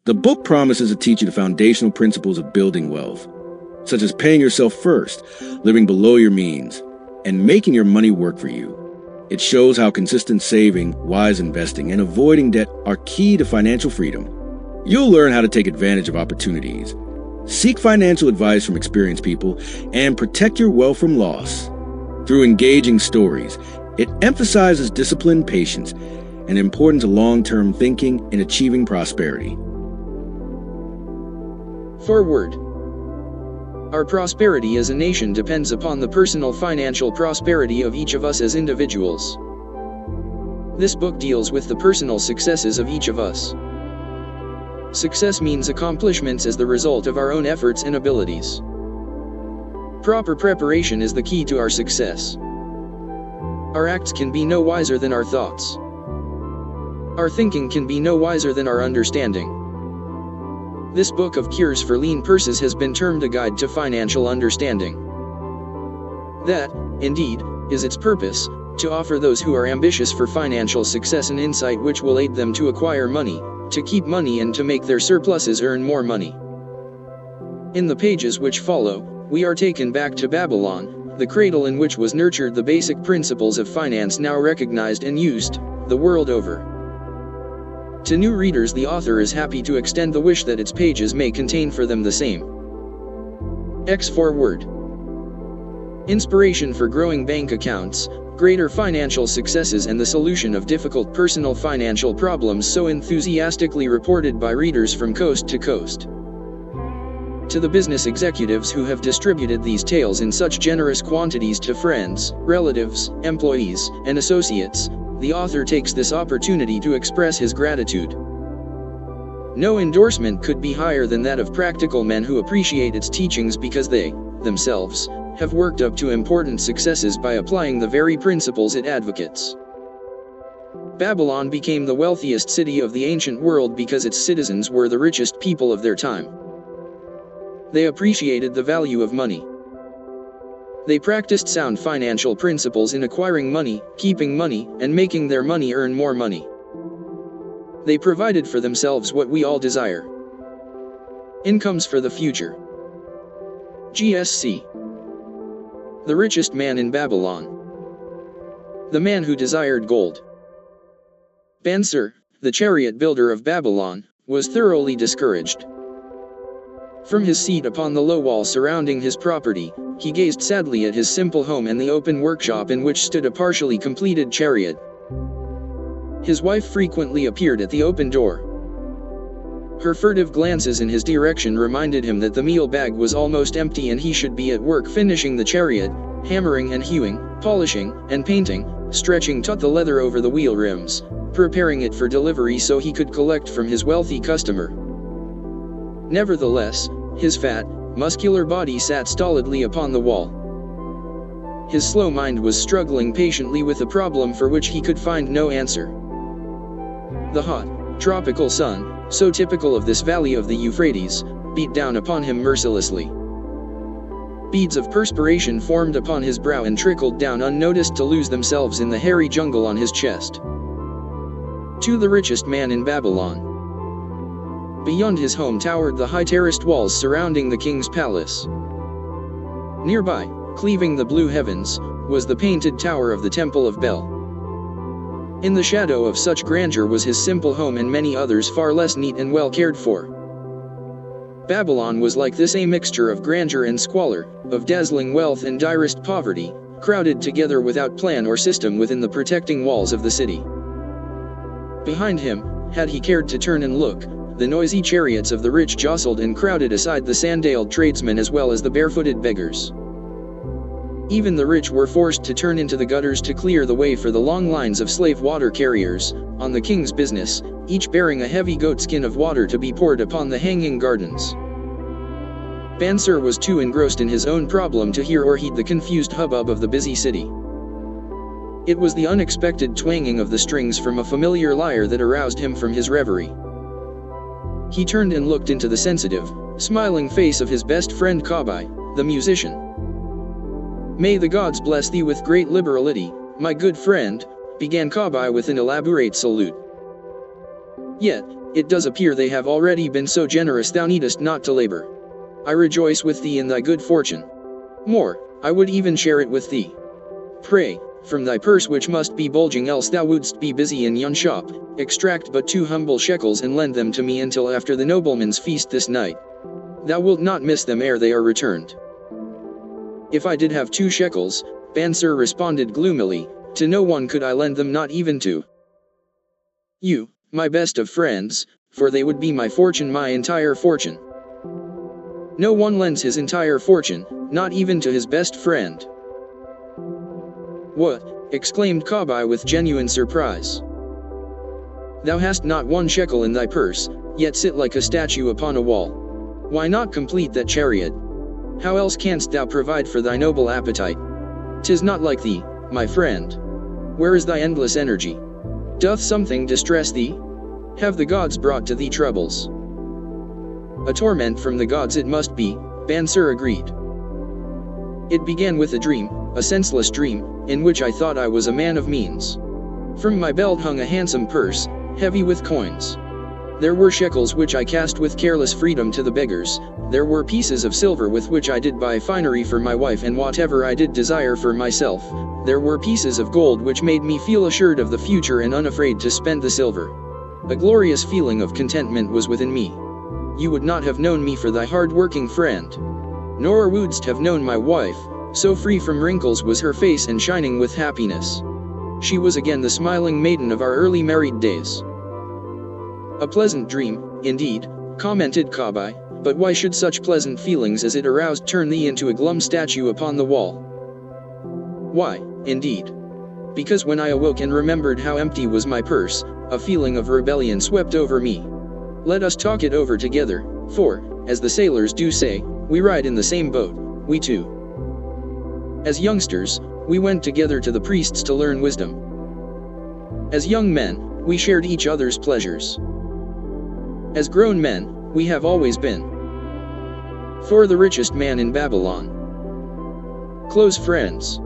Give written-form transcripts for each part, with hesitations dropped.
The book promises to teach you the foundational principles of building wealth, such as paying yourself first, living below your means, and making your money work for you. It shows how consistent saving, wise investing, and avoiding debt are key to financial freedom. You'll learn how to take advantage of opportunities, seek financial advice from experienced people, and protect your wealth from loss. Through engaging stories, it emphasizes discipline, patience, and the importance of long-term thinking in achieving prosperity. Forward. Our prosperity as a nation depends upon the personal financial prosperity of each of us as individuals. This book deals with the personal successes of each of us. Success means accomplishments as the result of our own efforts and abilities. Proper preparation is the key to our success. Our acts can be no wiser than our thoughts. Our thinking can be no wiser than our understanding. This book of cures for lean purses has been termed a guide to financial understanding. That, indeed, is its purpose, to offer those who are ambitious for financial success an insight which will aid them to acquire money, to keep money and to make their surpluses earn more money. In the pages which follow, we are taken back to Babylon, the cradle in which was nurtured the basic principles of finance now recognized and used, the world over. To new readers, the author is happy to extend the wish that its pages may contain for them the same. Forward. Inspiration for growing bank accounts, greater financial successes and the solution of difficult personal financial problems so enthusiastically reported by readers from coast to coast. To the business executives who have distributed these tales in such generous quantities to friends, relatives, employees, and associates, the author takes this opportunity to express his gratitude. No endorsement could be higher than that of practical men who appreciate its teachings because they, themselves, have worked up to important successes by applying the very principles it advocates. Babylon became the wealthiest city of the ancient world because its citizens were the richest people of their time. They appreciated the value of money. They practiced sound financial principles in acquiring money, keeping money, and making their money earn more money. They provided for themselves what we all desire. Incomes for the future. GSC. The richest man in Babylon. The man who desired gold. Bansir, the chariot builder of Babylon, was thoroughly discouraged. From his seat upon the low wall surrounding his property, he gazed sadly at his simple home and the open workshop in which stood a partially completed chariot. His wife frequently appeared at the open door. Her furtive glances in his direction reminded him that the meal bag was almost empty and he should be at work finishing the chariot, hammering and hewing, polishing and painting, stretching taut the leather over the wheel rims, preparing it for delivery so he could collect from his wealthy customer. Nevertheless, his fat, muscular body sat stolidly upon the wall. His slow mind was struggling patiently with a problem for which he could find no answer. The hot, tropical sun, so typical of this valley of the Euphrates, beat down upon him mercilessly. Beads of perspiration formed upon his brow and trickled down unnoticed to lose themselves in the hairy jungle on his chest. To the richest man in Babylon. Beyond his home towered the high terraced walls surrounding the king's palace. Nearby, cleaving the blue heavens, was the painted tower of the Temple of Bel. In the shadow of such grandeur was his simple home and many others far less neat and well cared for. Babylon was like this, a mixture of grandeur and squalor, of dazzling wealth and direst poverty, crowded together without plan or system within the protecting walls of the city. Behind him, had he cared to turn and look, the noisy chariots of the rich jostled and crowded aside the sandaled tradesmen as well as the barefooted beggars. Even the rich were forced to turn into the gutters to clear the way for the long lines of slave water carriers, on the king's business, each bearing a heavy goatskin of water to be poured upon the hanging gardens. Bansir was too engrossed in his own problem to hear or heed the confused hubbub of the busy city. It was the unexpected twanging of the strings from a familiar lyre that aroused him from his reverie. He turned and looked into the sensitive, smiling face of his best friend Kabai, the musician. "May the gods bless thee with great liberality, my good friend," began Kabai with an elaborate salute. Yet, It does appear they have already been so generous thou needest not to labor. I rejoice with thee in thy good fortune. More, I would even share it with thee. Pray, from thy purse which must be bulging else thou wouldst be busy in yon shop, extract but 2 humble shekels and lend them to me until after the nobleman's feast this night. Thou wilt not miss them ere they are returned. If I did have 2 shekels, Bansir responded gloomily, to no one could I lend them, not even to you, my best of friends, for they would be my fortune, my entire fortune. No one lends his entire fortune, not even to his best friend. What? Exclaimed Kabai with genuine surprise. Thou hast not 1 shekel in thy purse, yet sit like a statue upon a wall. Why not complete that chariot? How else canst thou provide for thy noble appetite? 'Tis not like thee, my friend. Where is thy endless energy? Doth something distress thee? Have the gods brought to thee troubles? A torment from the gods it must be, Bansir agreed. It began with a dream, a senseless dream, in which I thought I was a man of means. From my belt hung a handsome purse, heavy with coins. There were shekels which I cast with careless freedom to the beggars, there were pieces of silver with which I did buy finery for my wife and whatever I did desire for myself, there were pieces of gold which made me feel assured of the future and unafraid to spend the silver. A glorious feeling of contentment was within me. You would not have known me for thy hard-working friend. Nor wouldst have known my wife, so free from wrinkles was her face and shining with happiness. She was again the smiling maiden of our early married days. A pleasant dream, indeed, commented Kabai, but why should such pleasant feelings as it aroused turn thee into a glum statue upon the wall? Why, indeed? Because when I awoke and remembered how empty was my purse, a feeling of rebellion swept over me. Let us talk it over together, for, as the sailors do say, we ride in the same boat, we two. As youngsters, we went together to the priests to learn wisdom. As young men, we shared each other's pleasures. As grown men, we have always been for the richest man in Babylon. Close friends.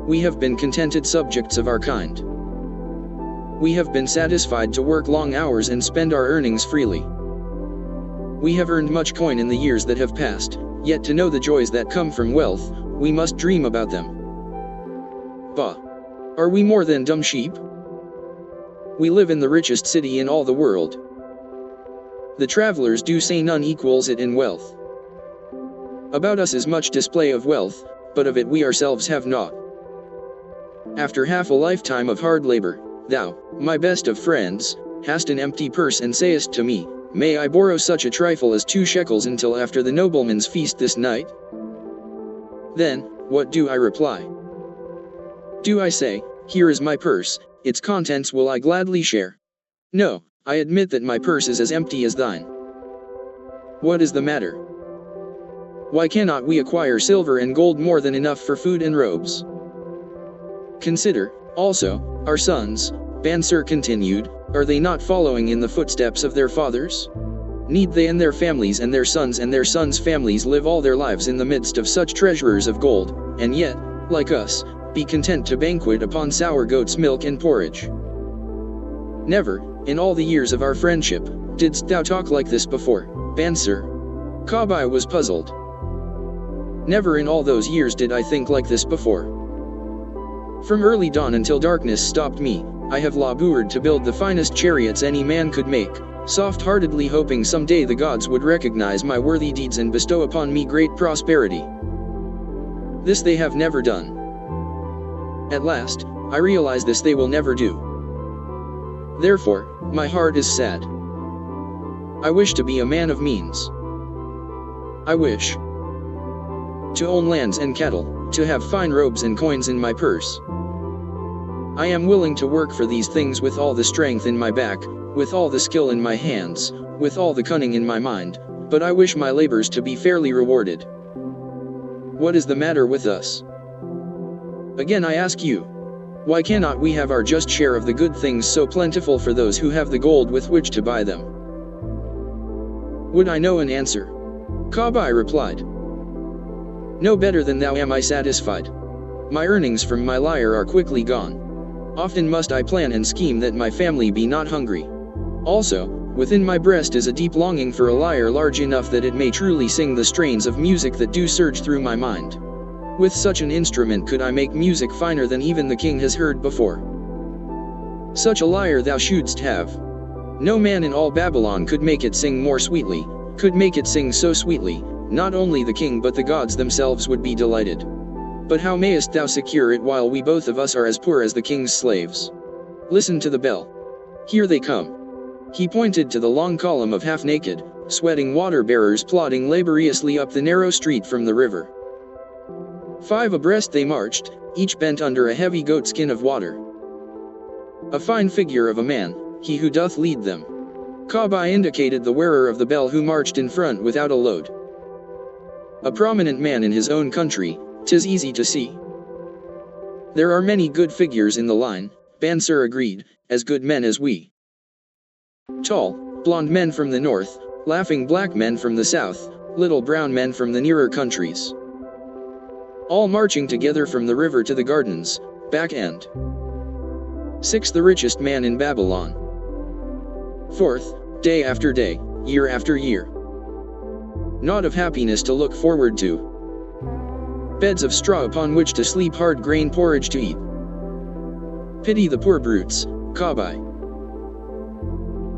We have been contented subjects of our kind. We have been satisfied to work long hours and spend our earnings freely. We have earned much coin in the years that have passed, yet to know the joys that come from wealth, we must dream about them. Bah! Are we more than dumb sheep? We live in the richest city in all the world. The travelers do say none equals it in wealth. About us is much display of wealth, but of it we ourselves have naught. After half a lifetime of hard labor, thou, my best of friends, hast an empty purse and sayest to me, may I borrow such a trifle as 2 shekels until after the nobleman's feast this night? Then, what do I reply? Do I say, here is my purse, its contents will I gladly share? No, I admit that my purse is as empty as thine. What is the matter? Why cannot we acquire silver and gold more than enough for food and robes? Consider, also, our sons, Bansir continued, are they not following in the footsteps of their fathers? Need they and their families and their sons' families live all their lives in the midst of such treasurers of gold, and yet, like us, be content to banquet upon sour goat's milk and porridge? Never, in all the years of our friendship, didst thou talk like this before, Bansir? Kabai was puzzled. Never in all those years did I think like this before. From early dawn until darkness stopped me, I have labored to build the finest chariots any man could make, soft-heartedly hoping someday the gods would recognize my worthy deeds and bestow upon me great prosperity. This they have never done. At last, I realize this they will never do. Therefore, my heart is sad. I wish to be a man of means. I wish to own lands and cattle, to have fine robes and coins in my purse. I am willing to work for these things with all the strength in my back, with all the skill in my hands, with all the cunning in my mind, but I wish my labors to be fairly rewarded. What is the matter with us? Again I ask you, why cannot we have our just share of the good things so plentiful for those who have the gold with which to buy them? Would I know an answer? Kabai replied. No better than thou am I satisfied. My earnings from my lyre are quickly gone. Often must I plan and scheme that my family be not hungry. Also, Within my breast is a deep longing for a lyre large enough that it may truly sing the strains of music that do surge through my mind. With such an instrument could I make music finer than even the king has heard before. Such a lyre thou shouldst have. No man in all Babylon could make it sing more sweetly, could make it sing so sweetly, not only the king but the gods themselves would be delighted. But how mayest thou secure it while we both of us are as poor as the king's slaves? Listen to the bell. Here they come. He pointed to the long column of half-naked, sweating water-bearers plodding laboriously up the narrow street from the river. 5 abreast they marched, each bent under a heavy goatskin of water. A fine figure of a man, he who doth lead them. Kabai indicated the wearer of the bell who marched in front without a load. A prominent man in his own country, 'tis easy to see. There are many good figures in the line, Bansir agreed, as good men as we. Tall, blonde men from the north, laughing black men from the south, little brown men from the nearer countries. All marching together from the river to the gardens, back end. 6. The richest man in Babylon. 4th, day after day, year after year. Naught of happiness to look forward to. Beds of straw upon which to sleep, hard grain porridge to eat. Pity the poor brutes, Kabai.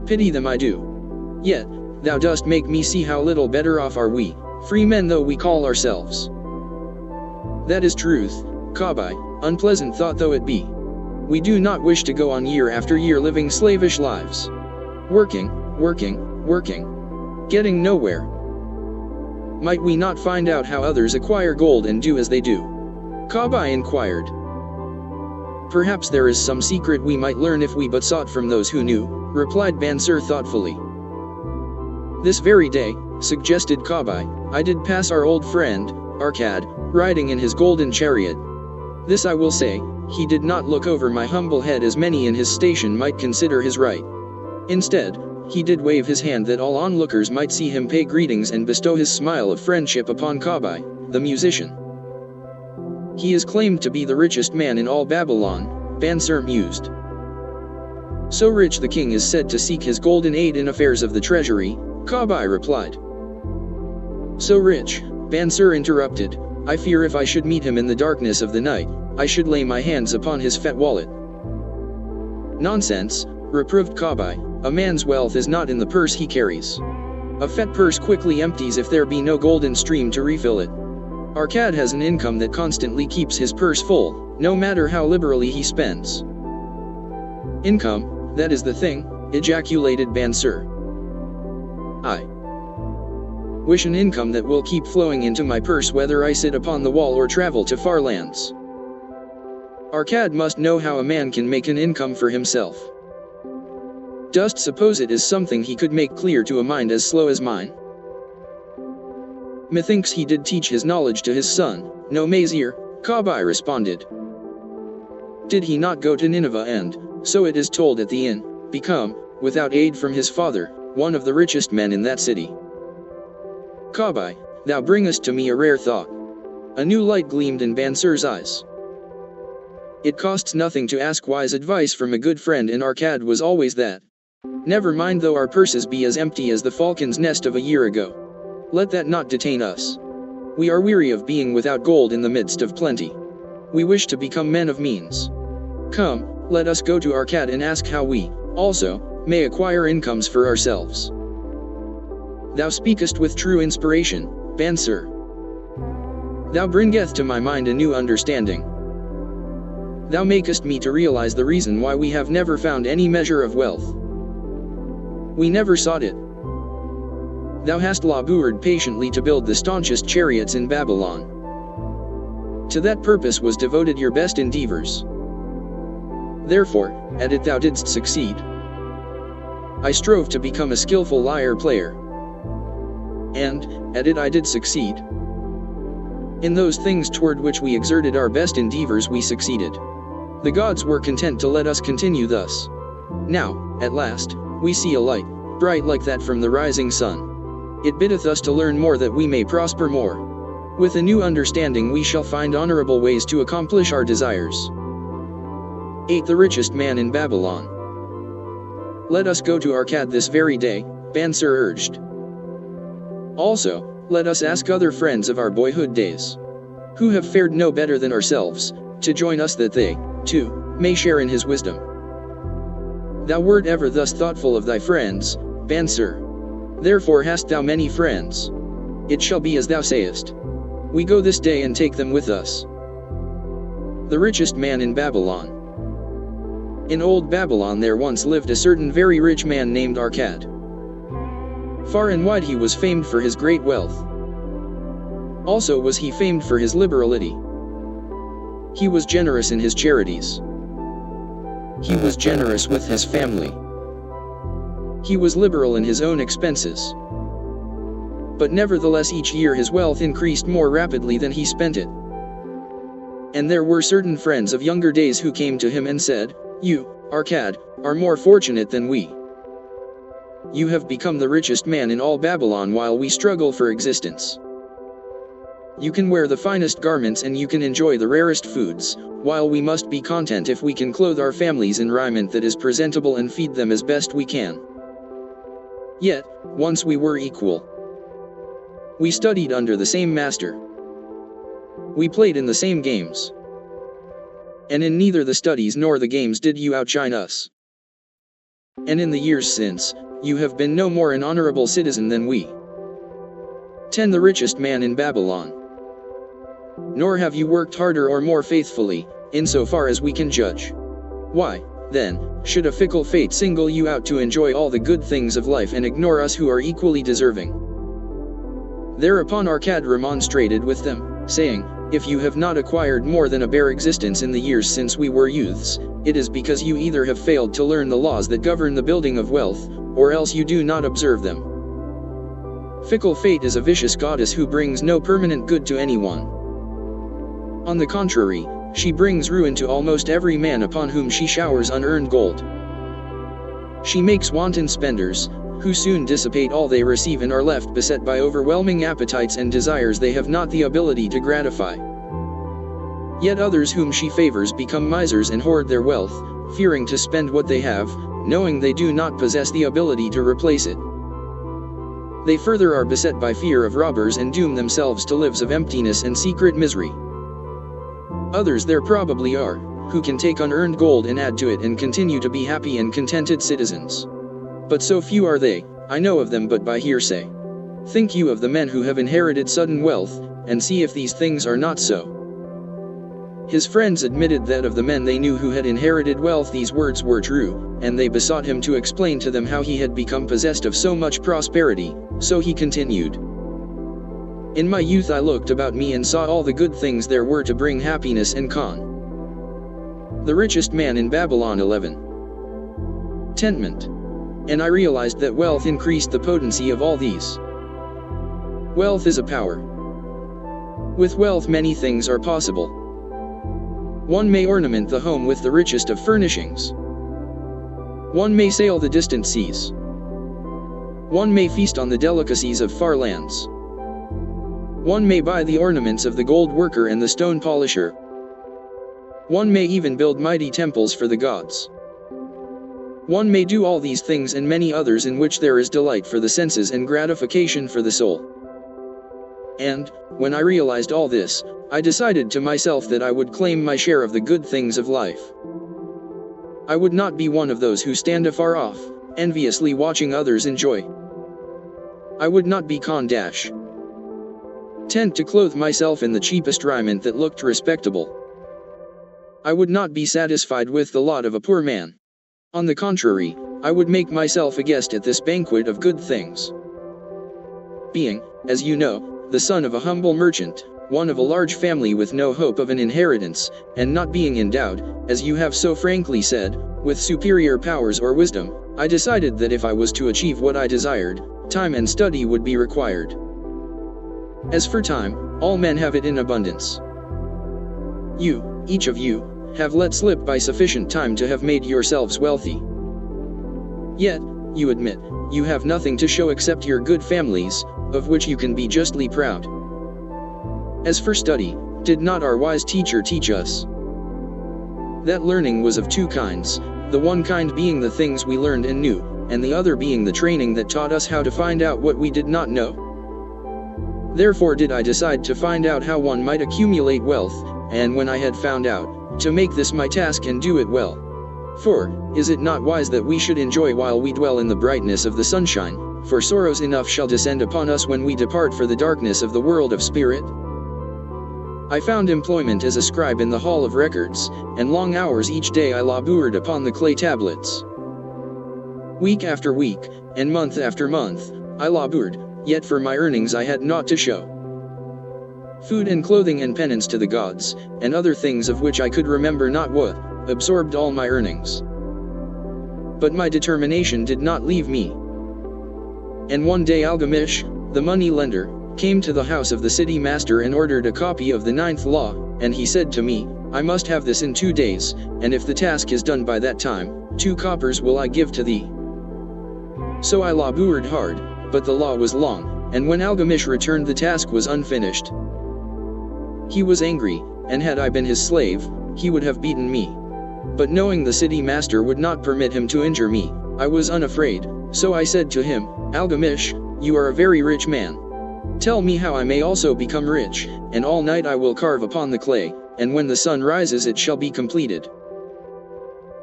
Pity them I do. Yet, thou dost make me see how little better off are we, free men though we call ourselves. That is truth, Kabai, unpleasant thought though it be. We do not wish to go on year after year living slavish lives. Working, getting nowhere. Might we not find out how others acquire gold and do as they do? Kabai inquired. Perhaps there is some secret we might learn if we but sought from those who knew, replied Bansir thoughtfully. This very day, suggested Kabai, I did pass our old friend, Arcad, riding in his golden chariot. This I will say, he did not look over my humble head as many in his station might consider his right. Instead, he did wave his hand that all onlookers might see him pay greetings and bestow his smile of friendship upon Kabai, the musician. He is claimed to be the richest man in all Babylon, Bansir mused. So rich the king is said to seek his golden aid in affairs of the treasury, Kabai replied. So rich, Bansir interrupted, I fear if I should meet him in the darkness of the night, I should lay my hands upon his fat wallet. Nonsense, reproved Kabai, a man's wealth is not in the purse he carries. A fat purse quickly empties if there be no golden stream to refill it. Arcad has an income that constantly keeps his purse full, no matter how liberally he spends. Income, that is the thing, ejaculated Bansir. I wish an income that will keep flowing into my purse whether I sit upon the wall or travel to far lands. Arcad must know how a man can make an income for himself. Dost suppose it is something he could make clear to a mind as slow as mine? Methinks he did teach his knowledge to his son, no Mazir, Kabai responded. Did he not go to Nineveh and, so it is told at the inn, become, without aid from his father, one of the richest men in that city? Kabai, thou bringest to me a rare thought. A new light gleamed in Bansir's eyes. It costs nothing to ask wise advice from a good friend, and Arcad was always that. Never mind though our purses be as empty as the falcon's nest of a year ago. Let that not detain us. We are weary of being without gold in the midst of plenty. We wish to become men of means. Come, let us go to Arcad and ask how we, also, may acquire incomes for ourselves. Thou speakest with true inspiration, Bansir. Thou bringeth to my mind a new understanding. Thou makest me to realize the reason why we have never found any measure of wealth. We never sought it. Thou hast labored patiently to build the staunchest chariots in Babylon. To that purpose was devoted your best endeavors. Therefore, at it thou didst succeed. I strove to become a skillful lyre player. And, at it I did succeed. In those things toward which we exerted our best endeavors we succeeded. The gods were content to let us continue thus. Now, at last, we see a light, bright like that from the rising sun. It biddeth us to learn more that we may prosper more. With a new understanding we shall find honorable ways to accomplish our desires. 8. The richest man in Babylon. Let us go to Arcad this very day, Bansir urged. Also, let us ask other friends of our boyhood days, who have fared no better than ourselves, to join us that they, too, may share in his wisdom. Thou wert ever thus thoughtful of thy friends, Bansir. Therefore hast thou many friends. It shall be as thou sayest. We go this day and take them with us. The richest man in Babylon. In old Babylon there once lived a certain very rich man named Arcad. Far and wide he was famed for his great wealth. Also was he famed for his liberality. He was generous in his charities. He was generous with his family. He was liberal in his own expenses. But nevertheless each year his wealth increased more rapidly than he spent it. And there were certain friends of younger days who came to him and said, "You, Arcad, are more fortunate than we. You have become the richest man in all Babylon while we struggle for existence. You can wear the finest garments and you can enjoy the rarest foods, while we must be content if we can clothe our families in raiment that is presentable and feed them as best we can. Yet, once we were equal. We studied under the same master. We played in the same games. And in neither the studies nor the games did you outshine us. And in the years since, you have been no more an honorable citizen than we. 10 The richest man in Babylon. Nor have you worked harder or more faithfully, insofar as we can judge. Why, then, should a fickle fate single you out to enjoy all the good things of life and ignore us who are equally deserving? Thereupon Arcad remonstrated with them, saying, If you have not acquired more than a bare existence in the years since we were youths, it is because you either have failed to learn the laws that govern the building of wealth, or else you do not observe them. Fickle fate is a vicious goddess who brings no permanent good to anyone. On the contrary, she brings ruin to almost every man upon whom she showers unearned gold. She makes wanton spenders, who soon dissipate all they receive and are left beset by overwhelming appetites and desires they have not the ability to gratify. Yet others whom she favors become misers and hoard their wealth, fearing to spend what they have, knowing they do not possess the ability to replace it. They further are beset by fear of robbers and doom themselves to lives of emptiness and secret misery. Others there probably are, who can take unearned gold and add to it and continue to be happy and contented citizens. But so few are they, I know of them but by hearsay. Think you of the men who have inherited sudden wealth, and see if these things are not so. His friends admitted that of the men they knew who had inherited wealth these words were true, and they besought him to explain to them how he had become possessed of so much prosperity, so he continued. In my youth I looked about me and saw all the good things there were to bring happiness and con. The richest man in Babylon 11. Contentment. And I realized that wealth increased the potency of all these. Wealth is a power. With wealth many things are possible. One may ornament the home with the richest of furnishings. One may sail the distant seas. One may feast on the delicacies of far lands. One may buy the ornaments of the gold worker and the stone polisher. One may even build mighty temples for the gods. One may do all these things and many others in which there is delight for the senses and gratification for the soul. And, when I realized all this, I decided to myself that I would claim my share of the good things of life. I would not be one of those who stand afar off, enviously watching others enjoy. I would not be content to clothe myself in the cheapest raiment that looked respectable. I would not be satisfied with the lot of a poor man. On the contrary, I would make myself a guest at this banquet of good things. Being, as you know, the son of a humble merchant, one of a large family with no hope of an inheritance, and not being endowed, as you have so frankly said, with superior powers or wisdom, I decided that if I was to achieve what I desired, time and study would be required. As for time, all men have it in abundance. You, each of you, have let slip by sufficient time to have made yourselves wealthy. Yet, you admit, you have nothing to show except your good families, of which you can be justly proud. As for study, did not our wise teacher teach us that learning was of two kinds, the one kind being the things we learned and knew, and the other being the training that taught us how to find out what we did not know. Therefore did I decide to find out how one might accumulate wealth, and when I had found out, to make this my task and do it well. For, is it not wise that we should enjoy while we dwell in the brightness of the sunshine, for sorrows enough shall descend upon us when we depart for the darkness of the world of spirit? I found employment as a scribe in the hall of records, and long hours each day I labored upon the clay tablets. Week after week, and month after month, I labored, yet for my earnings I had naught to show. Food and clothing and penance to the gods, and other things of which I could remember not what, absorbed all my earnings. But my determination did not leave me. And one day Algamish, the money lender, came to the house of the city master and ordered a copy of the 9th law, and he said to me, I must have this in 2 days, and if the task is done by that time, 2 coppers will I give to thee. So I labored hard, but the law was long, and when Algamish returned the task was unfinished. He was angry, and had I been his slave, he would have beaten me. But knowing the city master would not permit him to injure me, I was unafraid, so I said to him, Algamish, you are a very rich man. Tell me how I may also become rich, and all night I will carve upon the clay, and when the sun rises it shall be completed.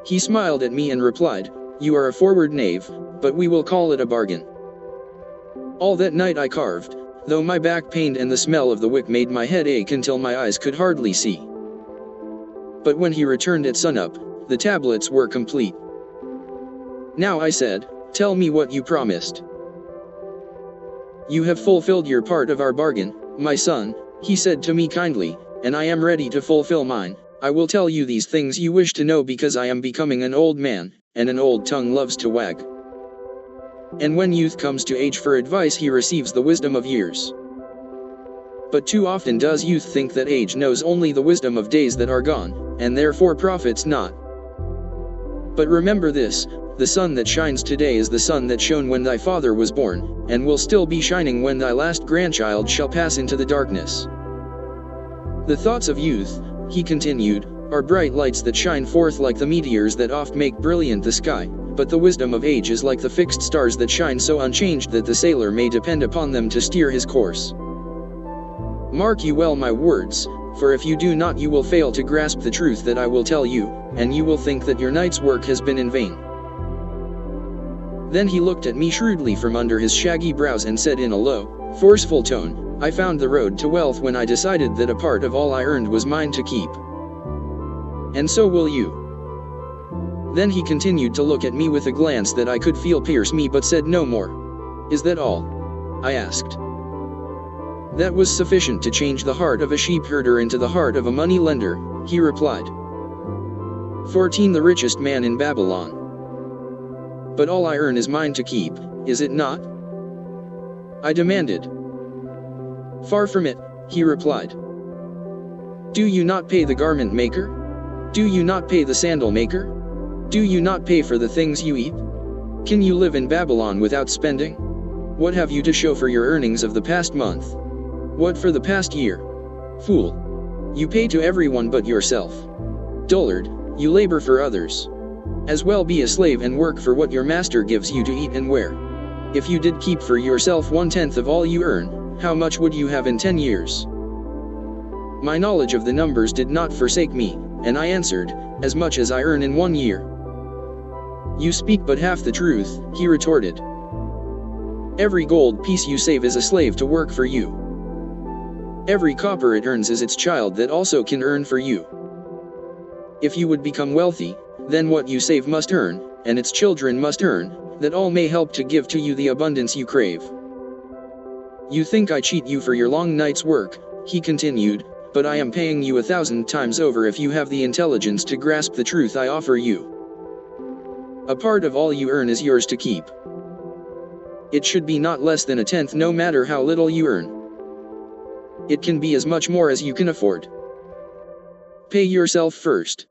He smiled at me and replied, You are a forward knave, but we will call it a bargain. All that night I carved, though my back pained and the smell of the wick made my head ache until my eyes could hardly see. But when he returned at sunup, the tablets were complete. Now I said, Tell me what you promised. You have fulfilled your part of our bargain, my son, he said to me kindly, and I am ready to fulfill mine. I will tell you these things you wish to know because I am becoming an old man, and an old tongue loves to wag. And when youth comes to age for advice he receives the wisdom of years. But too often does youth think that age knows only the wisdom of days that are gone, and therefore profits not. But remember this, the sun that shines today is the sun that shone when thy father was born, and will still be shining when thy last grandchild shall pass into the darkness. The thoughts of youth, he continued, are bright lights that shine forth like the meteors that oft make brilliant the sky, but the wisdom of age is like the fixed stars that shine so unchanged that the sailor may depend upon them to steer his course. Mark you well my words, for if you do not you will fail to grasp the truth that I will tell you, and you will think that your night's work has been in vain. Then he looked at me shrewdly from under his shaggy brows and said in a low, forceful tone, I found the road to wealth when I decided that a part of all I earned was mine to keep. And so will you. Then he continued to look at me with a glance that I could feel pierce me but said no more. Is that all? I asked. That was sufficient to change the heart of a sheep herder into the heart of a money lender, he replied. 14 The richest man in Babylon. But all I earn is mine to keep, is it not? I demanded. Far from it, he replied. Do you not pay the garment maker? Do you not pay the sandal maker? Do you not pay for the things you eat? Can you live in Babylon without spending? What have you to show for your earnings of the past month? What for the past year? Fool! You pay to everyone but yourself. Dullard, you labor for others. As well be a slave and work for what your master gives you to eat and wear. If you did keep for yourself 1/10 of all you earn, how much would you have in 10 years? My knowledge of the numbers did not forsake me, and I answered, as much as I earn in 1 year. You speak but half the truth, he retorted. Every gold piece you save is a slave to work for you. Every copper it earns is its child that also can earn for you. If you would become wealthy, then what you save must earn, and its children must earn, that all may help to give to you the abundance you crave. You think I cheat you for your long night's work, he continued, but I am paying you 1,000 times over if you have the intelligence to grasp the truth I offer you. A part of all you earn is yours to keep. It should be not less than 1/10 no matter how little you earn. It can be as much more as you can afford. Pay yourself first.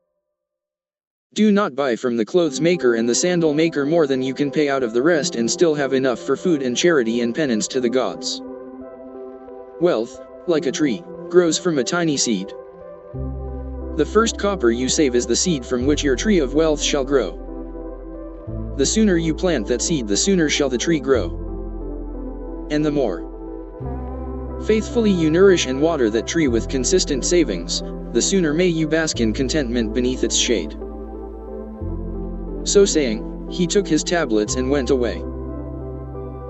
Do not buy from the clothes maker and the sandal maker more than you can pay out of the rest and still have enough for food and charity and penance to the gods. Wealth, like a tree, grows from a tiny seed. The first copper you save is the seed from which your tree of wealth shall grow. The sooner you plant that seed, the sooner shall the tree grow. And the more faithfully you nourish and water that tree with consistent savings, the sooner may you bask in contentment beneath its shade." So saying, he took his tablets and went away.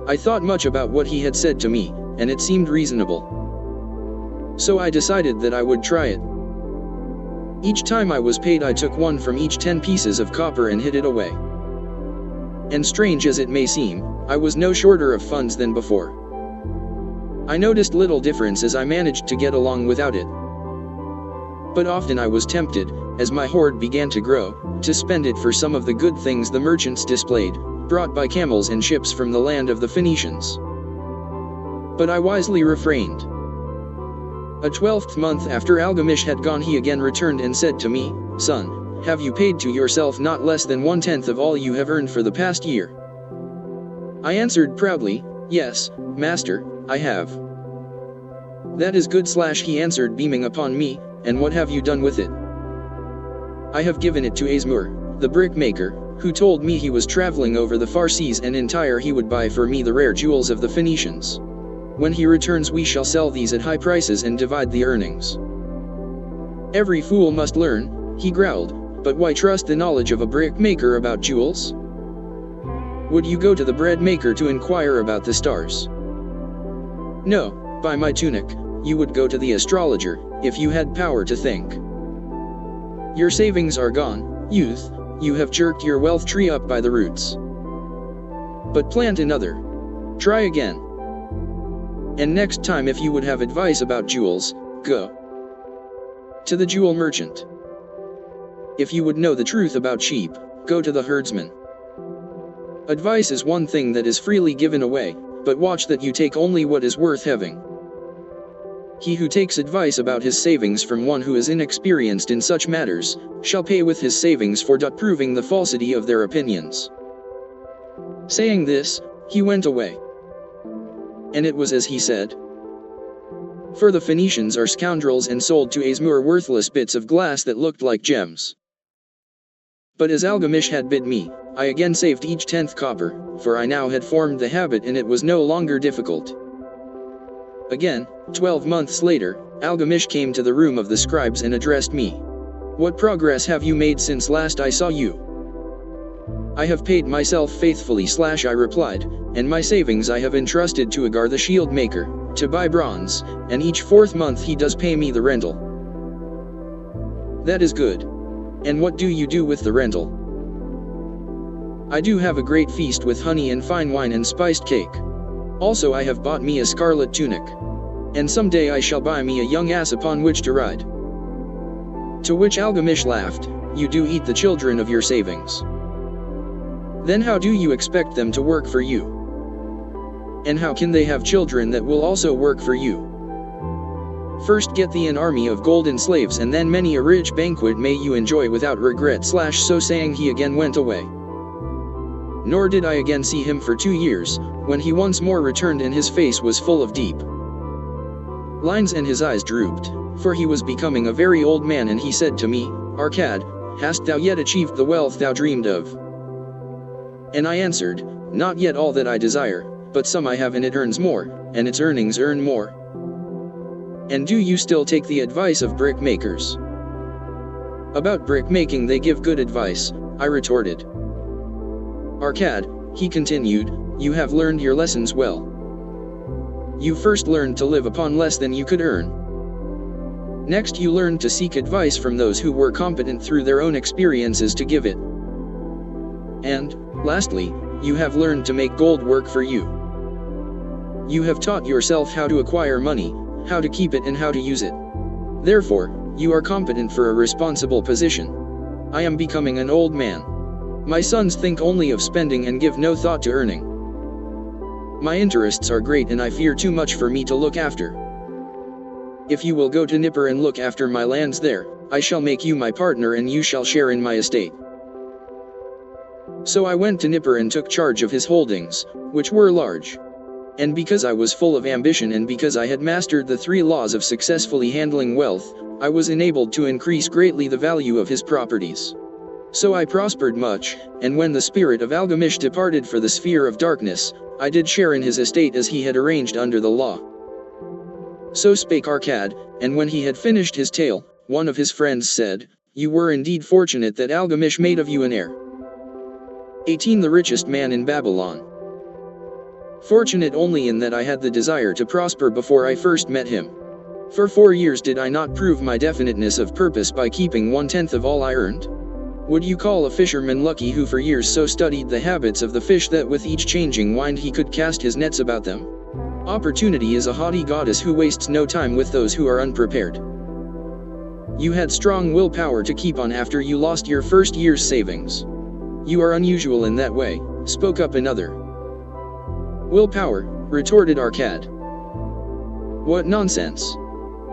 I thought much about what he had said to me, and it seemed reasonable. So I decided that I would try it. Each time I was paid, I took one from each 10 pieces of copper and hid it away. And strange as it may seem, I was no shorter of funds than before. I noticed little difference as I managed to get along without it. But often I was tempted, as my hoard began to grow, to spend it for some of the good things the merchants displayed, brought by camels and ships from the land of the Phoenicians. But I wisely refrained. A 12th month after Algamish had gone, he again returned and said to me, "Son, have you paid to yourself not less than 1/10 of all you have earned for the past year?" I answered proudly, "Yes, master, I have." "That is good," he answered, beaming upon me, "and what have you done with it?" "I have given it to Azmur, the brickmaker, who told me he was traveling over the far seas and in Tyre he would buy for me the rare jewels of the Phoenicians. When he returns we shall sell these at high prices and divide the earnings." "Every fool must learn," he growled, "but why trust the knowledge of a brickmaker about jewels? Would you go to the bread maker to inquire about the stars? No, by my tunic, you would go to the astrologer, if you had power to think. Your savings are gone, youth, you have jerked your wealth tree up by the roots. But plant another. Try again. And next time, if you would have advice about jewels, go to the jewel merchant. If you would know the truth about sheep, go to the herdsman. Advice is one thing that is freely given away, but watch that you take only what is worth having. He who takes advice about his savings from one who is inexperienced in such matters, shall pay with his savings for proving the falsity of their opinions." Saying this, he went away. And it was as he said. For the Phoenicians are scoundrels and sold to Azmur worthless bits of glass that looked like gems. But as Algamish had bid me, I again saved each 10th copper, for I now had formed the habit and it was no longer difficult. Again, 12 months later, Algamish came to the room of the scribes and addressed me. "What progress have you made since last I saw you?" "I have paid myself faithfully," I replied, "and my savings I have entrusted to Agar the shield maker, to buy bronze, and each 4th month he does pay me the rental." "That is good. And what do you do with the rental?" "I do have a great feast with honey and fine wine and spiced cake. Also I have bought me a scarlet tunic. And some day I shall buy me a young ass upon which to ride." To which Algamish laughed, "You do eat the children of your savings. Then how do you expect them to work for you? And how can they have children that will also work for you? First get thee an army of golden slaves and then many a rich banquet may you enjoy without regret." So saying he again went away. Nor did I again see him for 2 years, when he once more returned and his face was full of deep lines and his eyes drooped, for he was becoming a very old man, and he said to me, "Arcad, hast thou yet achieved the wealth thou dreamed of?" And I answered, "Not yet all that I desire, but some I have and it earns more, and its earnings earn more." "And do you still take the advice of brickmakers?" "About brickmaking they give good advice," I retorted. "Arcad," he continued, "you have learned your lessons well. You first learned to live upon less than you could earn. Next you learned to seek advice from those who were competent through their own experiences to give it. And, lastly, you have learned to make gold work for you. You have taught yourself how to acquire money, how to keep it and how to use it. Therefore, you are competent for a responsible position. I am becoming an old man. My sons think only of spending and give no thought to earning. My interests are great and I fear too much for me to look after. If you will go to Nippur and look after my lands there, I shall make you my partner and you shall share in my estate." So I went to Nippur and took charge of his holdings, which were large. And because I was full of ambition and because I had mastered the 3 laws of successfully handling wealth, I was enabled to increase greatly the value of his properties. So I prospered much, and when the spirit of Algamish departed for the sphere of darkness, I did share in his estate as he had arranged under the law. So spake Arcad, and when he had finished his tale, one of his friends said, You were indeed fortunate that Algamish made of you an heir. 18. The richest man in Babylon. Fortunate only in that I had the desire to prosper before I first met him. For 4 years did I not prove my definiteness of purpose by keeping 1/10 of all I earned? Would you call a fisherman lucky who for years so studied the habits of the fish that with each changing wind he could cast his nets about them? Opportunity is a haughty goddess who wastes no time with those who are unprepared. You had strong willpower to keep on after you lost your first year's savings. You are unusual in that way, spoke up another. Willpower, retorted Arcad. What nonsense!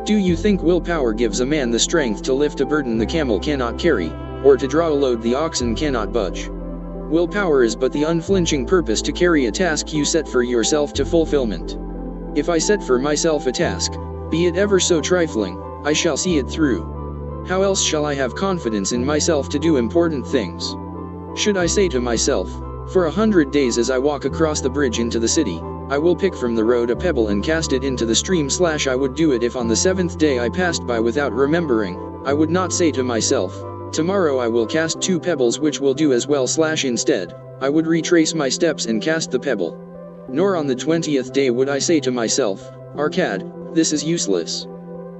Do you think willpower gives a man the strength to lift a burden the camel cannot carry, or to draw a load the oxen cannot budge? Willpower is but the unflinching purpose to carry a task you set for yourself to fulfillment. If I set for myself a task, be it ever so trifling, I shall see it through. How else shall I have confidence in myself to do important things? Should I say to myself, for 100 days as I walk across the bridge into the city, I will pick from the road a pebble and cast it into the stream / I would do it if on the 7th day I passed by without remembering, I would not say to myself, tomorrow I will cast 2 pebbles which will do as well / instead, I would retrace my steps and cast the pebble. Nor on the 20th day would I say to myself, Arcad, this is useless.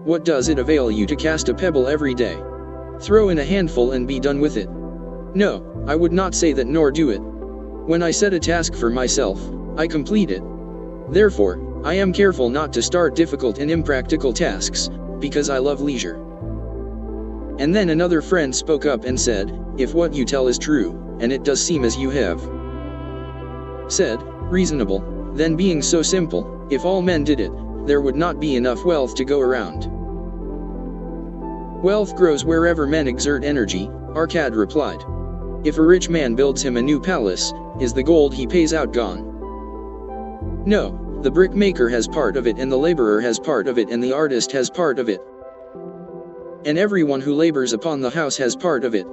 What does it avail you to cast a pebble every day? Throw in a handful and be done with it. No, I would not say that nor do it. When I set a task for myself, I complete it. Therefore, I am careful not to start difficult and impractical tasks, because I love leisure. And then another friend spoke up and said, if what you tell is true, and it does seem as you have said, reasonable, then being so simple, if all men did it, there would not be enough wealth to go around. Wealth grows wherever men exert energy, Arcad replied. If a rich man builds him a new palace, is the gold he pays out gone? No, the brickmaker has part of it and the laborer has part of it and the artist has part of it. And everyone who labors upon the house has part of it.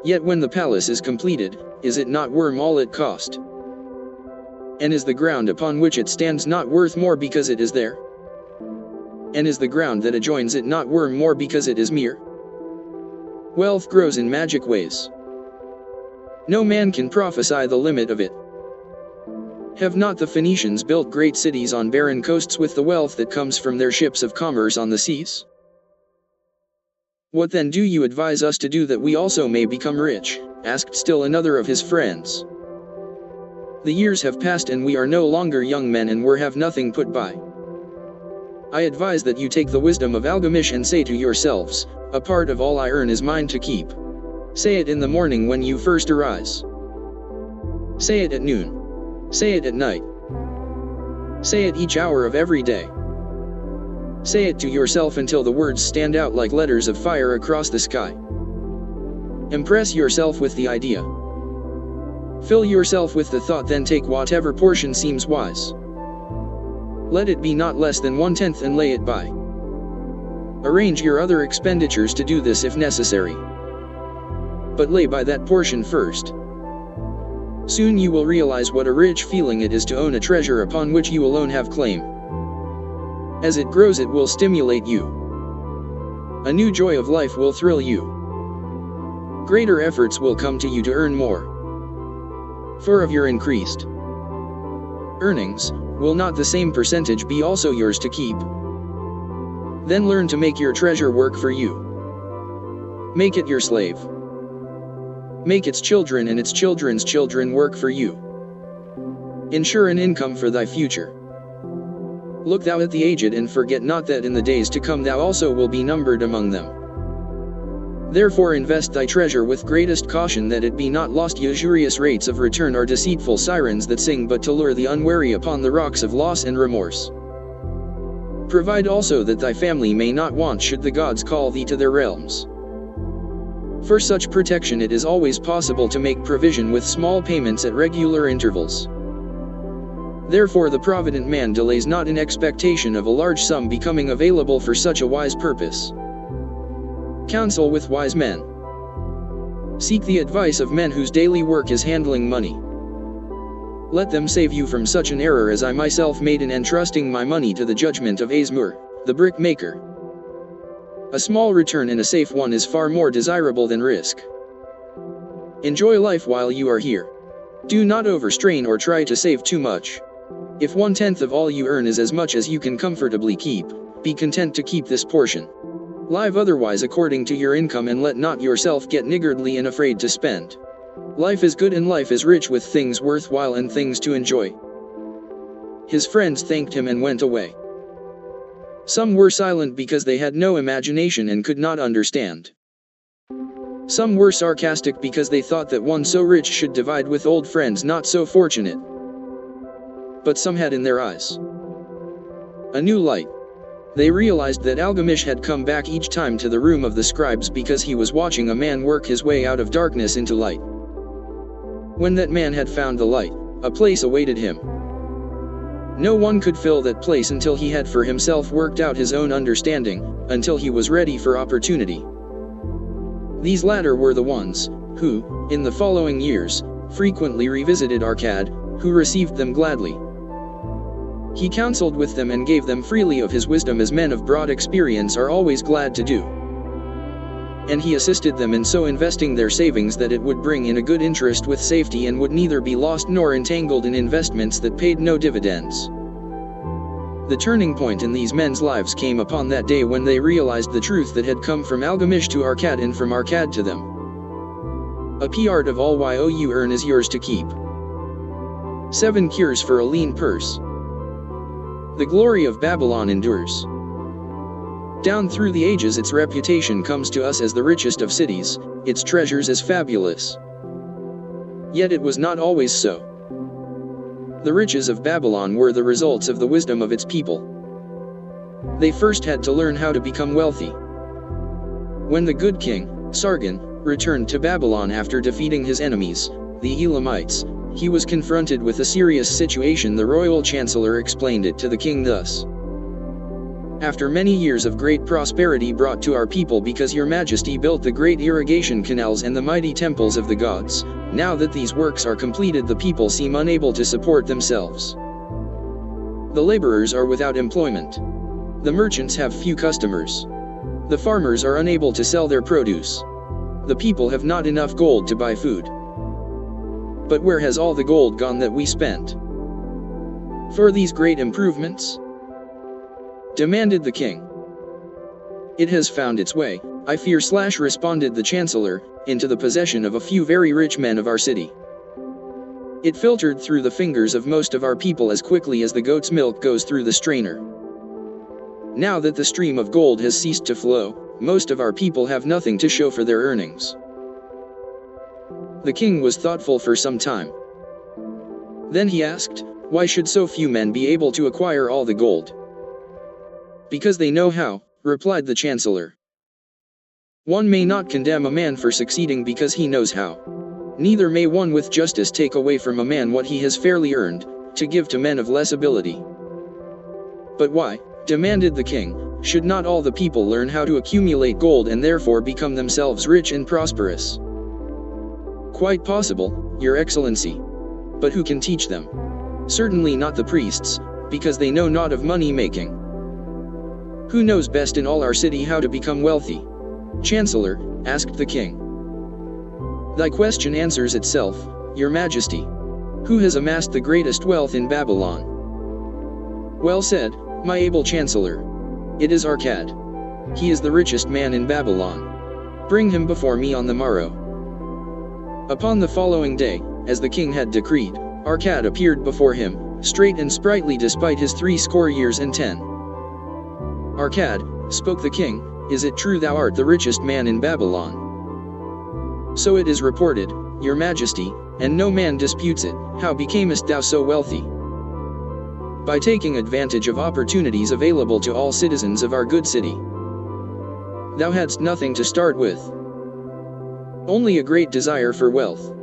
Yet when the palace is completed, is it not worth all it cost? And is the ground upon which it stands not worth more because it is there? And is the ground that adjoins it not worth more because it is mere? Wealth grows in magic ways. No man can prophesy the limit of it. Have not the Phoenicians built great cities on barren coasts with the wealth that comes from their ships of commerce on the seas? What then do you advise us to do that we also may become rich? Asked still another of his friends. The years have passed and we are no longer young men and we have nothing put by. I advise that you take the wisdom of Algamish and say to yourselves, a part of all I earn is mine to keep. Say it in the morning when you first arise. Say it at noon. Say it at night. Say it each hour of every day. Say it to yourself until the words stand out like letters of fire across the sky. Impress yourself with the idea. Fill yourself with the thought, then take whatever portion seems wise. Let it be not less than 1/10 and lay it by. Arrange your other expenditures to do this if necessary. But lay by that portion first. Soon you will realize what a rich feeling it is to own a treasure upon which you alone have claim. As it grows it will stimulate you. A new joy of life will thrill you. Greater efforts will come to you to earn more. For of your increased earnings, will not the same percentage be also yours to keep? Then learn to make your treasure work for you. Make it your slave. Make its children and its children's children work for you. Ensure an income for thy future. Look thou at the aged and forget not that in the days to come thou also will be numbered among them. Therefore invest thy treasure with greatest caution that it be not lost. Usurious rates of return are deceitful sirens that sing but to lure the unwary upon the rocks of loss and remorse. Provide also that thy family may not want should the gods call thee to their realms. For such protection it is always possible to make provision with small payments at regular intervals. Therefore the provident man delays not in expectation of a large sum becoming available for such a wise purpose. Counsel with wise men. Seek the advice of men whose daily work is handling money. Let them save you from such an error as I myself made in entrusting my money to the judgment of Azmur, the brick maker. A small return and a safe one is far more desirable than risk. Enjoy life while you are here. Do not overstrain or try to save too much. If 1/10 of all you earn is as much as you can comfortably keep, be content to keep this portion. Live otherwise according to your income and let not yourself get niggardly and afraid to spend. Life is good and life is rich with things worthwhile and things to enjoy. His friends thanked him and went away. Some were silent because they had no imagination and could not understand. Some were sarcastic because they thought that one so rich should divide with old friends not so fortunate. But some had in their eyes a new light. They realized that Algamish had come back each time to the room of the scribes because he was watching a man work his way out of darkness into light. When that man had found the light, a place awaited him. No one could fill that place until he had for himself worked out his own understanding, until he was ready for opportunity. These latter were the ones who, in the following years, frequently revisited Arcad, who received them gladly. He counseled with them and gave them freely of his wisdom as men of broad experience are always glad to do. And he assisted them in so investing their savings that it would bring in a good interest with safety and would neither be lost nor entangled in investments that paid no dividends. The turning point in these men's lives came upon that day when they realized the truth that had come from Algamish to Arcad and from Arcad to them. A part of all you earn is yours to keep. 7 cures for a lean purse. The glory of Babylon endures. Down through the ages its reputation comes to us as the richest of cities, its treasures as fabulous. Yet it was not always so. The riches of Babylon were the results of the wisdom of its people. They first had to learn how to become wealthy. When the good king, Sargon, returned to Babylon after defeating his enemies, the Elamites, he was confronted with a serious situation. The royal chancellor explained it to the king thus: After many years of great prosperity brought to our people because your majesty built the great irrigation canals and the mighty temples of the gods, now that these works are completed the people seem unable to support themselves. The laborers are without employment. The merchants have few customers. The farmers are unable to sell their produce. The people have not enough gold to buy food. But where has all the gold gone that we spent for these great improvements? Demanded the king. It has found its way, I fear, responded the chancellor, into the possession of a few very rich men of our city. It filtered through the fingers of most of our people as quickly as the goat's milk goes through the strainer. Now that the stream of gold has ceased to flow, most of our people have nothing to show for their earnings. The king was thoughtful for some time. Then he asked, why should so few men be able to acquire all the gold? Because they know how, replied the chancellor. One may not condemn a man for succeeding because he knows how. Neither may one with justice take away from a man what he has fairly earned, to give to men of less ability. But why, demanded the king, should not all the people learn how to accumulate gold and therefore become themselves rich and prosperous? Quite possible, Your Excellency. But who can teach them? Certainly not the priests, because they know not of money-making. Who knows best in all our city how to become wealthy? Chancellor, asked the king. Thy question answers itself, Your Majesty. Who has amassed the greatest wealth in Babylon? Well said, my able chancellor. It is Arcad. He is the richest man in Babylon. Bring him before me on the morrow. Upon the following day, as the king had decreed, Arcad appeared before him, straight and sprightly despite his 80 years and 10. Arcad, spoke the king, is it true thou art the richest man in Babylon? So it is reported, Your Majesty, and no man disputes it. How becamest thou so wealthy? By taking advantage of opportunities available to all citizens of our good city. Thou hadst nothing to start with. Only a great desire for wealth.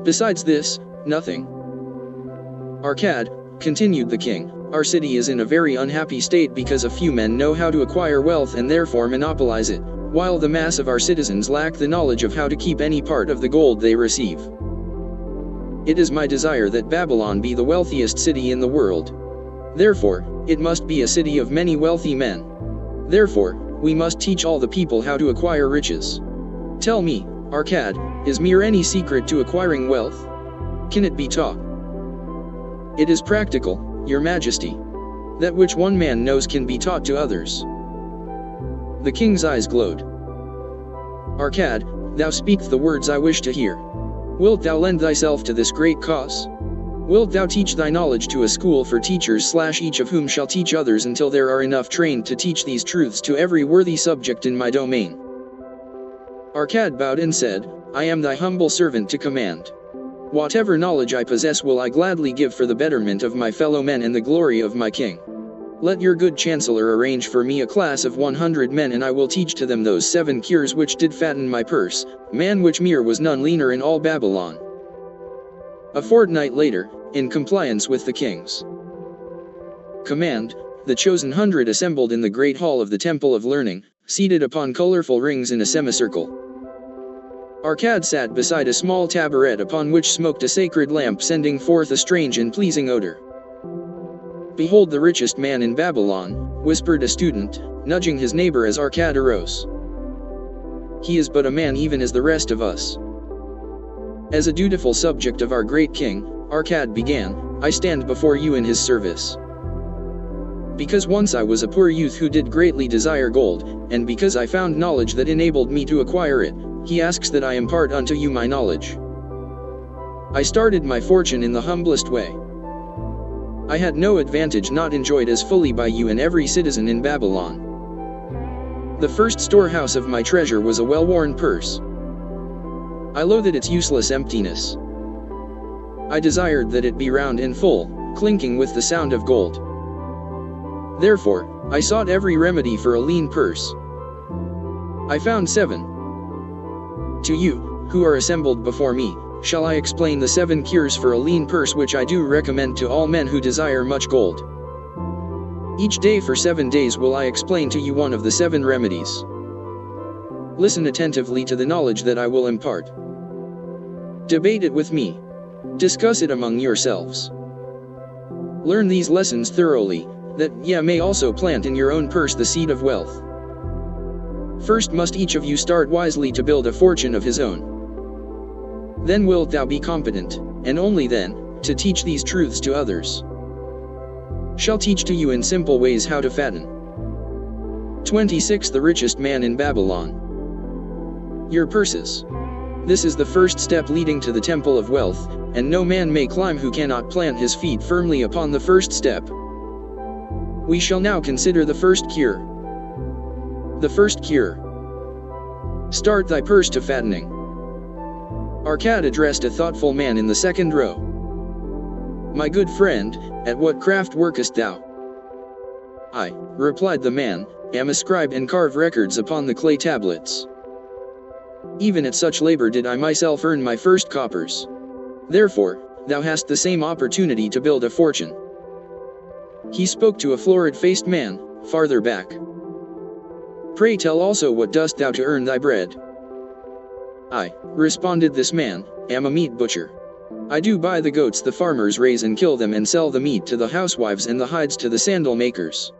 Besides this, nothing. Arcad, continued the king, our city is in a very unhappy state because a few men know how to acquire wealth and therefore monopolize it, while the mass of our citizens lack the knowledge of how to keep any part of the gold they receive. It is my desire that Babylon be the wealthiest city in the world. Therefore, it must be a city of many wealthy men. Therefore, we must teach all the people how to acquire riches. Tell me, Arcad, is mere any secret to acquiring wealth? Can it be taught? It is practical, Your Majesty. That which one man knows can be taught to others. The king's eyes glowed. Arcad, thou speak'st the words I wish to hear. Wilt thou lend thyself to this great cause? Wilt thou teach thy knowledge to a school for teachers / each of whom shall teach others until there are enough trained to teach these truths to every worthy subject in my domain? Arcad bowed and said, I am thy humble servant to command. Whatever knowledge I possess will I gladly give for the betterment of my fellow men and the glory of my king. Let your good chancellor arrange for me a class of 100 men, and I will teach to them those 7 cures which did fatten my purse, man which mere was none leaner in all Babylon. A fortnight later, in compliance with the king's command, the chosen 100 assembled in the great hall of the Temple of Learning, seated upon colorful rings in a semicircle. Arcad sat beside a small taboret upon which smoked a sacred lamp, sending forth a strange and pleasing odor. Behold, the richest man in Babylon, whispered a student, nudging his neighbor as Arcad arose. He is but a man even as the rest of us. As a dutiful subject of our great king, Arcad began, I stand before you in his service. Because once I was a poor youth who did greatly desire gold, and because I found knowledge that enabled me to acquire it, he asks that I impart unto you my knowledge. I started my fortune in the humblest way. I had no advantage not enjoyed as fully by you and every citizen in Babylon. The first storehouse of my treasure was a well-worn purse. I loathed its useless emptiness. I desired that it be round and full, clinking with the sound of gold. Therefore, I sought every remedy for a lean purse. I found 7. To you, who are assembled before me, shall I explain the 7 cures for a lean purse which I do recommend to all men who desire much gold. Each day for 7 days will I explain to you one of the 7 remedies. Listen attentively to the knowledge that I will impart. Debate it with me. Discuss it among yourselves. Learn these lessons thoroughly, that ye may also plant in your own purse the seed of wealth. First must each of you start wisely to build a fortune of his own. Then wilt thou be competent, and only then, to teach these truths to others. Shall teach to you in simple ways how to fatten. 26. The richest man in Babylon. Your purses. This is the first step leading to the temple of wealth, and no man may climb who cannot plant his feet firmly upon the first step. We shall now consider the first cure. The first cure. Start thy purse to fattening. Arcad addressed a thoughtful man in the second row. My good friend, at what craft workest thou? I, replied the man, am a scribe and carve records upon the clay tablets. Even at such labor did I myself earn my first coppers. Therefore, thou hast the same opportunity to build a fortune. He spoke to a florid-faced man, farther back. Pray tell also, what dost thou to earn thy bread? I, responded this man, am a meat butcher. I do buy the goats the farmers raise and kill them and sell the meat to the housewives and the hides to the sandal makers.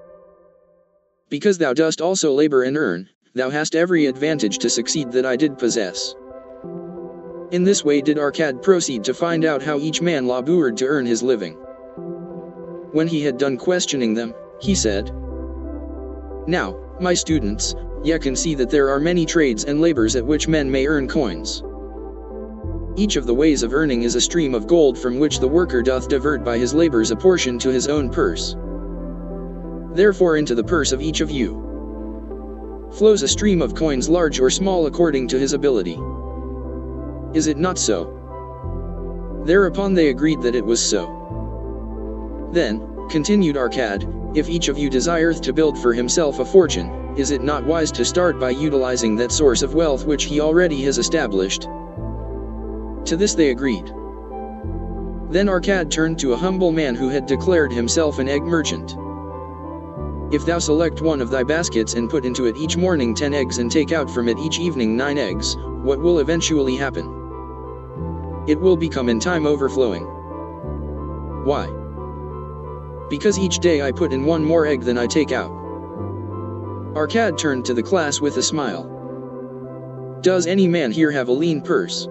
Because thou dost also labor and earn, thou hast every advantage to succeed that I did possess. In this way did Arcad proceed to find out how each man labored to earn his living. When he had done questioning them, he said, Now, my students, ye can see that there are many trades and labors at which men may earn coins. Each of the ways of earning is a stream of gold from which the worker doth divert by his labors a portion to his own purse. Therefore into the purse of each of you flows a stream of coins, large or small according to his ability. Is it not so? Thereupon they agreed that it was so. Then, continued Arcad, if each of you desireth to build for himself a fortune, is it not wise to start by utilizing that source of wealth which he already has established? To this they agreed. Then Arcad turned to a humble man who had declared himself an egg merchant. If thou select one of thy baskets and put into it each morning 10 eggs and take out from it each evening 9 eggs, what will eventually happen? It will become in time overflowing. Why? Because each day I put in one more egg than I take out. Arcad turned to the class with a smile. Does any man here have a lean purse?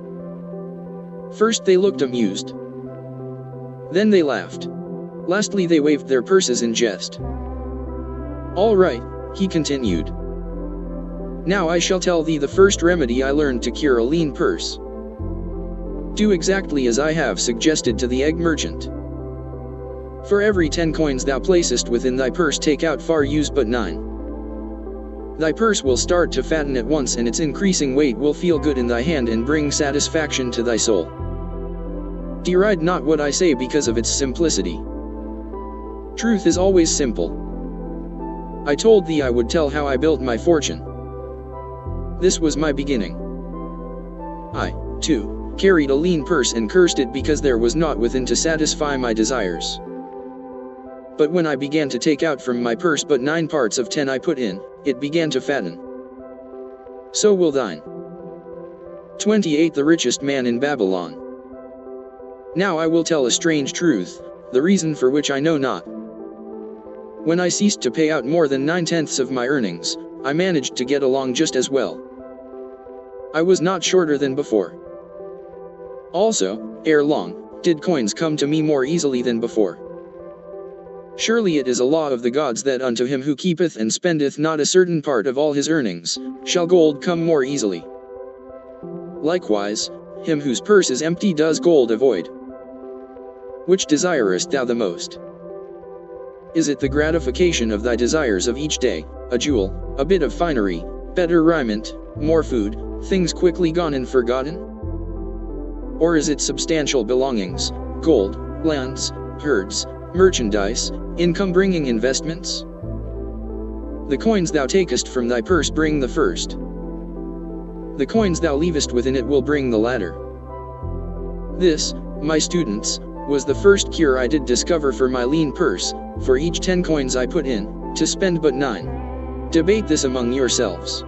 First they looked amused. Then they laughed. Lastly they waved their purses in jest. All right, he continued. Now I shall tell thee the first remedy I learned to cure a lean purse. Do exactly as I have suggested to the egg merchant. For every 10 coins thou placest within thy purse, take out far use but 9. Thy purse will start to fatten at once, and its increasing weight will feel good in thy hand and bring satisfaction to thy soul. Deride not what I say because of its simplicity. Truth is always simple. I told thee I would tell how I built my fortune. This was my beginning. I, too, carried a lean purse and cursed it because there was naught within to satisfy my desires. But when I began to take out from my purse but 9 parts of 10 I put in, it began to fatten. So will thine. 28 The richest man in Babylon. Now I will tell a strange truth, the reason for which I know not. When I ceased to pay out more than 9/10 of my earnings, I managed to get along just as well. I was not shorter than before. Also, ere long, did coins come to me more easily than before. Surely it is a law of the gods that unto him who keepeth and spendeth not a certain part of all his earnings, shall gold come more easily. Likewise, him whose purse is empty does gold avoid. Which desirest thou the most? Is it the gratification of thy desires of each day, a jewel, a bit of finery, better raiment, more food, things quickly gone and forgotten? Or is it substantial belongings, gold, lands, herds, merchandise, income-bringing investments? The coins thou takest from thy purse bring the first. The coins thou leavest within it will bring the latter. This, my students, was the first cure I did discover for my lean purse. For each 10 coins I put in, to spend but 9. Debate this among yourselves.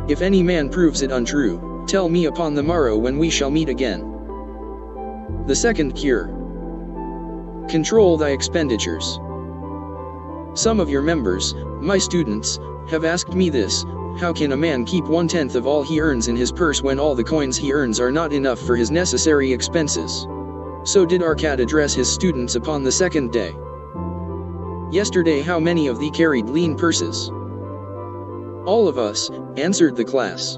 If any man proves it untrue, tell me upon the morrow when we shall meet again. The second cure. Control thy expenditures. Some of your members, my students, have asked me this: how can a man keep 1/10 of all he earns in his purse when all the coins he earns are not enough for his necessary expenses? So did Arcad address his students upon the second day. Yesterday how many of thee carried lean purses? All of us, answered the class.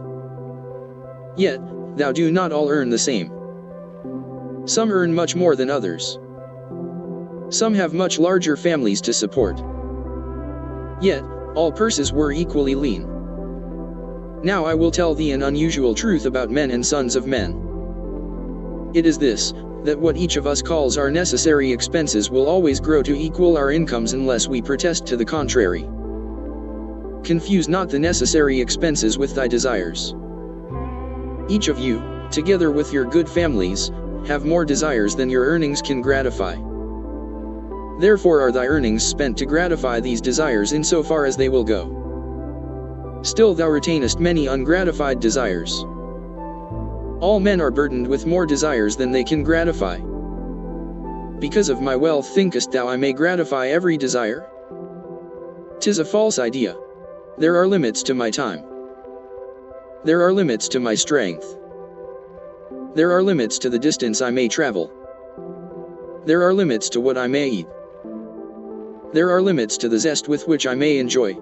Yet, thou do not all earn the same. Some earn much more than others. Some have much larger families to support. Yet, all purses were equally lean. Now I will tell thee an unusual truth about men and sons of men. It is this, that what each of us calls our necessary expenses will always grow to equal our incomes unless we protest to the contrary. Confuse not the necessary expenses with thy desires. Each of you, together with your good families, have more desires than your earnings can gratify. Therefore are thy earnings spent to gratify these desires insofar as they will go. Still thou retainest many ungratified desires. All men are burdened with more desires than they can gratify. Because of my wealth thinkest thou I may gratify every desire? 'Tis a false idea. There are limits to my time. There are limits to my strength. There are limits to the distance I may travel. There are limits to what I may eat. There are limits to the zest with which I may enjoy.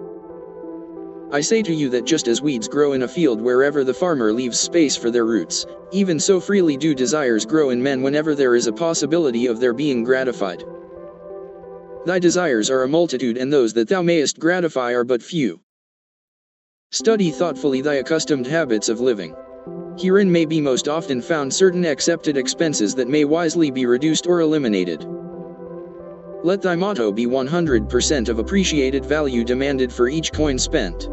I say to you that just as weeds grow in a field wherever the farmer leaves space for their roots, even so freely do desires grow in men whenever there is a possibility of their being gratified. Thy desires are a multitude, and those that thou mayest gratify are but few. Study thoughtfully thy accustomed habits of living. Herein may be most often found certain accepted expenses that may wisely be reduced or eliminated. Let thy motto be 100% of appreciated value demanded for each coin spent.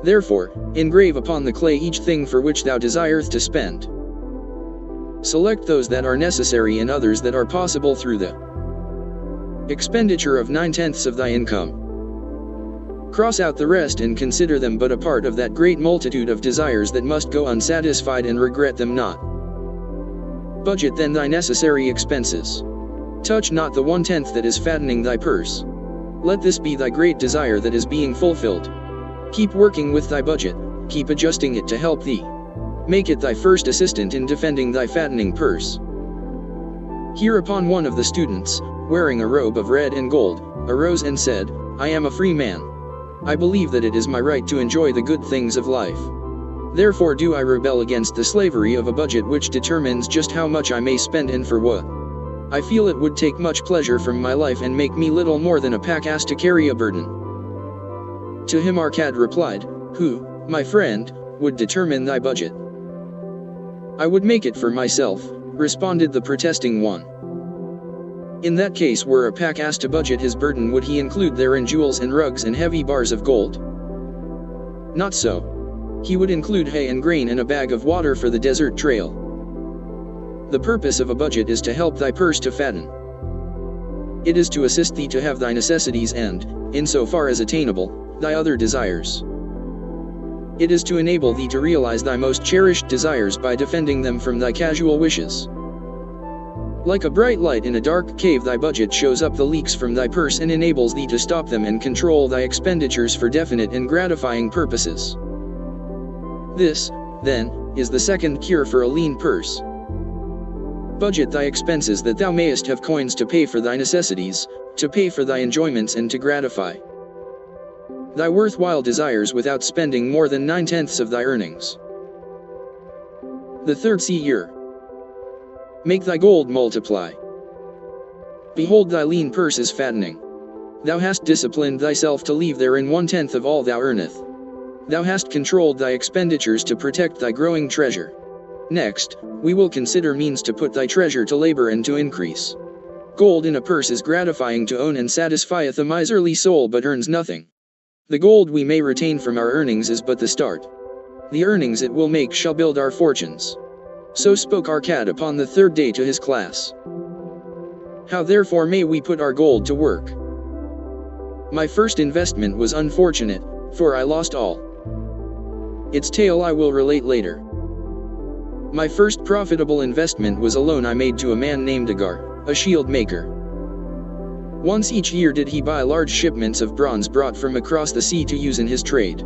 Therefore, engrave upon the clay each thing for which thou desireth to spend. Select those that are necessary and others that are possible through the expenditure of 9/10 of thy income. Cross out the rest and consider them but a part of that great multitude of desires that must go unsatisfied, and regret them not. Budget then thy necessary expenses. Touch not the 1/10 that is fattening thy purse. Let this be thy great desire that is being fulfilled. Keep working with thy budget, keep adjusting it to help thee. Make it thy first assistant in defending thy fattening purse. Hereupon one of the students, wearing a robe of red and gold, arose and said, I am a free man. I believe that it is my right to enjoy the good things of life. Therefore do I rebel against the slavery of a budget which determines just how much I may spend and for what. I feel it would take much pleasure from my life and make me little more than a pack ass to carry a burden. To him Arcad replied, Who, my friend, would determine thy budget? I would make it for myself, responded the protesting one. In that case, were a pack ass to budget his burden, would he include therein jewels and rugs and heavy bars of gold? Not so. He would include hay and grain and a bag of water for the desert trail. The purpose of a budget is to help thy purse to fatten. It is to assist thee to have thy necessities and, insofar as attainable, thy other desires. It is to enable thee to realize thy most cherished desires by defending them from thy casual wishes. Like a bright light in a dark cave, thy budget shows up the leaks from thy purse and enables thee to stop them and control thy expenditures for definite and gratifying purposes. This, then, is the second cure for a lean purse. Budget thy expenses that thou mayest have coins to pay for thy necessities, to pay for thy enjoyments and to gratify thy worthwhile desires without spending more than 9/10 of thy earnings. The third C year. Make thy gold multiply. Behold, thy lean purse is fattening. Thou hast disciplined thyself to leave therein 1/10 of all thou earneth. Thou hast controlled thy expenditures to protect thy growing treasure. Next, we will consider means to put thy treasure to labor and to increase. Gold in a purse is gratifying to own and satisfieth a miserly soul, but earns nothing. The gold we may retain from our earnings is but the start. The earnings it will make shall build our fortunes. So spoke Arcad upon the third day to his class. How therefore may we put our gold to work? My first investment was unfortunate, for I lost all. Its tale I will relate later. My first profitable investment was a loan I made to a man named Agar, a shield maker. Once each year did he buy large shipments of bronze brought from across the sea to use in his trade.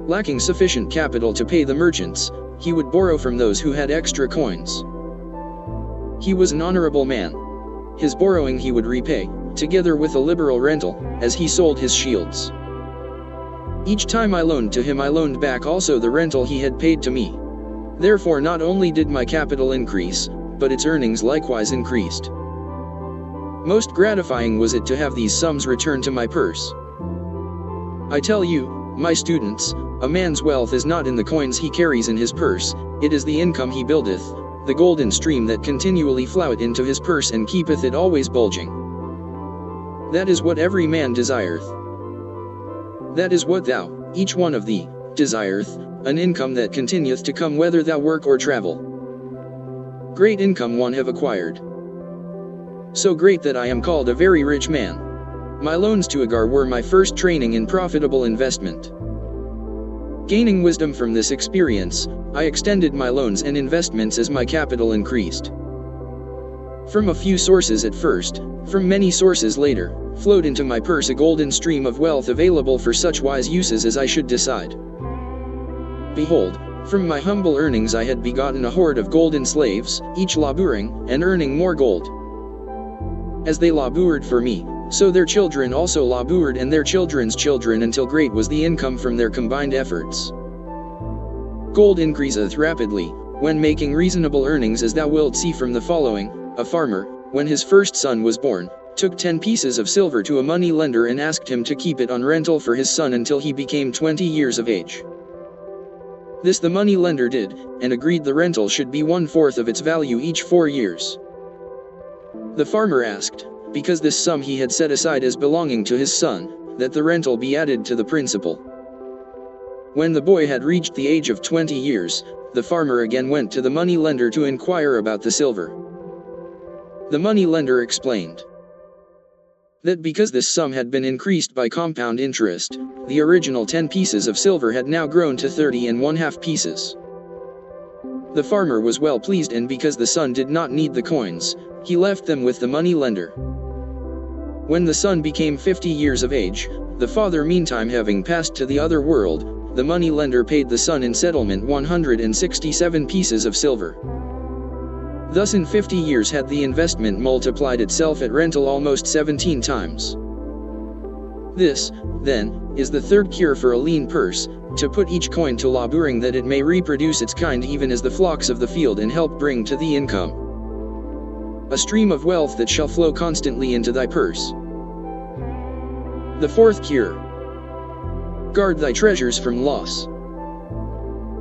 Lacking sufficient capital to pay the merchants, he would borrow from those who had extra coins. He was an honorable man. His borrowing he would repay, together with a liberal rental, as he sold his shields. Each time I loaned to him, I loaned back also the rental he had paid to me. Therefore not only did my capital increase, but its earnings likewise increased. Most gratifying was it to have these sums returned to my purse. I tell you, my students, a man's wealth is not in the coins he carries in his purse, it is the income he buildeth, the golden stream that continually floweth into his purse and keepeth it always bulging. That is what every man desireth. That is what thou, each one of thee, desireth, an income that continueth to come whether thou work or travel. Great income one have acquired. So great that I am called a very rich man. My loans to Agar were my first training in profitable investment. Gaining wisdom from this experience, I extended my loans and investments as my capital increased. From a few sources at first, from many sources later, flowed into my purse a golden stream of wealth available for such wise uses as I should decide. Behold, from my humble earnings I had begotten a horde of golden slaves, each laboring, and earning more gold. As they labored for me, so their children also labored and their children's children, until great was the income from their combined efforts. Gold increaseth rapidly, when making reasonable earnings, as thou wilt see from the following. A farmer, when his first son was born, took 10 pieces of silver to a money lender and asked him to keep it on rental for his son until he became 20 years of age. This the money lender did, and agreed the rental should be 1/4 of its value each 4 years. The farmer asked, because this sum he had set aside as belonging to his son, that the rental be added to the principal. When the boy had reached the age of 20 years, the farmer again went to the money lender to inquire about the silver. The money lender explained. that because this sum had been increased by compound interest, the original 10 pieces of silver had now grown to 30½ pieces. The farmer was well pleased, and because the son did not need the coins, he left them with the money lender. When the son became 50 years of age, the father meantime having passed to the other world, the money lender paid the son in settlement 167 pieces of silver. Thus in 50 years had the investment multiplied itself at rental almost 17 times. This, then, is the third cure for a lean purse, to put each coin to laboring that it may reproduce its kind even as the flocks of the field and help bring to thee income. A stream of wealth that shall flow constantly into thy purse. The fourth cure. Guard thy treasures from loss.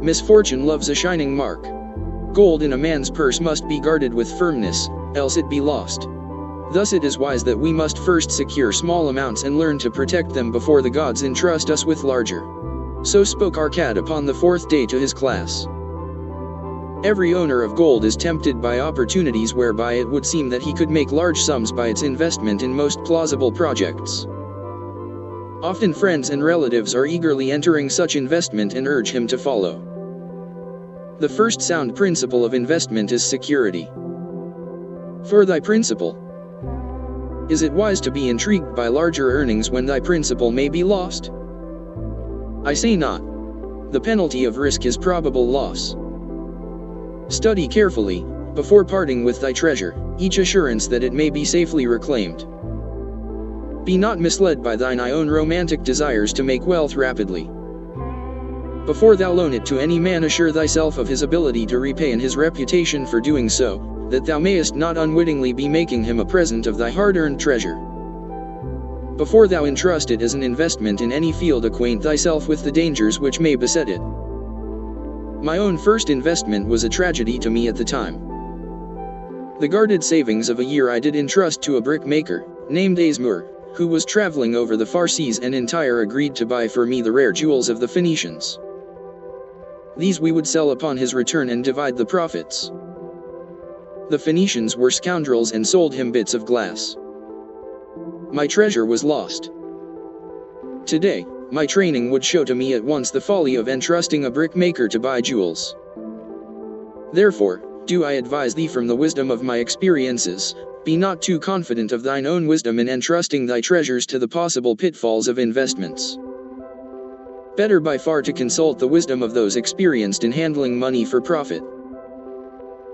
Misfortune loves a shining mark. Gold in a man's purse must be guarded with firmness, else it be lost. Thus it is wise that we must first secure small amounts and learn to protect them before the gods entrust us with larger. So spoke Arcad upon the fourth day to his class. Every owner of gold is tempted by opportunities whereby it would seem that he could make large sums by its investment in most plausible projects. Often friends and relatives are eagerly entering such investment and urge him to follow. The first sound principle of investment is security. For thy principal. Is it wise to be intrigued by larger earnings when thy principal may be lost? I say not. The penalty of risk is probable loss. Study carefully, before parting with thy treasure, each assurance that it may be safely reclaimed. Be not misled by thine own romantic desires to make wealth rapidly. Before thou loan it to any man, assure thyself of his ability to repay and his reputation for doing so, that thou mayest not unwittingly be making him a present of thy hard-earned treasure. Before thou entrust it as an investment in any field, acquaint thyself with the dangers which may beset it. My own first investment was a tragedy to me at the time. The guarded savings of a year I did entrust to a brickmaker, named Azmur, who was traveling over the far seas, and entire agreed to buy for me the rare jewels of the Phoenicians. These we would sell upon his return and divide the profits. The Phoenicians were scoundrels and sold him bits of glass. My treasure was lost. Today, my training would show to me at once the folly of entrusting a brickmaker to buy jewels. Therefore, do I advise thee from the wisdom of my experiences, be not too confident of thine own wisdom in entrusting thy treasures to the possible pitfalls of investments. Better by far to consult the wisdom of those experienced in handling money for profit.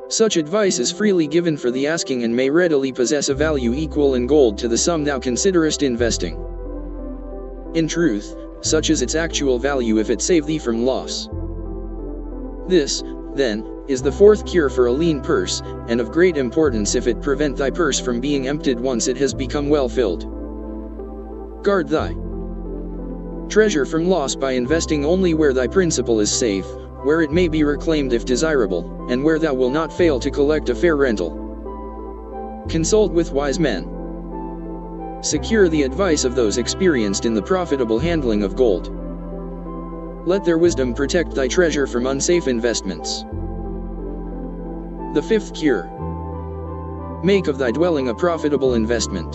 Such advice is freely given for the asking and may readily possess a value equal in gold to the sum thou considerest investing. In truth, such is its actual value if it save thee from loss. This, then, is the fourth cure for a lean purse, and of great importance if it prevent thy purse from being emptied once it has become well filled. Guard thy treasure from loss by investing only where thy principal is safe, where it may be reclaimed if desirable, and where thou wilt not fail to collect a fair rental. Consult with wise men. Secure the advice of those experienced in the profitable handling of gold. Let their wisdom protect thy treasure from unsafe investments. The fifth cure. Make of thy dwelling a profitable investment.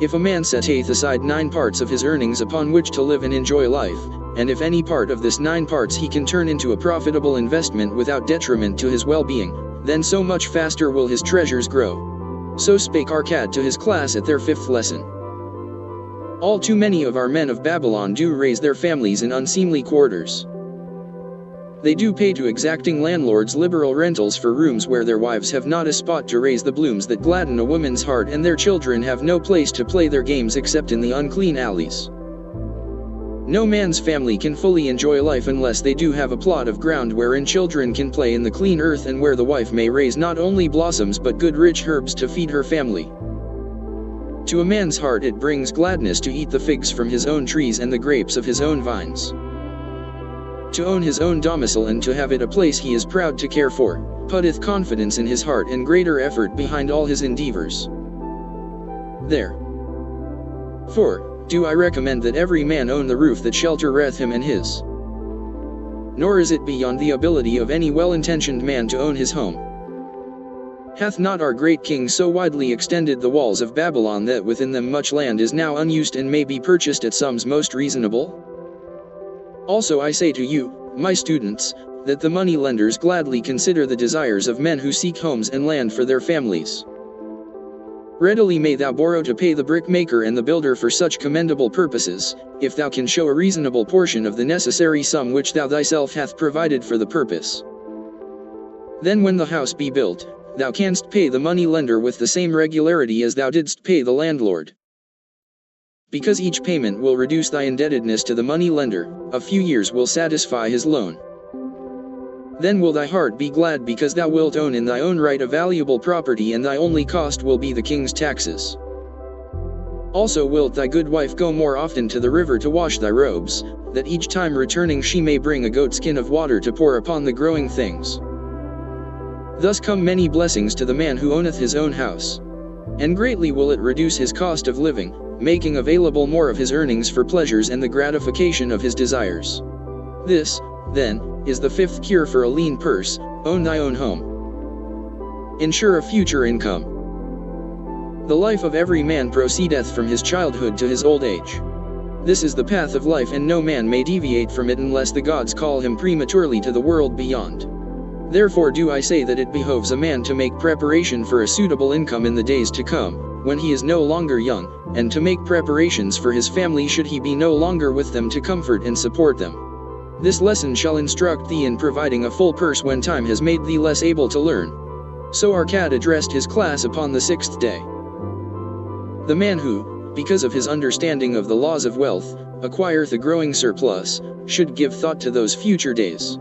If a man setteth aside 9 parts of his earnings upon which to live and enjoy life, and if any part of this 9 parts he can turn into a profitable investment without detriment to his well-being, then so much faster will his treasures grow. So spake Arcad to his class at their 5th lesson. All too many of our men of Babylon do raise their families in unseemly quarters. They do pay to exacting landlords liberal rentals for rooms where their wives have not a spot to raise the blooms that gladden a woman's heart, and their children have no place to play their games except in the unclean alleys. No man's family can fully enjoy life unless they do have a plot of ground wherein children can play in the clean earth, and where the wife may raise not only blossoms but good rich herbs to feed her family. To a man's heart it brings gladness to eat the figs from his own trees and the grapes of his own vines. To own his own domicile and to have it a place he is proud to care for, putteth confidence in his heart and greater effort behind all his endeavors. Therefore, do I recommend that every man own the roof that sheltereth him and his. Nor is it beyond the ability of any well-intentioned man to own his home. Hath not our great king so widely extended the walls of Babylon that within them much land is now unused and may be purchased at sums most reasonable? Also I say to you, my students, that the money lenders gladly consider the desires of men who seek homes and land for their families. Readily may thou borrow to pay the brickmaker and the builder for such commendable purposes, if thou can show a reasonable portion of the necessary sum which thou thyself hath provided for the purpose. Then when the house be built, thou canst pay the money lender with the same regularity as thou didst pay the landlord. Because each payment will reduce thy indebtedness to the money lender, a few years will satisfy his loan. Then will thy heart be glad because thou wilt own in thy own right a valuable property and thy only cost will be the king's taxes. Also wilt thy good wife go more often to the river to wash thy robes, that each time returning she may bring a goatskin of water to pour upon the growing things. Thus come many blessings to the man who owneth his own house. And greatly will it reduce his cost of living, making available more of his earnings for pleasures and the gratification of his desires. This, then, is the fifth cure for a lean purse: own thy own home. Ensure a future income. The life of every man proceedeth from his childhood to his old age. This is the path of life and no man may deviate from it unless the gods call him prematurely to the world beyond. Therefore do I say that it behoves a man to make preparation for a suitable income in the days to come, when he is no longer young, and to make preparations for his family should he be no longer with them to comfort and support them. This lesson shall instruct thee in providing a full purse when time has made thee less able to learn. So Arcad addressed his class upon the 6th day. The man who, because of his understanding of the laws of wealth, acquireth a growing surplus, should give thought to those future days.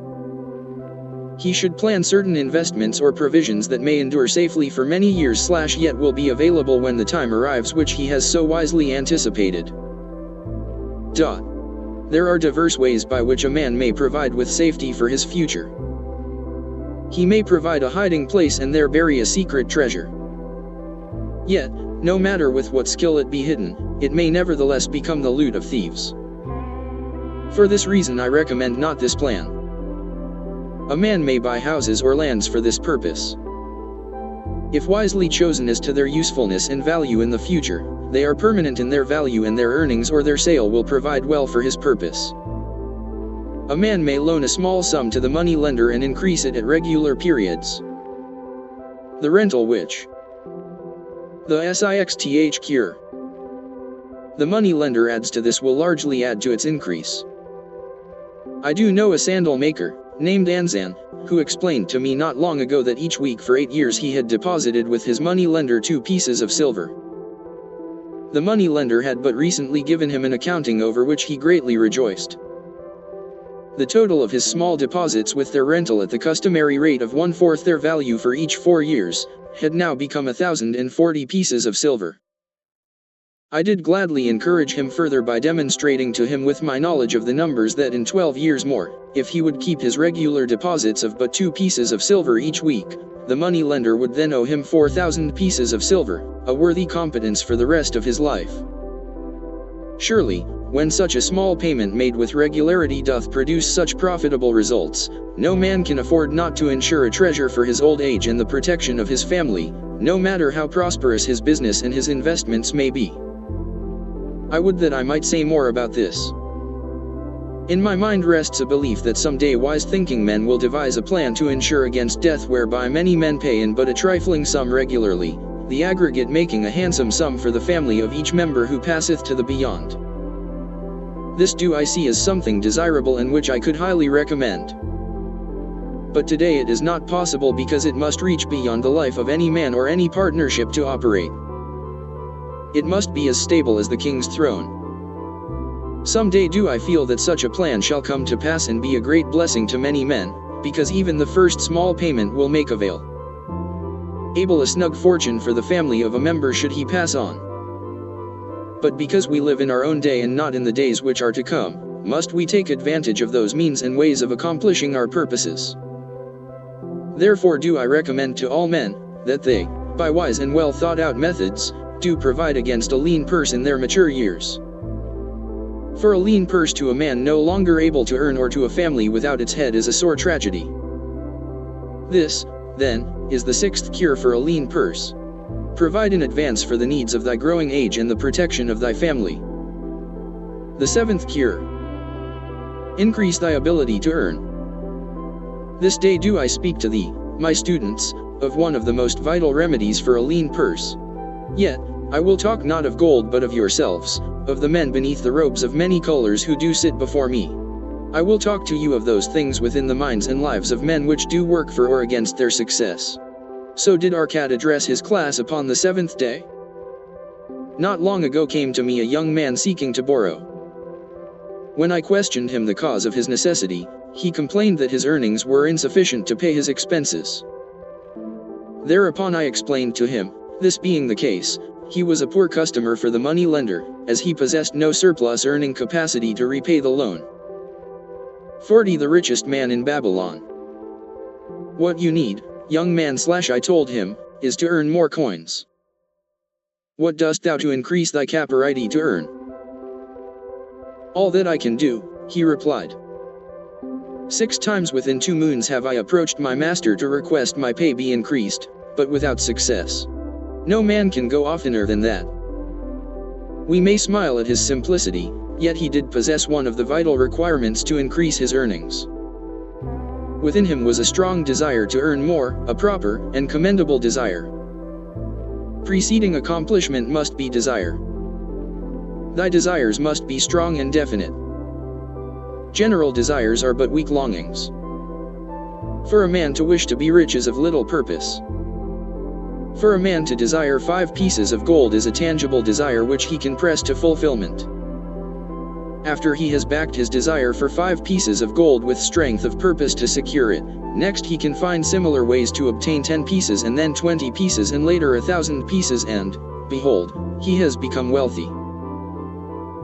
He should plan certain investments or provisions that may endure safely for many years yet will be available when the time arrives which he has so wisely anticipated. There are diverse ways by which a man may provide with safety for his future. He may provide a hiding place and there bury a secret treasure. Yet, no matter with what skill it be hidden, it may nevertheless become the loot of thieves. For this reason I recommend not this plan. A man may buy houses or lands for this purpose. If wisely chosen as to their usefulness and value in the future, they are permanent in their value and their earnings or their sale will provide well for his purpose. A man may loan a small sum to the money lender and increase it at regular periods. The rental which the SIXTH cure the money lender adds to this will largely add to its increase. I do know a sandal maker, named Anzan, who explained to me not long ago that each week for 8 years he had deposited with his money lender 2 pieces of silver. The money lender had but recently given him an accounting over which he greatly rejoiced. The total of his small deposits with their rental at the customary rate of 1/4 their value for each 4 years, had now become 1,040 pieces of silver. I did gladly encourage him further by demonstrating to him with my knowledge of the numbers that in 12 years more, if he would keep his regular deposits of but 2 pieces of silver each week, the money lender would then owe him 4,000 pieces of silver, a worthy competence for the rest of his life. Surely, when such a small payment made with regularity doth produce such profitable results, no man can afford not to ensure a treasure for his old age and the protection of his family, no matter how prosperous his business and his investments may be. I would that I might say more about this. In my mind rests a belief that some day wise-thinking men will devise a plan to insure against death whereby many men pay in but a trifling sum regularly, the aggregate making a handsome sum for the family of each member who passeth to the beyond. This do I see as something desirable and which I could highly recommend. But today it is not possible because it must reach beyond the life of any man or any partnership to operate. It must be as stable as the king's throne. Some day do I feel that such a plan shall come to pass and be a great blessing to many men, because even the first small payment will make avail. Able a snug fortune for the family of a member should he pass on. But because we live in our own day and not in the days which are to come, must we take advantage of those means and ways of accomplishing our purposes. Therefore do I recommend to all men, that they, by wise and well thought out methods, do provide against a lean purse in their mature years. For a lean purse to a man no longer able to earn or to a family without its head is a sore tragedy. This, Then, is the sixth cure for a lean purse. Provide in advance for the needs of thy growing age and the protection of thy family. The seventh cure. Increase thy ability to earn. This day do I speak to thee, my students, of one of the most vital remedies for a lean purse. Yet, I will talk not of gold but of yourselves, of the men beneath the robes of many colors who do sit before me. I will talk to you of those things within the minds and lives of men which do work for or against their success. So did Arcad address his class upon the seventh day. Not long ago came to me a young man seeking to borrow. When I questioned him the cause of his necessity, he complained that his earnings were insufficient to pay his expenses. Thereupon I explained to him, this being the case, he was a poor customer for the money lender, as he possessed no surplus earning capacity to repay the loan. 40 The richest man in Babylon. What you need, young man / I told him, is to earn more coins. What dost thou to increase thy capacity to earn? All that I can do, he replied. 6 times within 2 moons have I approached my master to request my pay be increased, but without success. No man can go oftener than that. We may smile at his simplicity, yet he did possess one of the vital requirements to increase his earnings. Within him was a strong desire to earn more, a proper and commendable desire. Preceding accomplishment must be desire. Thy desires must be strong and definite. General desires are but weak longings. For a man to wish to be rich is of little purpose. For a man to desire 5 pieces of gold is a tangible desire which he can press to fulfillment. After he has backed his desire for 5 pieces of gold with strength of purpose to secure it, next he can find similar ways to obtain 10 pieces and then 20 pieces and later 1,000 pieces and, behold, he has become wealthy.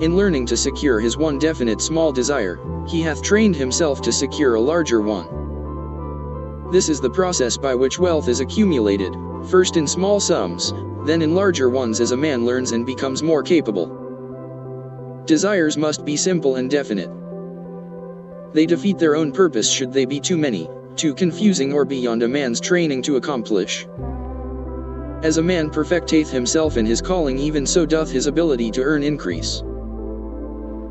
In learning to secure his one definite small desire, he hath trained himself to secure a larger one. This is the process by which wealth is accumulated, first in small sums, then in larger ones as a man learns and becomes more capable. Desires must be simple and definite. They defeat their own purpose should they be too many, too confusing or beyond a man's training to accomplish. As a man perfecteth himself in his calling, even so doth his ability to earn increase.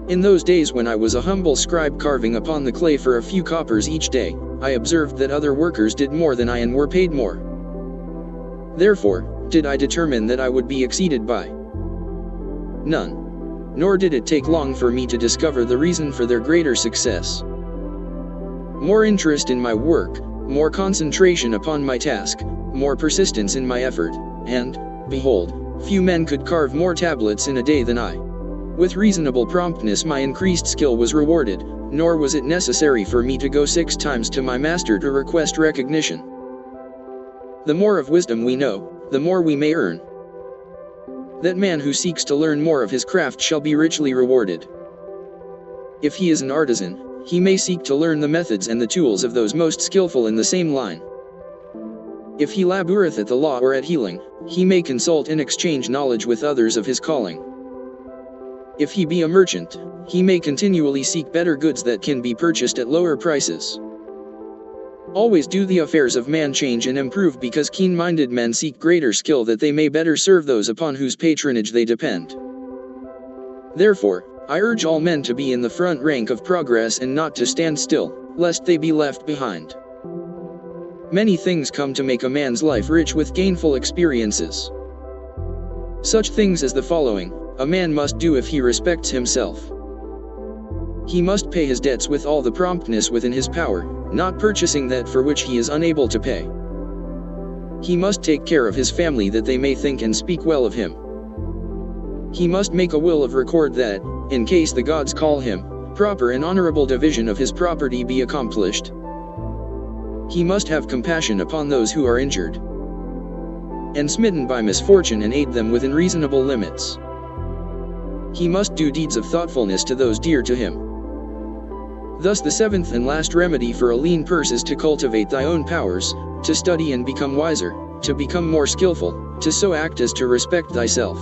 In those days when I was a humble scribe carving upon the clay for a few coppers each day, I observed that other workers did more than I and were paid more. Therefore, did I determine that I would be exceeded by none. Nor did it take long for me to discover the reason for their greater success. More interest in my work, more concentration upon my task, more persistence in my effort, and, behold, few men could carve more tablets in a day than I. With reasonable promptness my increased skill was rewarded, nor was it necessary for me to go 6 times to my master to request recognition. The more of wisdom we know, the more we may earn. That man who seeks to learn more of his craft shall be richly rewarded. If he is an artisan, he may seek to learn the methods and the tools of those most skillful in the same line. If he laboureth at the law or at healing, he may consult and exchange knowledge with others of his calling. If he be a merchant, he may continually seek better goods that can be purchased at lower prices. Always do the affairs of man change and improve, because keen-minded men seek greater skill that they may better serve those upon whose patronage they depend. Therefore, I urge all men to be in the front rank of progress and not to stand still, lest they be left behind. Many things come to make a man's life rich with gainful experiences. Such things as the following: a man must do if he respects himself. He must pay his debts with all the promptness within his power, not purchasing that for which he is unable to pay. He must take care of his family that they may think and speak well of him. He must make a will of record that, in case the gods call him, proper and honorable division of his property be accomplished. He must have compassion upon those who are injured and smitten by misfortune and aid them within reasonable limits. He must do deeds of thoughtfulness to those dear to him. Thus the seventh and last remedy for a lean purse is to cultivate thy own powers, to study and become wiser, to become more skillful, to so act as to respect thyself.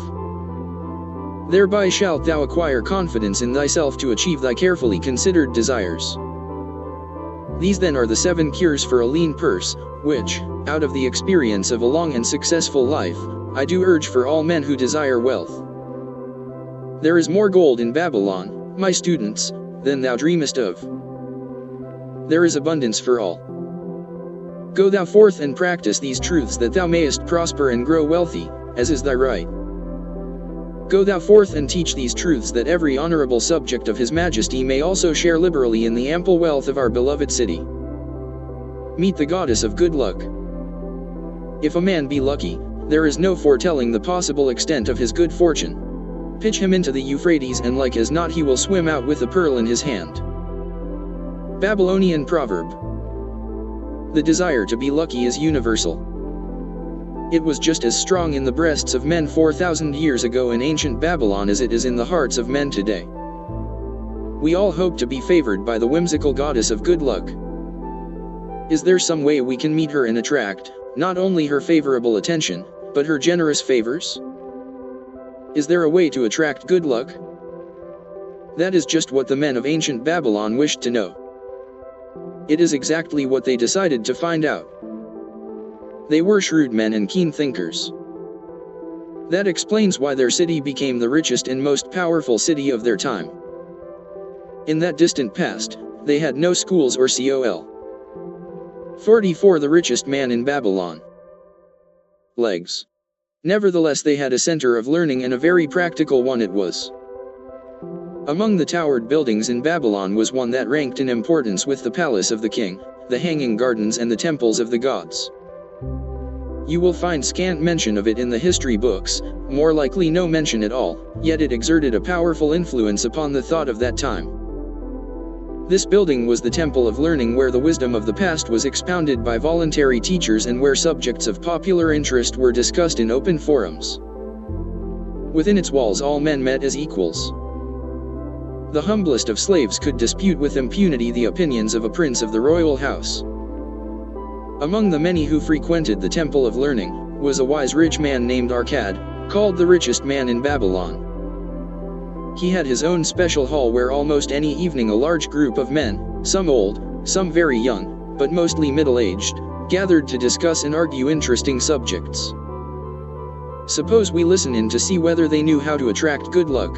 Thereby shalt thou acquire confidence in thyself to achieve thy carefully considered desires. These then are the 7 cures for a lean purse, which, out of the experience of a long and successful life, I do urge for all men who desire wealth. There is more gold in Babylon, my students, than thou dreamest of. There is abundance for all. Go thou forth and practice these truths that thou mayest prosper and grow wealthy, as is thy right. Go thou forth and teach these truths that every honorable subject of His Majesty may also share liberally in the ample wealth of our beloved city. Meet the goddess of good luck. If a man be lucky, there is no foretelling the possible extent of his good fortune. Pitch him into the Euphrates and like as not he will swim out with a pearl in his hand. Babylonian proverb. The desire to be lucky is universal. It was just as strong in the breasts of men 4,000 years ago in ancient Babylon as it is in the hearts of men today. We all hope to be favored by the whimsical goddess of good luck. Is there some way we can meet her and attract, not only her favorable attention, but her generous favors? Is there a way to attract good luck? That is just what the men of ancient Babylon wished to know. It is exactly what they decided to find out. They were shrewd men and keen thinkers. That explains why their city became the richest and most powerful city of their time. In that distant past, they had no schools or COL. 44 The richest man in Babylon. Legs. Nevertheless they had a center of learning and a very practical one it was. Among the towered buildings in Babylon was one that ranked in importance with the palace of the king, the hanging gardens and the temples of the gods. You will find scant mention of it in the history books, more likely no mention at all, yet it exerted a powerful influence upon the thought of that time. This building was the temple of learning where the wisdom of the past was expounded by voluntary teachers and where subjects of popular interest were discussed in open forums. Within its walls all men met as equals. The humblest of slaves could dispute with impunity the opinions of a prince of the royal house. Among the many who frequented the Temple of Learning, was a wise rich man named Arcad, called the richest man in Babylon. He had his own special hall where almost any evening a large group of men, some old, some very young, but mostly middle-aged, gathered to discuss and argue interesting subjects. Suppose we listen in to see whether they knew how to attract good luck.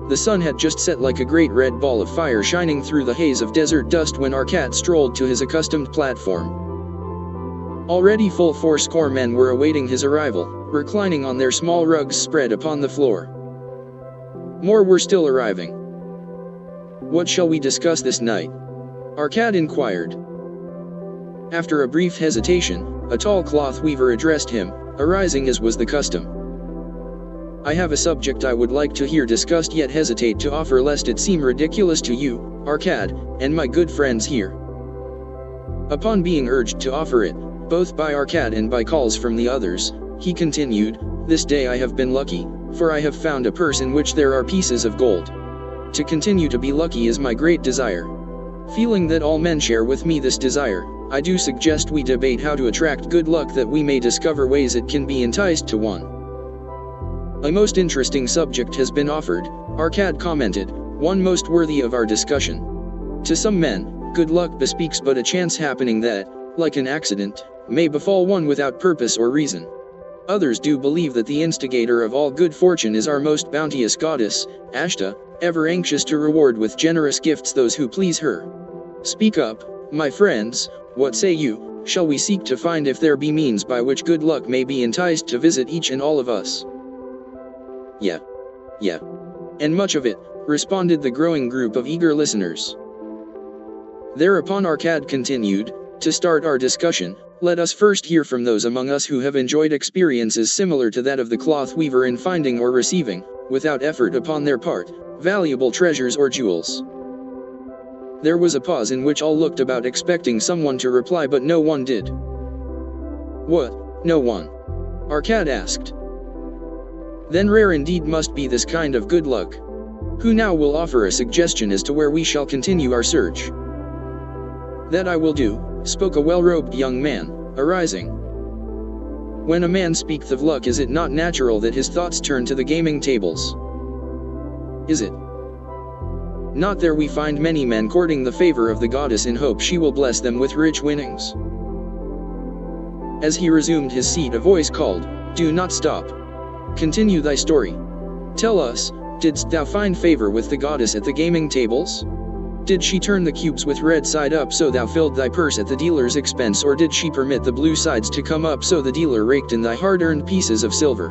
The sun had just set like a great red ball of fire shining through the haze of desert dust when Arcad strolled to his accustomed platform. Already full 80 men were awaiting his arrival, reclining on their small rugs spread upon the floor. More were still arriving. What shall we discuss this night? Arcad inquired. After a brief hesitation, a tall cloth weaver addressed him, arising as was the custom. I have a subject I would like to hear discussed yet hesitate to offer lest it seem ridiculous to you, Arcad, and my good friends here. Upon being urged to offer it, both by Arcad and by calls from the others, he continued, This day I have been lucky, for I have found a purse in which there are pieces of gold. To continue to be lucky is my great desire. Feeling that all men share with me this desire, I do suggest we debate how to attract good luck that we may discover ways it can be enticed to one. A most interesting subject has been offered, Arcad commented, one most worthy of our discussion. To some men, good luck bespeaks but a chance happening that, like an accident, may befall one without purpose or reason. Others do believe that the instigator of all good fortune is our most bounteous goddess, Ashta, ever anxious to reward with generous gifts those who please her. Speak up, my friends, what say you, shall we seek to find if there be means by which good luck may be enticed to visit each and all of us? Yeah. And much of it, responded the growing group of eager listeners. Thereupon Arcad continued, to start our discussion, let us first hear from those among us who have enjoyed experiences similar to that of the cloth weaver in finding or receiving, without effort upon their part, valuable treasures or jewels. There was a pause in which all looked about expecting someone to reply but no one did. What, no one? Arcad asked. Then rare indeed must be this kind of good luck. Who now will offer a suggestion as to where we shall continue our search? That I will do, spoke a well-robed young man, arising. When a man speaketh of luck, is it not natural that his thoughts turn to the gaming tables? Is it Not there we find many men courting the favor of the goddess in hope she will bless them with rich winnings. As he resumed his seat, a voice called, "Do not stop. Continue thy story. Tell us, didst thou find favor with the goddess at the gaming tables? Did she turn the cubes with red side up so thou filled thy purse at the dealer's expense, or did she permit the blue sides to come up so the dealer raked in thy hard-earned pieces of silver?"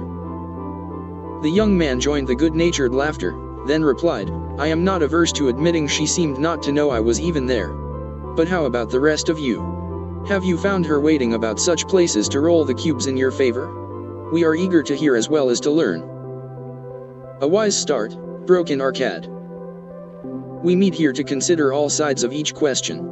The young man joined the good-natured laughter, then replied, "I am not averse to admitting she seemed not to know I was even there. But how about the rest of you? Have you found her waiting about such places to roll the cubes in your favor? We are eager to hear as well as to learn." "A wise start," broke in Arcad. "We meet here to consider all sides of each question.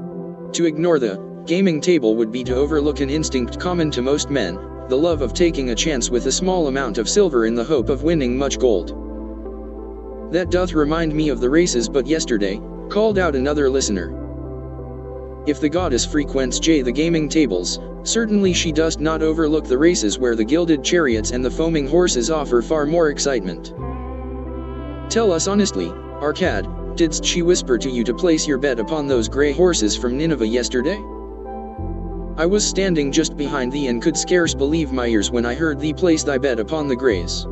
To ignore the gaming table would be to overlook an instinct common to most men, the love of taking a chance with a small amount of silver in the hope of winning much gold." "That doth remind me of the races but yesterday," called out another listener. "If the goddess frequents the gaming tables, certainly she does not overlook the races where the gilded chariots and the foaming horses offer far more excitement. Tell us honestly, Arcad, didst she whisper to you to place your bet upon those grey horses from Nineveh yesterday? I was standing just behind thee and could scarce believe my ears when I heard thee place thy bet upon the greys.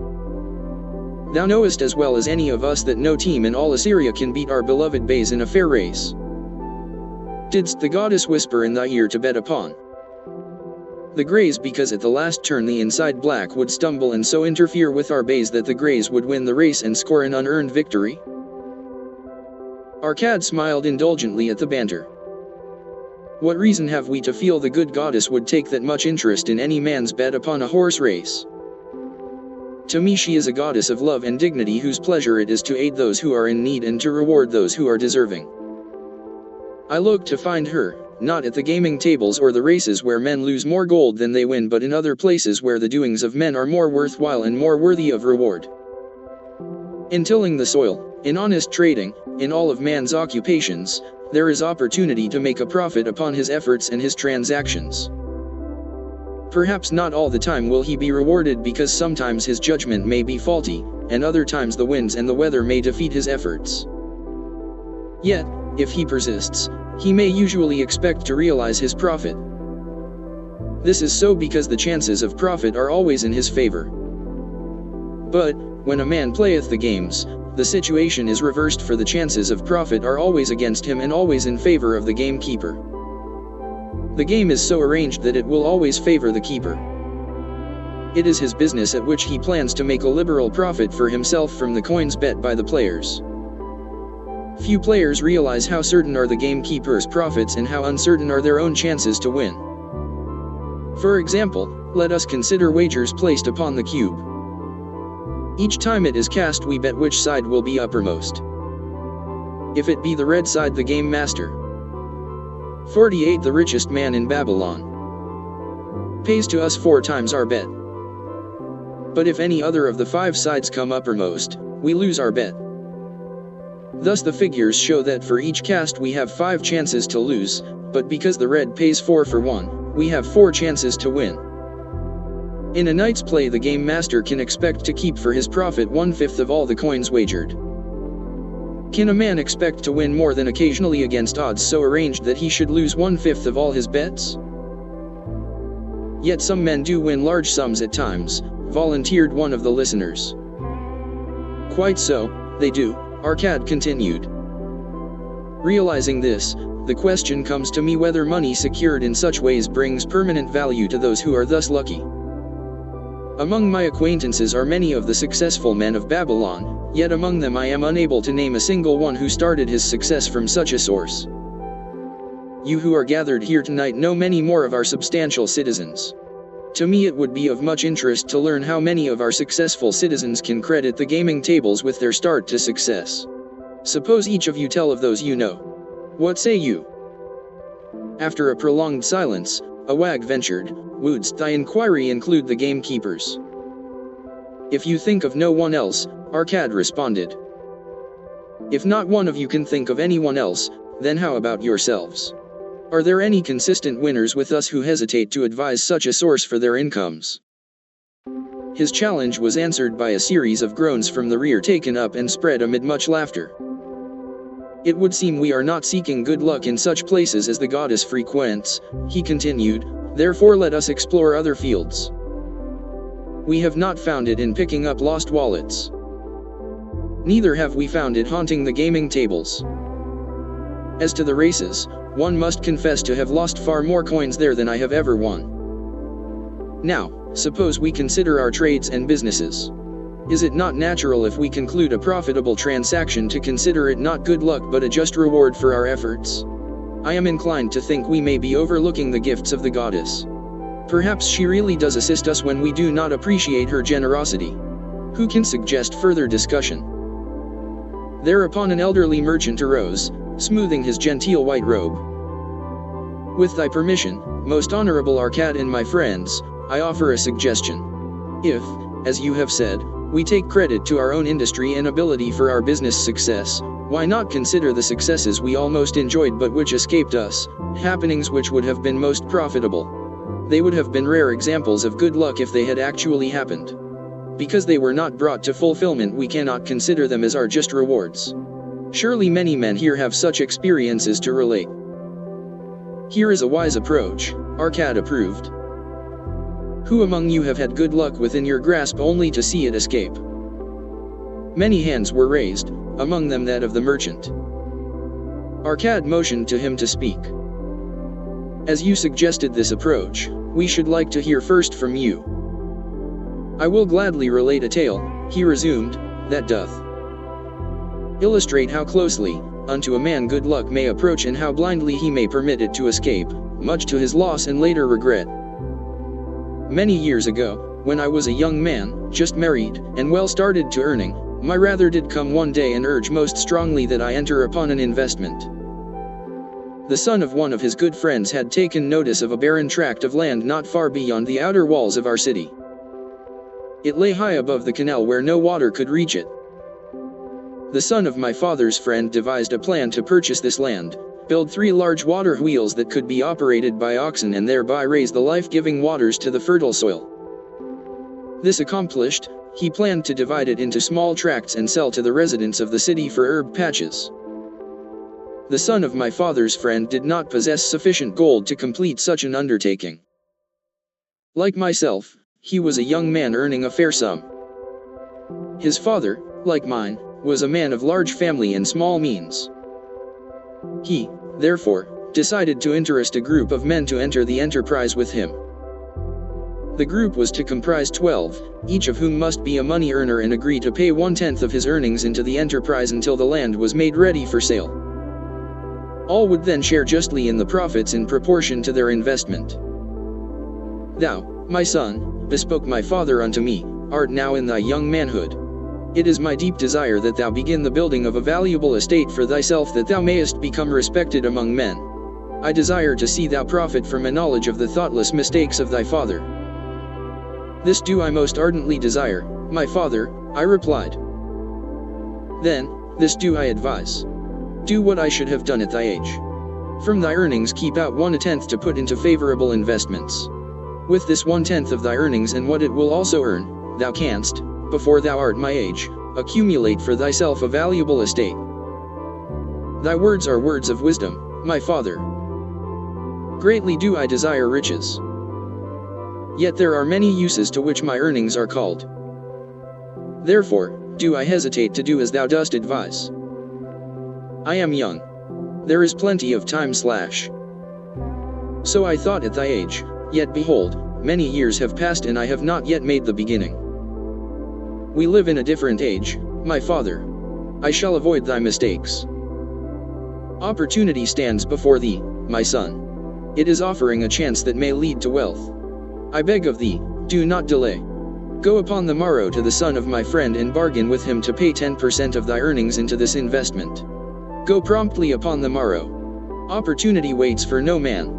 Thou knowest as well as any of us that no team in all Assyria can beat our beloved bays in a fair race. Didst the goddess whisper in thy ear to bet upon the greys because at the last turn the inside black would stumble and so interfere with our bays that the greys would win the race and score an unearned victory?" Arcad smiled indulgently at the banter. "What reason have we to feel the good goddess would take that much interest in any man's bet upon a horse race? To me she is a goddess of love and dignity whose pleasure it is to aid those who are in need and to reward those who are deserving. I look to find her, not at the gaming tables or the races where men lose more gold than they win, but in other places where the doings of men are more worthwhile and more worthy of reward. In tilling the soil, in honest trading, in all of man's occupations, there is opportunity to make a profit upon his efforts and his transactions. Perhaps not all the time will he be rewarded because sometimes his judgment may be faulty, and other times the winds and the weather may defeat his efforts. Yet, if he persists, he may usually expect to realize his profit. This is so because the chances of profit are always in his favor. But, when a man playeth the games, the situation is reversed, for the chances of profit are always against him and always in favor of the gamekeeper. The game is so arranged that it will always favor the keeper. It is his business at which he plans to make a liberal profit for himself from the coins bet by the players. Few players realize how certain are the gamekeeper's profits and how uncertain are their own chances to win. For example, let us consider wagers placed upon the cube. Each time it is cast we bet which side will be uppermost. If it be the red side, the game master, 48, the richest man in Babylon, pays to us 4 times our bet. But if any other of the 5 sides come uppermost, we lose our bet. Thus the figures show that for each cast we have 5 chances to lose, but because the red pays 4 for 1, we have 4 chances to win. In a night's play the game master can expect to keep for his profit 1/5 of all the coins wagered. Can a man expect to win more than occasionally against odds so arranged that he should lose 1/5 of all his bets? Yet some men do win large sums at times, volunteered one of the listeners. Quite so, they do, Arcad continued. Realizing this, the question comes to me whether money secured in such ways brings permanent value to those who are thus lucky. Among my acquaintances are many of the successful men of Babylon, yet among them I am unable to name a single one who started his success from such a source. You who are gathered here tonight know many more of our substantial citizens. To me it would be of much interest to learn how many of our successful citizens can credit the gaming tables with their start to success. Suppose each of you tell of those you know. What say you? After a prolonged silence, a wag ventured, "Wouldst thy inquiry include the gamekeepers?" "If you think of no one else," Arcad responded. "If not one of you can think of anyone else, then how about yourselves? Are there any consistent winners with us who hesitate to advise such a source for their incomes?" His challenge was answered by a series of groans from the rear taken up and spread amid much laughter. It would seem we are not seeking good luck in such places as the goddess frequents, he continued, therefore let us explore other fields. We have not found it in picking up lost wallets. Neither have we found it haunting the gaming tables. As to the races, one must confess to have lost far more coins there than I have ever won. Now, suppose we consider our trades and businesses. Is it not natural if we conclude a profitable transaction to consider it not good luck but a just reward for our efforts? I am inclined to think we may be overlooking the gifts of the goddess. Perhaps she really does assist us when we do not appreciate her generosity. Who can suggest further discussion? Thereupon an elderly merchant arose, smoothing his genteel white robe. With thy permission, most honorable Arcad and my friends, I offer a suggestion. If, as you have said, we take credit to our own industry and ability for our business success, why not consider the successes we almost enjoyed but which escaped us, happenings which would have been most profitable? They would have been rare examples of good luck if they had actually happened. Because they were not brought to fulfillment, we cannot consider them as our just rewards. Surely many men here have such experiences to relate. Here is a wise approach, Arcad approved. Who among you have had good luck within your grasp only to see it escape? Many hands were raised, among them that of the merchant. Arcad motioned to him to speak. As you suggested this approach, we should like to hear first from you. I will gladly relate a tale, he resumed, that doth illustrate how closely, unto a man good luck may approach and how blindly he may permit it to escape, much to his loss and later regret. Many years ago, when I was a young man, just married, and well started to earning, my rather did come one day and urge most strongly that I enter upon an investment. The son of one of his good friends had taken notice of a barren tract of land not far beyond the outer walls of our city. It lay high above the canal where no water could reach it. The son of my father's friend devised a plan to purchase this land, build 3 large water wheels that could be operated by oxen and thereby raise the life-giving waters to the fertile soil. This accomplished, he planned to divide it into small tracts and sell to the residents of the city for herb patches. The son of my father's friend did not possess sufficient gold to complete such an undertaking. Like myself, he was a young man earning a fair sum. His father, like mine, was a man of large family and small means. He, therefore, decided to interest a group of men to enter the enterprise with him. The group was to comprise 12, each of whom must be a money earner and agree to pay 1/10 of his earnings into the enterprise until the land was made ready for sale. All would then share justly in the profits in proportion to their investment. Thou, my son, bespoke my father unto me, art now in thy young manhood. It is my deep desire that thou begin the building of a valuable estate for thyself, that thou mayest become respected among men. I desire to see thou profit from a knowledge of the thoughtless mistakes of thy father. This do I most ardently desire, my father, I replied. Then, this do I advise. Do what I should have done at thy age. From thy earnings keep out 1/10 to put into favorable investments. With this 1/10 of thy earnings and what it will also earn, thou canst, before thou art my age, accumulate for thyself a valuable estate. Thy words are words of wisdom, my father. Greatly do I desire riches. Yet there are many uses to which my earnings are called. Therefore, do I hesitate to do as thou dost advise. I am young. There is plenty of time / So I thought at thy age, yet behold, many years have passed and I have not yet made the beginning. We live in a different age, my father. I shall avoid thy mistakes. Opportunity stands before thee, my son. It is offering a chance that may lead to wealth. I beg of thee, do not delay. Go upon the morrow to the son of my friend and bargain with him to pay 10% of thy earnings into this investment. Go promptly upon the morrow. Opportunity waits for no man.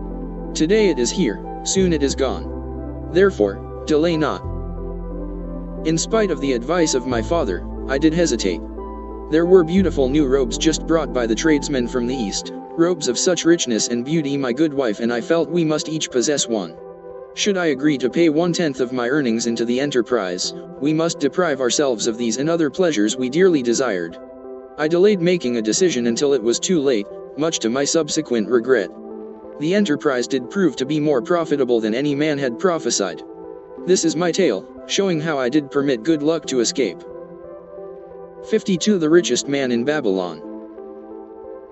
Today it is here, soon it is gone. Therefore, delay not. In spite of the advice of my father, I did hesitate. There were beautiful new robes just brought by the tradesmen from the east, robes of such richness and beauty, my good wife and I felt we must each possess one. Should I agree to pay 1/10 of my earnings into the enterprise, we must deprive ourselves of these and other pleasures we dearly desired. I delayed making a decision until it was too late, much to my subsequent regret. The enterprise did prove to be more profitable than any man had prophesied. This is my tale, showing how I did permit good luck to escape. 52. The richest man in Babylon.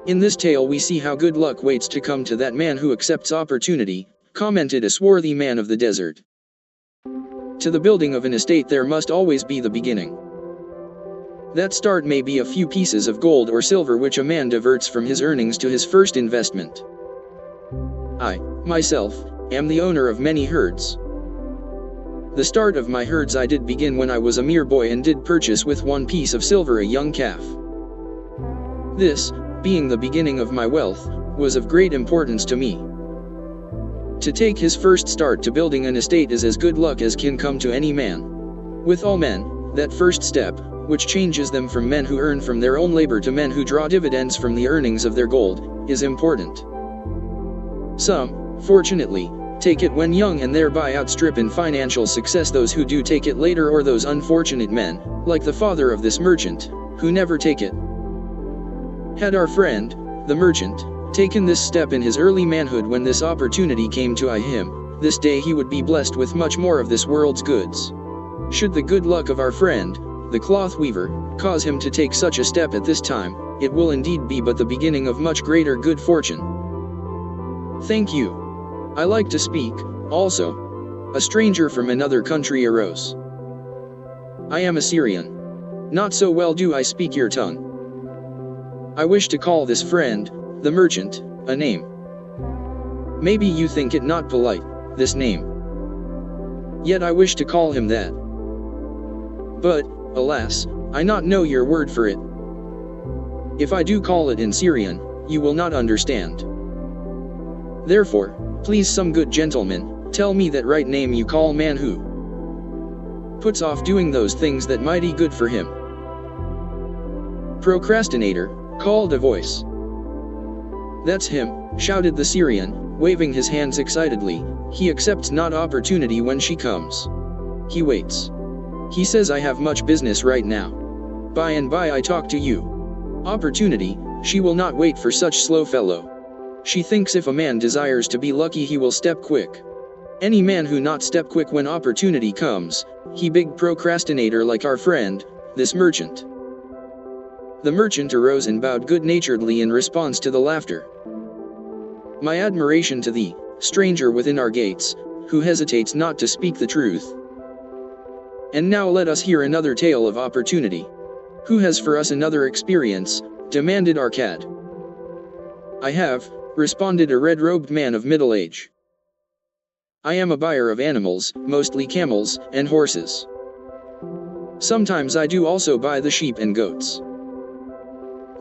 In this tale we see how good luck waits to come to that man who accepts opportunity, commented a swarthy man of the desert. To the building of an estate there must always be the beginning. That start may be a few pieces of gold or silver which a man diverts from his earnings to his first investment. I, myself, am the owner of many herds. The start of my herds I did begin when I was a mere boy and did purchase with 1 piece of silver a young calf. This, being the beginning of my wealth, was of great importance to me. To take his first start to building an estate is as good luck as can come to any man. With all men, that first step, which changes them from men who earn from their own labor to men who draw dividends from the earnings of their gold, is important. Some, fortunately, take it when young and thereby outstrip in financial success those who do take it later, or those unfortunate men, like the father of this merchant, who never take it. Had our friend, the merchant, taken this step in his early manhood when this opportunity came to him, this day he would be blessed with much more of this world's goods. Should the good luck of our friend, the cloth weaver, cause him to take such a step at this time, it will indeed be but the beginning of much greater good fortune. Thank you. I like to speak, also. A stranger from another country arose. I am a Syrian. Not so well do I speak your tongue. I wish to call this friend, the merchant, a name. Maybe you think it not polite, this name. Yet I wish to call him that. But, alas, I not know your word for it. If I do call it in Syrian, you will not understand. Therefore, please some good gentleman, tell me that right name you call man who puts off doing those things that mighty good for him. Procrastinator, called a voice. That's him, shouted the Syrian, waving his hands excitedly. He accepts not opportunity when she comes. He waits. He says I have much business right now. By and by I talk to you. Opportunity, she will not wait for such slow fellow. She thinks if a man desires to be lucky he will step quick. Any man who not step quick when opportunity comes, he big procrastinator like our friend, this merchant. The merchant arose and bowed good-naturedly in response to the laughter. My admiration to thee, stranger within our gates, who hesitates not to speak the truth. And now let us hear another tale of opportunity. Who has for us another experience? Demanded Arcad. I have, responded a red-robed man of middle age. I am a buyer of animals, mostly camels, and horses. Sometimes I do also buy the sheep and goats.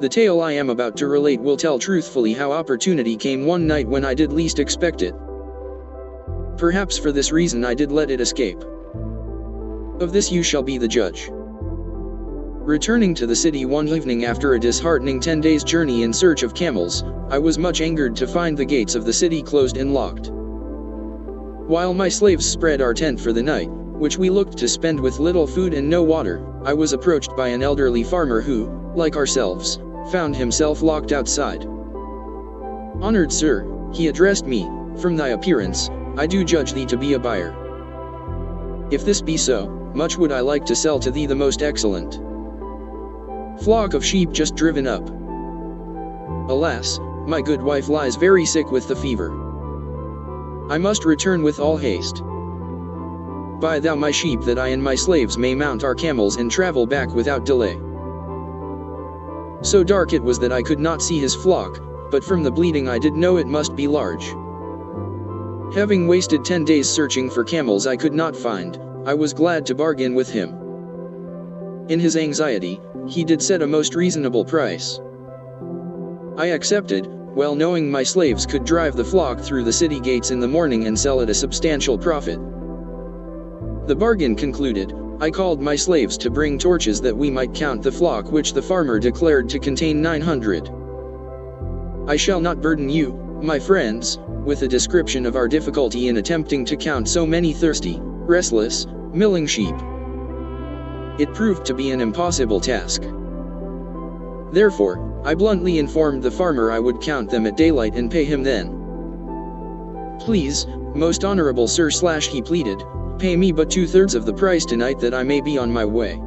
The tale I am about to relate will tell truthfully how opportunity came one night when I did least expect it. Perhaps for this reason I did let it escape. Of this you shall be the judge. Returning to the city one evening after a disheartening 10 days' journey in search of camels, I was much angered to find the gates of the city closed and locked. While my slaves spread our tent for the night, which we looked to spend with little food and no water, I was approached by an elderly farmer who, like ourselves, found himself locked outside. Honored sir, he addressed me, from thy appearance, I do judge thee to be a buyer. If this be so, much would I like to sell to thee the most excellent flock of sheep just driven up. Alas, my good wife lies very sick with the fever. I must return with all haste. Buy thou my sheep that I and my slaves may mount our camels and travel back without delay. So dark it was that I could not see his flock, but from the bleating I did know it must be large. Having wasted 10 days searching for camels I could not find, I was glad to bargain with him. In his anxiety, he did set a most reasonable price. I accepted, well knowing my slaves could drive the flock through the city gates in the morning and sell at a substantial profit. The bargain concluded, I called my slaves to bring torches that we might count the flock, which the farmer declared to contain 900. I shall not burden you, my friends, with a description of our difficulty in attempting to count so many thirsty, restless, milling sheep. It proved to be an impossible task. Therefore, I bluntly informed the farmer I would count them at daylight and pay him then. "Please, most honorable sir," he pleaded, "pay me but 2/3 of the price tonight that I may be on my way.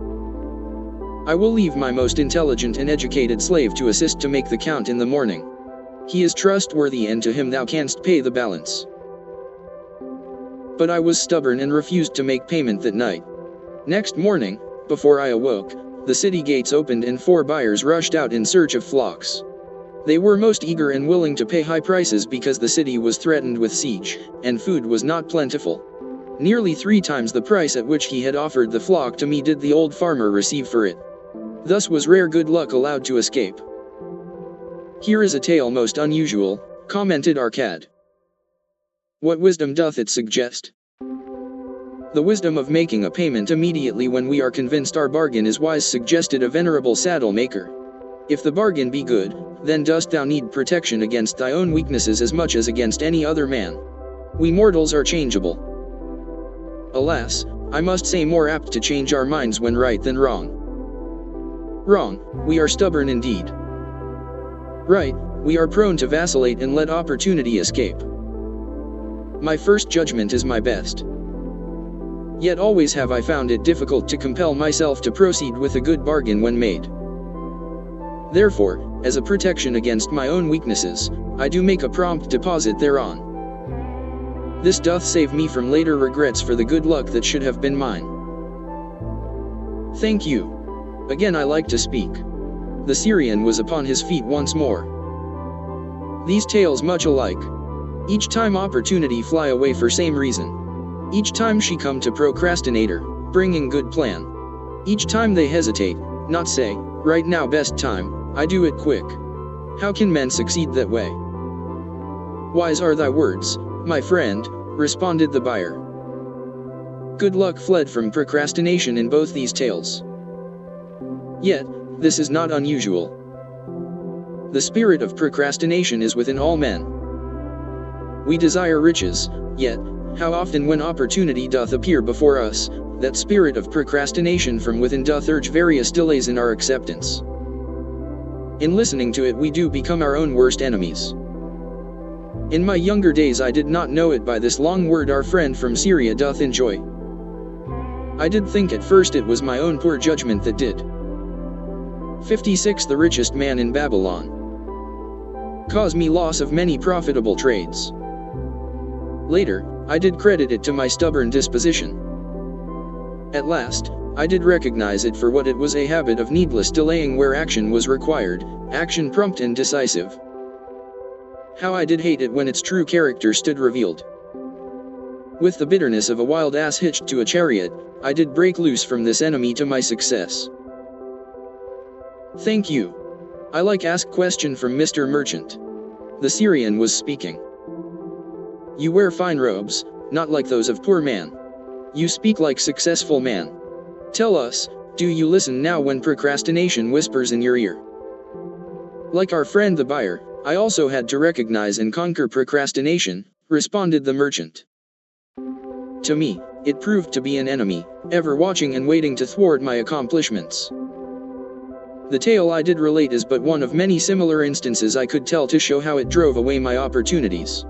I will leave my most intelligent and educated slave to assist to make the count in the morning. He is trustworthy and to him thou canst pay the balance." But I was stubborn and refused to make payment that night. Next morning, before I awoke, the city gates opened and 4 buyers rushed out in search of flocks. They were most eager and willing to pay high prices because the city was threatened with siege, and food was not plentiful. Nearly 3 times the price at which he had offered the flock to me did the old farmer receive for it. Thus was rare good luck allowed to escape. "Here is a tale most unusual," commented Arcad. "What wisdom doth it suggest?" "The wisdom of making a payment immediately when we are convinced our bargain is wise," suggested a venerable saddle maker. "If the bargain be good, then dost thou need protection against thy own weaknesses as much as against any other man. We mortals are changeable. Alas, I must say more apt to change our minds when right than wrong. Wrong, we are stubborn indeed. Right, we are prone to vacillate and let opportunity escape. My first judgment is my best. Yet always have I found it difficult to compel myself to proceed with a good bargain when made. Therefore, as a protection against my own weaknesses, I do make a prompt deposit thereon. This doth save me from later regrets for the good luck that should have been mine." "Thank you. Again I like to speak." The Syrian was upon his feet once more. "These tales much alike. Each time opportunity fly away for same reason. Each time she come to procrastinator, bringing good plan. Each time they hesitate, not say, right now best time, I do it quick. How can men succeed that way?" "Wise are thy words, my friend," responded the buyer. Good luck fled from procrastination in both these tales. Yet, this is not unusual. The spirit of procrastination is within all men. We desire riches, yet, how often when opportunity doth appear before us, that spirit of procrastination from within doth urge various delays in our acceptance. In listening to it we do become our own worst enemies. In my younger days I did not know it by this long word our friend from Syria doth enjoy. I did think at first it was my own poor judgment that did. 56 The richest man in Babylon. Cause me loss of many profitable trades. Later, I did credit it to my stubborn disposition. At last, I did recognize it for what it was, a habit of needless delaying where action was required, action prompt and decisive. How I did hate it when its true character stood revealed. With the bitterness of a wild ass hitched to a chariot, I did break loose from this enemy to my success. Thank you. I like ask question from Mr. Merchant. The Syrian was speaking. You wear fine robes, not like those of poor man. You speak like successful man. Tell us, do you listen now when procrastination whispers in your ear? Like our friend the buyer, I also had to recognize and conquer procrastination, responded the merchant. To me, it proved to be an enemy, ever watching and waiting to thwart my accomplishments. The tale I did relate is but one of many similar instances I could tell to show how it drove away my opportunities.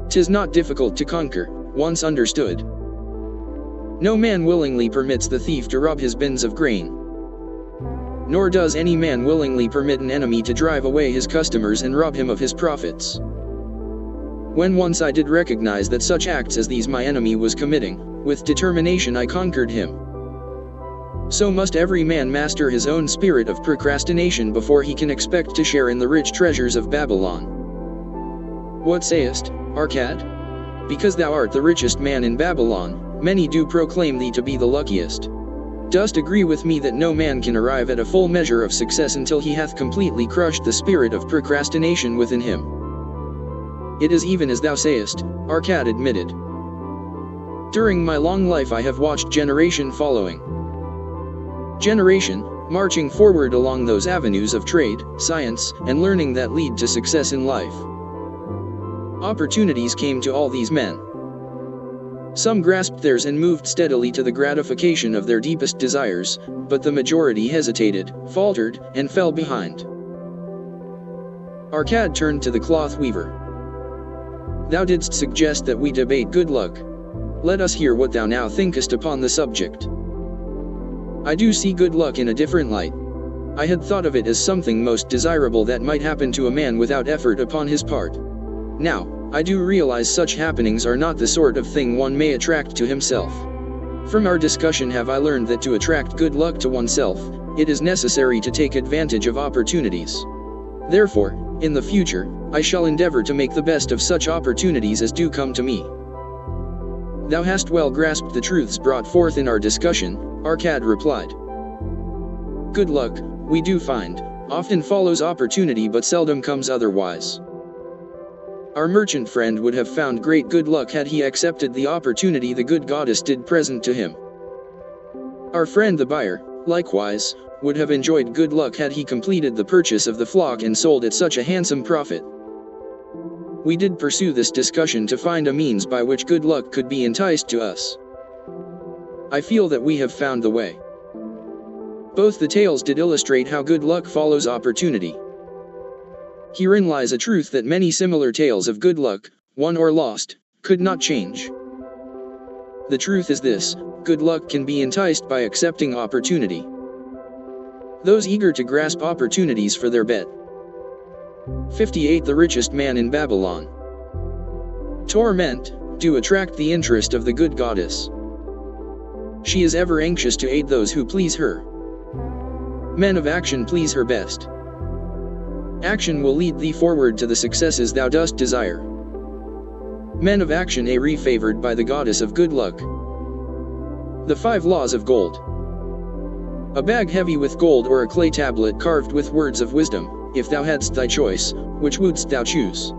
'Tis not difficult to conquer, once understood. No man willingly permits the thief to rob his bins of grain. Nor does any man willingly permit an enemy to drive away his customers and rob him of his profits. When once I did recognize that such acts as these my enemy was committing, with determination I conquered him. So must every man master his own spirit of procrastination before he can expect to share in the rich treasures of Babylon. What sayest, Arcad? Because thou art the richest man in Babylon, many do proclaim thee to be the luckiest. Dost agree with me that no man can arrive at a full measure of success until he hath completely crushed the spirit of procrastination within him? It is even as thou sayest, Arcad admitted. During my long life I have watched generation following generation, marching forward along those avenues of trade, science, and learning that lead to success in life. Opportunities came to all these men. Some grasped theirs and moved steadily to the gratification of their deepest desires, but the majority hesitated, faltered, and fell behind. Arcad turned to the cloth weaver. "Thou didst suggest that we debate good luck. Let us hear what thou now thinkest upon the subject." "I do see good luck in a different light. I had thought of it as something most desirable that might happen to a man without effort upon his part. Now, I do realize such happenings are not the sort of thing one may attract to himself. From our discussion have I learned that to attract good luck to oneself, it is necessary to take advantage of opportunities. Therefore, in the future, I shall endeavor to make the best of such opportunities as do come to me." "Thou hast well grasped the truths brought forth in our discussion," Arcad replied. "Good luck, we do find, often follows opportunity but seldom comes otherwise. Our merchant friend would have found great good luck had he accepted the opportunity the good goddess did present to him. Our friend the buyer, likewise, would have enjoyed good luck had he completed the purchase of the flock and sold at such a handsome profit. We did pursue this discussion to find a means by which good luck could be enticed to us. I feel that we have found the way. Both the tales did illustrate how good luck follows opportunity. Herein lies a truth that many similar tales of good luck, won or lost, could not change. The truth is this: good luck can be enticed by accepting opportunity. Those eager to grasp opportunities for their bet. 58. The richest man in Babylon. Torment, do attract the interest of the good goddess. She is ever anxious to aid those who please her. Men of action please her best. Action will lead thee forward to the successes thou dost desire. Men of action are favored by the goddess of good luck. The 5 laws of gold. A bag heavy with gold or a clay tablet carved with words of wisdom, if thou hadst thy choice, which wouldst thou choose?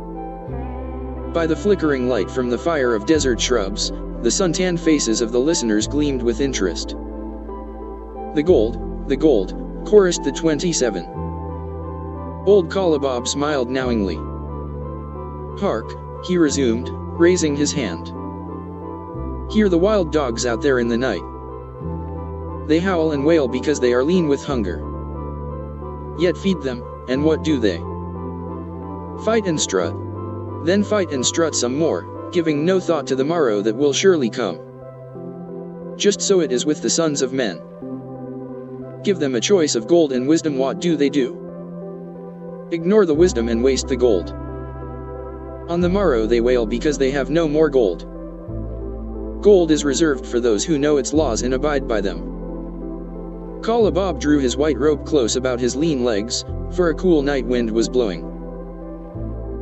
By the flickering light from the fire of desert shrubs, the suntanned faces of the listeners gleamed with interest. The gold, chorused the 27. Old Kalabob smiled knowingly. Hark, he resumed, raising his hand. Hear the wild dogs out there in the night. They howl and wail because they are lean with hunger. Yet feed them, and what do they? Fight and strut. Then fight and strut some more, giving no thought to the morrow that will surely come. Just so it is with the sons of men. Give them a choice of gold and wisdom, what do they do? Ignore the wisdom and waste the gold. On the morrow they wail because they have no more gold. Gold is reserved for those who know its laws and abide by them. Kalabob drew his white robe close about his lean legs, for a cool night wind was blowing.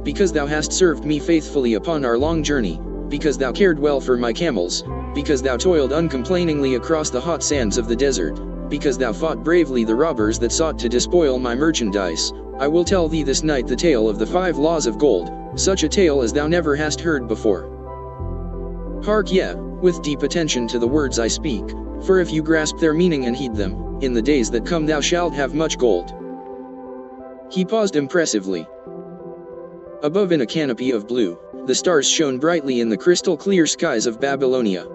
Because thou hast served me faithfully upon our long journey, because thou cared well for my camels, because thou toiled uncomplainingly across the hot sands of the desert, because thou fought bravely the robbers that sought to despoil my merchandise, I will tell thee this night the tale of the 5 laws of gold, such a tale as thou never hast heard before. Hark ye, with deep attention to the words I speak, for if you grasp their meaning and heed them, in the days that come thou shalt have much gold. He paused impressively. Above in a canopy of blue, the stars shone brightly in the crystal-clear skies of Babylonia.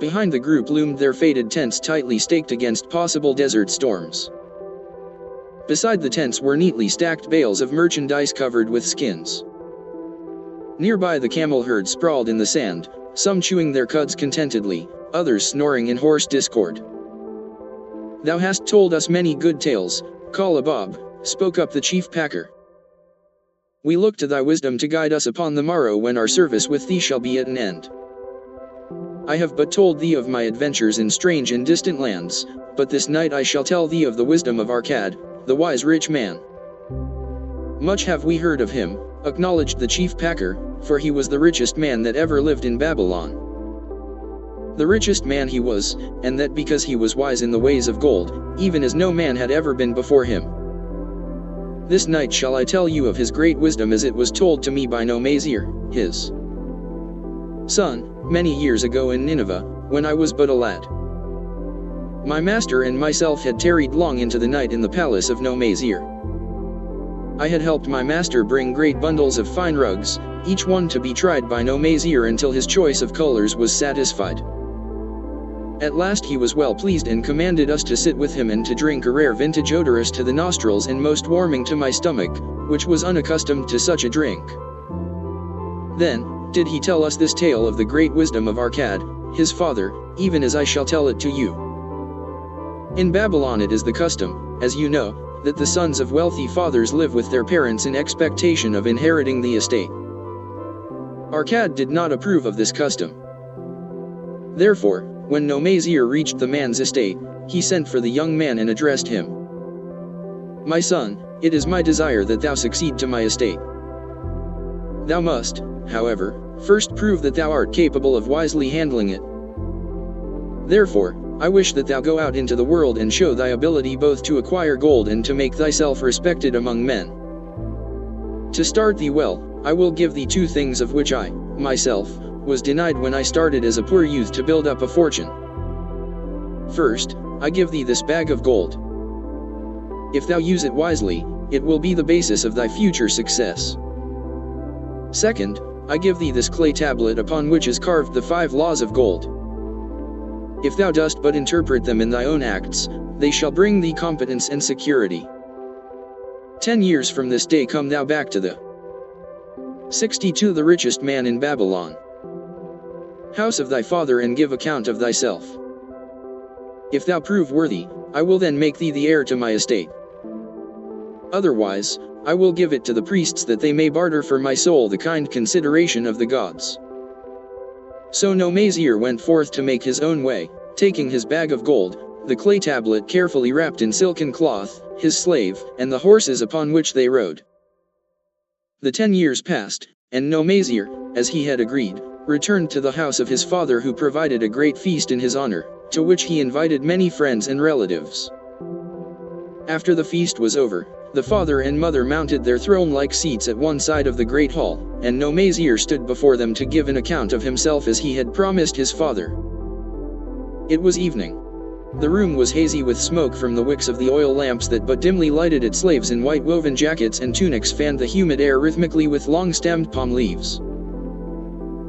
Behind the group loomed their faded tents tightly staked against possible desert storms. Beside the tents were neatly stacked bales of merchandise covered with skins. Nearby the camel herd sprawled in the sand, some chewing their cuds contentedly, others snoring in hoarse discord. Thou hast told us many good tales, Kalabob, spoke up the chief packer. We look to thy wisdom to guide us upon the morrow when our service with thee shall be at an end. I have but told thee of my adventures in strange and distant lands, but this night I shall tell thee of the wisdom of Arcad, the wise rich man. Much have we heard of him, acknowledged the chief packer, for he was the richest man that ever lived in Babylon. The richest man he was, and that because he was wise in the ways of gold, even as no man had ever been before him. This night shall I tell you of his great wisdom as it was told to me by Nomazir, his son, many years ago in Nineveh, when I was but a lad. My master and myself had tarried long into the night in the palace of Nomazir. I had helped my master bring great bundles of fine rugs, each one to be tried by Nomazir until his choice of colors was satisfied. At last he was well pleased and commanded us to sit with him and to drink a rare vintage odorous to the nostrils and most warming to my stomach, which was unaccustomed to such a drink. Then did he tell us this tale of the great wisdom of Arkad, his father, even as I shall tell it to you. In Babylon it is the custom, as you know, that the sons of wealthy fathers live with their parents in expectation of inheriting the estate. Arkad did not approve of this custom. Therefore, when Nomazir reached the man's estate, he sent for the young man and addressed him. My son, it is my desire that thou succeed to my estate. Thou must, however, first prove that thou art capable of wisely handling it. Therefore, I wish that thou go out into the world and show thy ability both to acquire gold and to make thyself respected among men. To start thee well, I will give thee 2 things of which I, myself, was denied when I started as a poor youth to build up a fortune. First, I give thee this bag of gold. If thou use it wisely, it will be the basis of thy future success. Second, I give thee this clay tablet upon which is carved the 5 laws of gold. If thou dost but interpret them in thy own acts, they shall bring thee competence and security. 10 years from this day come thou back to the 62 the richest man in Babylon, house of thy father, and give account of thyself. If thou prove worthy, I will then make thee the heir to my estate. Otherwise, I will give it to the priests that they may barter for my soul the kind consideration of the gods. So Nomazir went forth to make his own way, taking his bag of gold, the clay tablet carefully wrapped in silken cloth, his slave, and the horses upon which they rode. The 10 years passed, and Nomazir, as he had agreed, returned to the house of his father, who provided a great feast in his honor, to which he invited many friends and relatives. After the feast was over, the father and mother mounted their throne-like seats at one side of the great hall, and Nomazir stood before them to give an account of himself as he had promised his father. It was evening. The room was hazy with smoke from the wicks of the oil lamps that but dimly lighted it. Slaves in white woven jackets and tunics fanned the humid air rhythmically with long-stemmed palm leaves.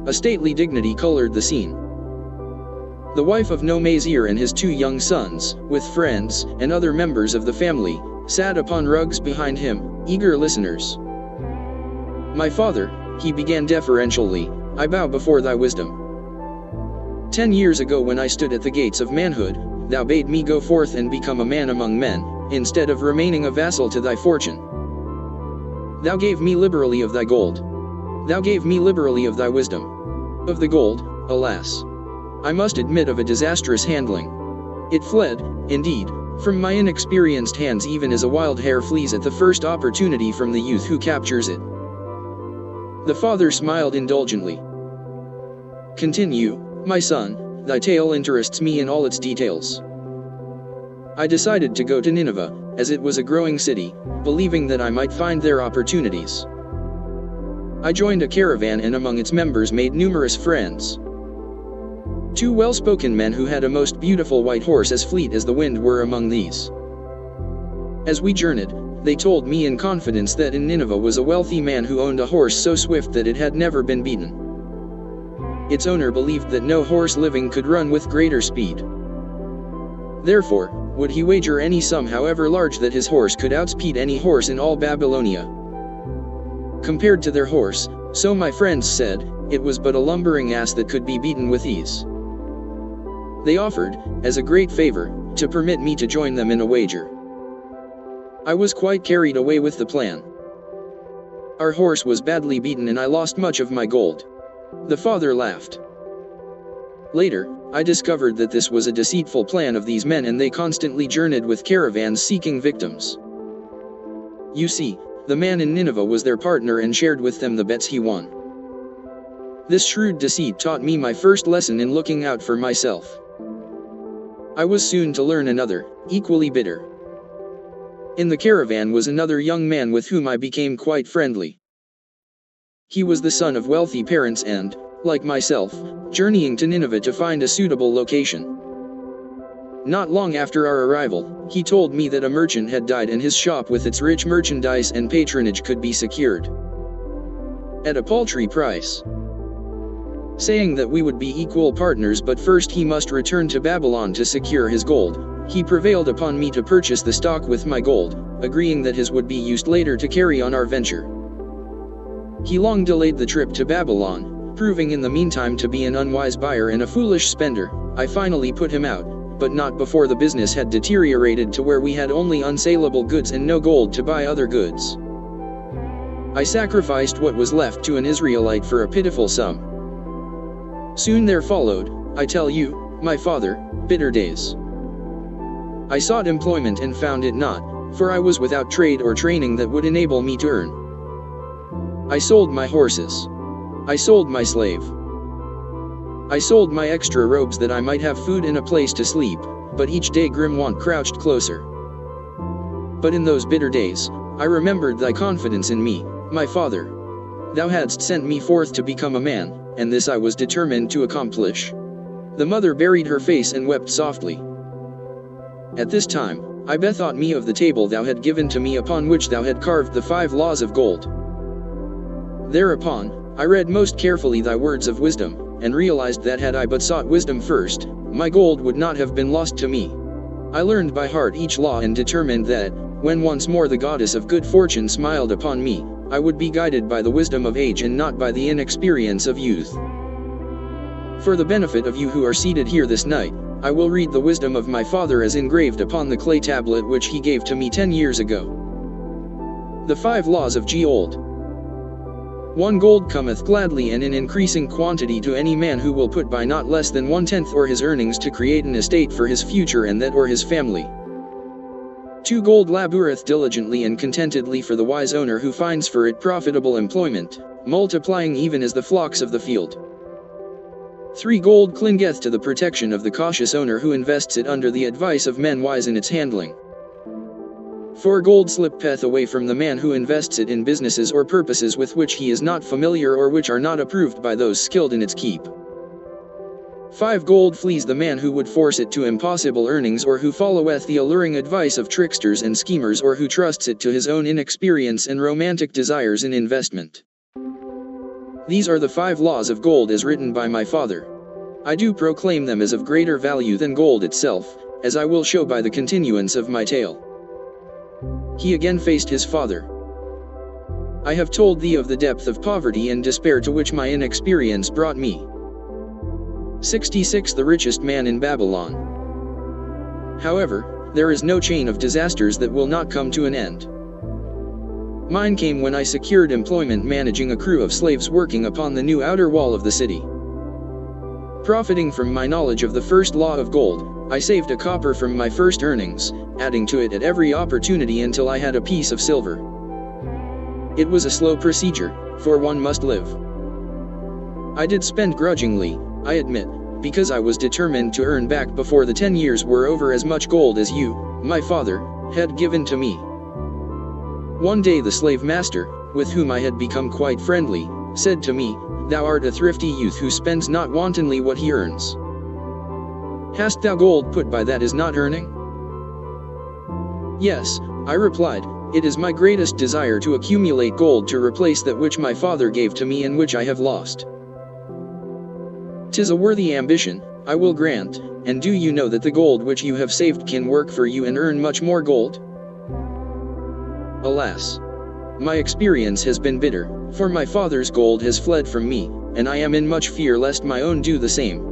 A stately dignity colored the scene. The wife of Nomazir and his 2 young sons, with friends and other members of the family, sat upon rugs behind him, eager listeners. My father, he began deferentially, I bow before thy wisdom. 10 years ago, when I stood at the gates of manhood, thou bade me go forth and become a man among men, instead of remaining a vassal to thy fortune. Thou gave me liberally of thy gold. Thou gave me liberally of thy wisdom. Of the gold, alas, I must admit of a disastrous handling. It fled, indeed, from my inexperienced hands even as a wild hare flees at the first opportunity from the youth who captures it. The father smiled indulgently. Continue, my son, thy tale interests me in all its details. I decided to go to Nineveh, as it was a growing city, believing that I might find there opportunities. I joined a caravan and among its members made numerous friends. 2 well-spoken men who had a most beautiful white horse as fleet as the wind were among these. As we journeyed, they told me in confidence that in Nineveh was a wealthy man who owned a horse so swift that it had never been beaten. Its owner believed that no horse living could run with greater speed. Therefore, would he wager any sum however large that his horse could outspeed any horse in all Babylonia. Compared to their horse, so my friends said, it was but a lumbering ass that could be beaten with ease. They offered, as a great favor, to permit me to join them in a wager. I was quite carried away with the plan. Our horse was badly beaten and I lost much of my gold. The father laughed. Later, I discovered that this was a deceitful plan of these men, and they constantly journeyed with caravans seeking victims. You see, the man in Nineveh was their partner and shared with them the bets he won. This shrewd deceit taught me my first lesson in looking out for myself. I was soon to learn another, equally bitter. In the caravan was another young man with whom I became quite friendly. He was the son of wealthy parents and, like myself, journeying to Nineveh to find a suitable location. Not long after our arrival, he told me that a merchant had died and his shop with its rich merchandise and patronage could be secured at a paltry price, saying that we would be equal partners, but first he must return to Babylon to secure his gold. He prevailed upon me to purchase the stock with my gold, agreeing that his would be used later to carry on our venture. He long delayed the trip to Babylon, proving in the meantime to be an unwise buyer and a foolish spender. I finally put him out, but not before the business had deteriorated to where we had only unsaleable goods and no gold to buy other goods. I sacrificed what was left to an Israelite for a pitiful sum. Soon there followed, I tell you, my father, bitter days. I sought employment and found it not, for I was without trade or training that would enable me to earn. I sold my horses. I sold my slave. I sold my extra robes that I might have food and a place to sleep, but each day grim want crouched closer. But in those bitter days, I remembered thy confidence in me, my father. Thou hadst sent me forth to become a man, and this I was determined to accomplish. The mother buried her face and wept softly. At this time, I bethought me of the table thou had given to me upon which thou had carved the 5 laws of gold. Thereupon, I read most carefully thy words of wisdom, and realized that had I but sought wisdom first, my gold would not have been lost to me. I learned by heart each law and determined that, when once more the goddess of good fortune smiled upon me, I would be guided by the wisdom of age and not by the inexperience of youth. For the benefit of you who are seated here this night, I will read the wisdom of my father as engraved upon the clay tablet which he gave to me 10 years ago. The 5 laws of gold. 1 Gold cometh gladly and in increasing quantity to any man who will put by not less than 1/10 or his earnings to create an estate for his future and that or his family. 2 Gold laboureth diligently and contentedly for the wise owner who finds for it profitable employment, multiplying even as the flocks of the field. 3 Gold clingeth to the protection of the cautious owner who invests it under the advice of men wise in its handling. 4 Gold slippeth away from the man who invests it in businesses or purposes with which he is not familiar or which are not approved by those skilled in its keep. 5 Gold flees the man who would force it to impossible earnings or who followeth the alluring advice of tricksters and schemers or who trusts it to his own inexperience and romantic desires in investment. These are the 5 laws of gold as written by my father. I do proclaim them as of greater value than gold itself, as I will show by the continuance of my tale. He again faced his father. I have told thee of the depth of poverty and despair to which my inexperience brought me. 66 The richest man in Babylon. However, there is no chain of disasters that will not come to an end. Mine came when I secured employment managing a crew of slaves working upon the new outer wall of the city. Profiting from my knowledge of the first law of gold, I saved a copper from my first earnings, adding to it at every opportunity until I had a piece of silver. It was a slow procedure, for one must live. I did spend grudgingly, I admit, because I was determined to earn back before the 10 years were over as much gold as you, my father, had given to me. One day the slave master, with whom I had become quite friendly, said to me, "Thou art a thrifty youth who spends not wantonly what he earns. Hast thou gold put by that is not earning?" "Yes," I replied, "it is my greatest desire to accumulate gold to replace that which my father gave to me and which I have lost." "'Tis a worthy ambition, I will grant, and do you know that the gold which you have saved can work for you and earn much more gold?" Alas! My experience has been bitter, for my father's gold has fled from me, and I am in much fear lest my own do the same.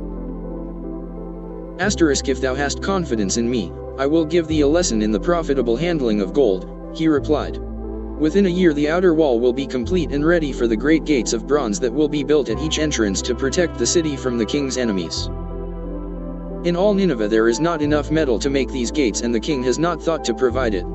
If thou hast confidence in me, I will give thee a lesson in the profitable handling of gold, he replied. Within a year the outer wall will be complete and ready for the great gates of bronze that will be built at each entrance to protect the city from the king's enemies. In all Nineveh there is not enough metal to make these gates and the king has not thought to provide it.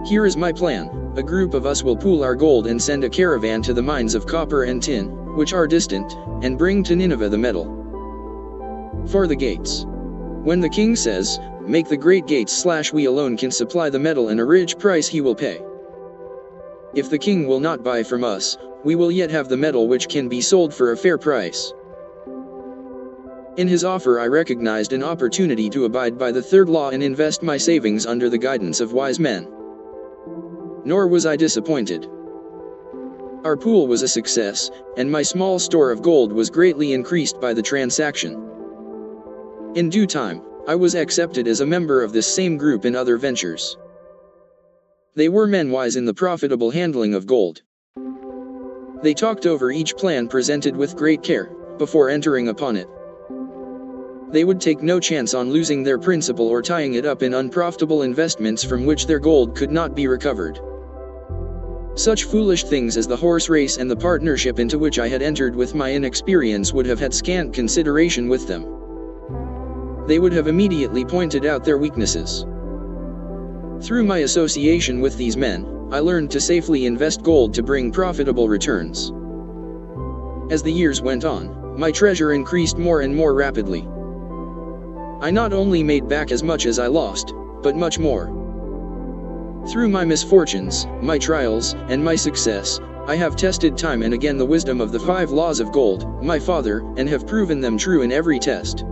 Here is my plan. A group of us will pool our gold and send a caravan to the mines of copper and tin, which are distant, and bring to Nineveh the metal for the gates. When the king says, "Make the great gates / we alone can supply the metal and a rich price he will pay. If the king will not buy from us, we will yet have the metal which can be sold for a fair price." In his offer I recognized an opportunity to abide by the third law and invest my savings under the guidance of wise men. Nor was I disappointed. Our pool was a success, and my small store of gold was greatly increased by the transaction. In due time, I was accepted as a member of this same group in other ventures. They were men wise in the profitable handling of gold. They talked over each plan presented with great care, before entering upon it. They would take no chance on losing their principal or tying it up in unprofitable investments from which their gold could not be recovered. Such foolish things as the horse race and the partnership into which I had entered with my inexperience would have had scant consideration with them. They would have immediately pointed out their weaknesses. Through my association with these men, I learned to safely invest gold to bring profitable returns. As the years went on, my treasure increased more and more rapidly. I not only made back as much as I lost, but much more. Through my misfortunes, my trials, and my success, I have tested time and again the wisdom of the 5 laws of gold, my father, and have proven them true in every test.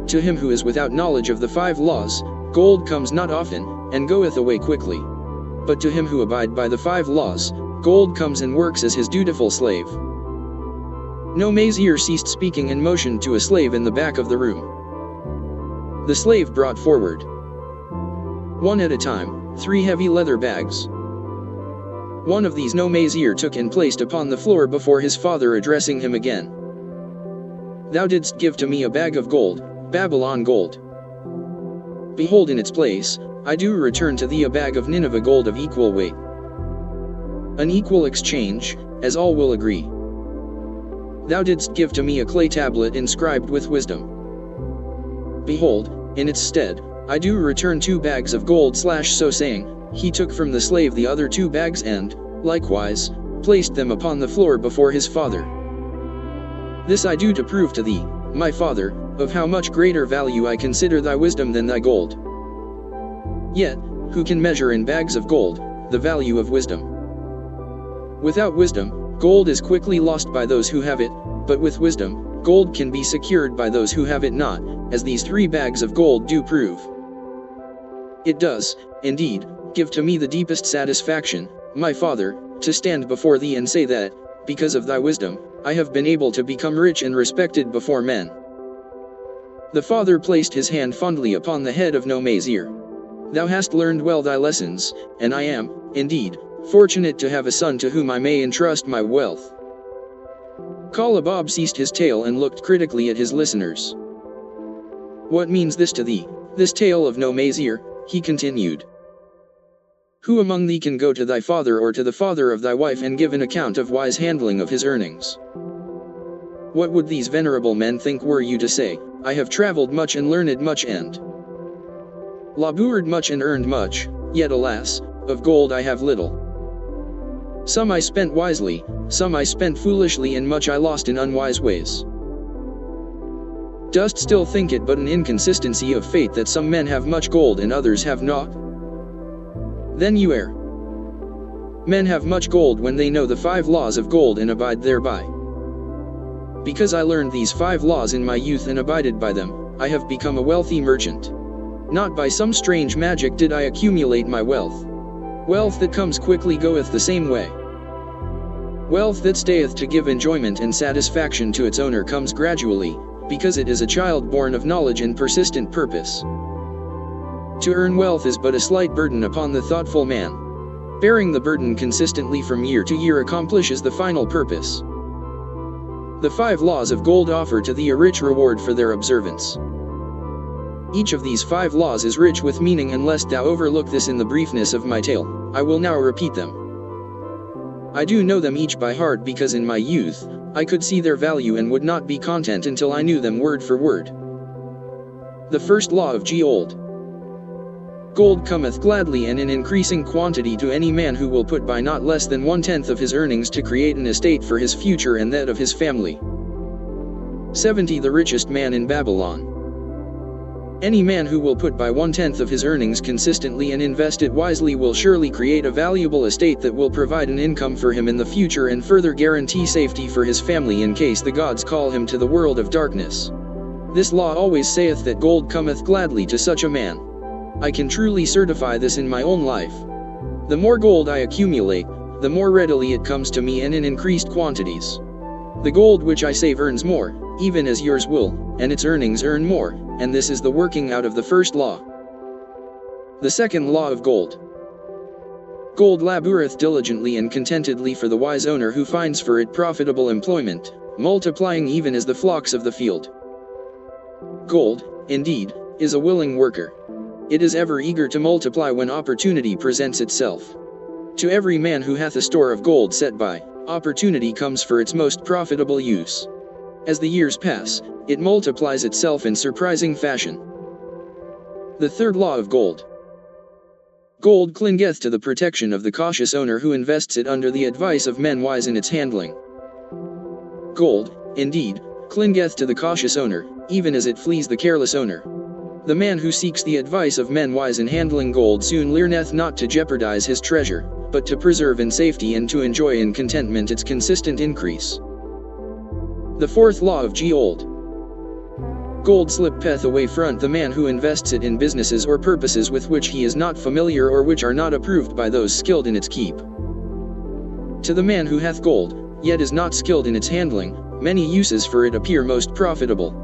To him who is without knowledge of the 5 laws, gold comes not often, and goeth away quickly. But to him who abide by the 5 laws, gold comes and works as his dutiful slave. No Mazier ceased speaking and motioned to a slave in the back of the room. The slave brought forward, one at a time, 3 heavy leather bags. One of these No Mazier took and placed upon the floor before his father, addressing him again. Thou didst give to me a bag of gold, Babylon gold. Behold, in its place, I do return to thee a bag of Nineveh gold of equal weight. An equal exchange, as all will agree. Thou didst give to me a clay tablet inscribed with wisdom. Behold, in its stead, I do return 2 bags of gold. So saying, he took from the slave the other 2 bags and, likewise, placed them upon the floor before his father. This I do to prove to thee, my father, of how much greater value I consider thy wisdom than thy gold. Yet, who can measure in bags of gold the value of wisdom? Without wisdom, gold is quickly lost by those who have it, but with wisdom, gold can be secured by those who have it not, as these 3 bags of gold do prove. It does, indeed, give to me the deepest satisfaction, my father, to stand before thee and say that, because of thy wisdom, I have been able to become rich and respected before men. The father placed his hand fondly upon the head of No Mazier. Thou hast learned well thy lessons, and I am, indeed, fortunate to have a son to whom I may entrust my wealth. Kalabab ceased his tale and looked critically at his listeners. What means this to thee, this tale of No Mazier? He continued. Who among thee can go to thy father or to the father of thy wife and give an account of wise handling of his earnings? What would these venerable men think were you to say, I have traveled much and learned much and labored much and earned much, yet alas, of gold I have little. Some I spent wisely, some I spent foolishly, and much I lost in unwise ways. Dost still think it but an inconsistency of fate that some men have much gold and others have not? Then you err. Men have much gold when they know the 5 laws of gold and abide thereby. Because I learned these 5 laws in my youth and abided by them, I have become a wealthy merchant. Not by some strange magic did I accumulate my wealth. Wealth that comes quickly goeth the same way. Wealth that stayeth to give enjoyment and satisfaction to its owner comes gradually, because it is a child born of knowledge and persistent purpose. To earn wealth is but a slight burden upon the thoughtful man. Bearing the burden consistently from year to year accomplishes the final purpose. The 5 laws of gold offer to thee a rich reward for their observance. Each of these 5 laws is rich with meaning, and lest thou overlook this in the briefness of my tale, I will now repeat them. I do know them each by heart because in my youth, I could see their value and would not be content until I knew them word for word. The first law of gold. Gold cometh gladly and in increasing quantity to any man who will put by not less than 1/10 of his earnings to create an estate for his future and that of his family. 70. The richest man in Babylon. Any man who will put by 1/10 of his earnings consistently and invest it wisely will surely create a valuable estate that will provide an income for him in the future and further guarantee safety for his family in case the gods call him to the world of darkness. This law always saith that gold cometh gladly to such a man. I can truly certify this in my own life. The more gold I accumulate, the more readily it comes to me and in increased quantities. The gold which I save earns more, even as yours will, and its earnings earn more, and this is the working out of the first law. The second law of gold. Gold laboureth diligently and contentedly for the wise owner who finds for it profitable employment, multiplying even as the flocks of the field. Gold, indeed, is a willing worker. It is ever eager to multiply when opportunity presents itself. To every man who hath a store of gold set by, opportunity comes for its most profitable use. As the years pass, it multiplies itself in surprising fashion. The third law of gold. Gold clingeth to the protection of the cautious owner who invests it under the advice of men wise in its handling. Gold, indeed, clingeth to the cautious owner, even as it flees the careless owner. The man who seeks the advice of men wise in handling gold soon learneth not to jeopardize his treasure, but to preserve in safety and to enjoy in contentment its consistent increase. The fourth law of gold. Gold slippeth away front the man who invests it in businesses or purposes with which he is not familiar or which are not approved by those skilled in its keep. To the man who hath gold, yet is not skilled in its handling, many uses for it appear most profitable.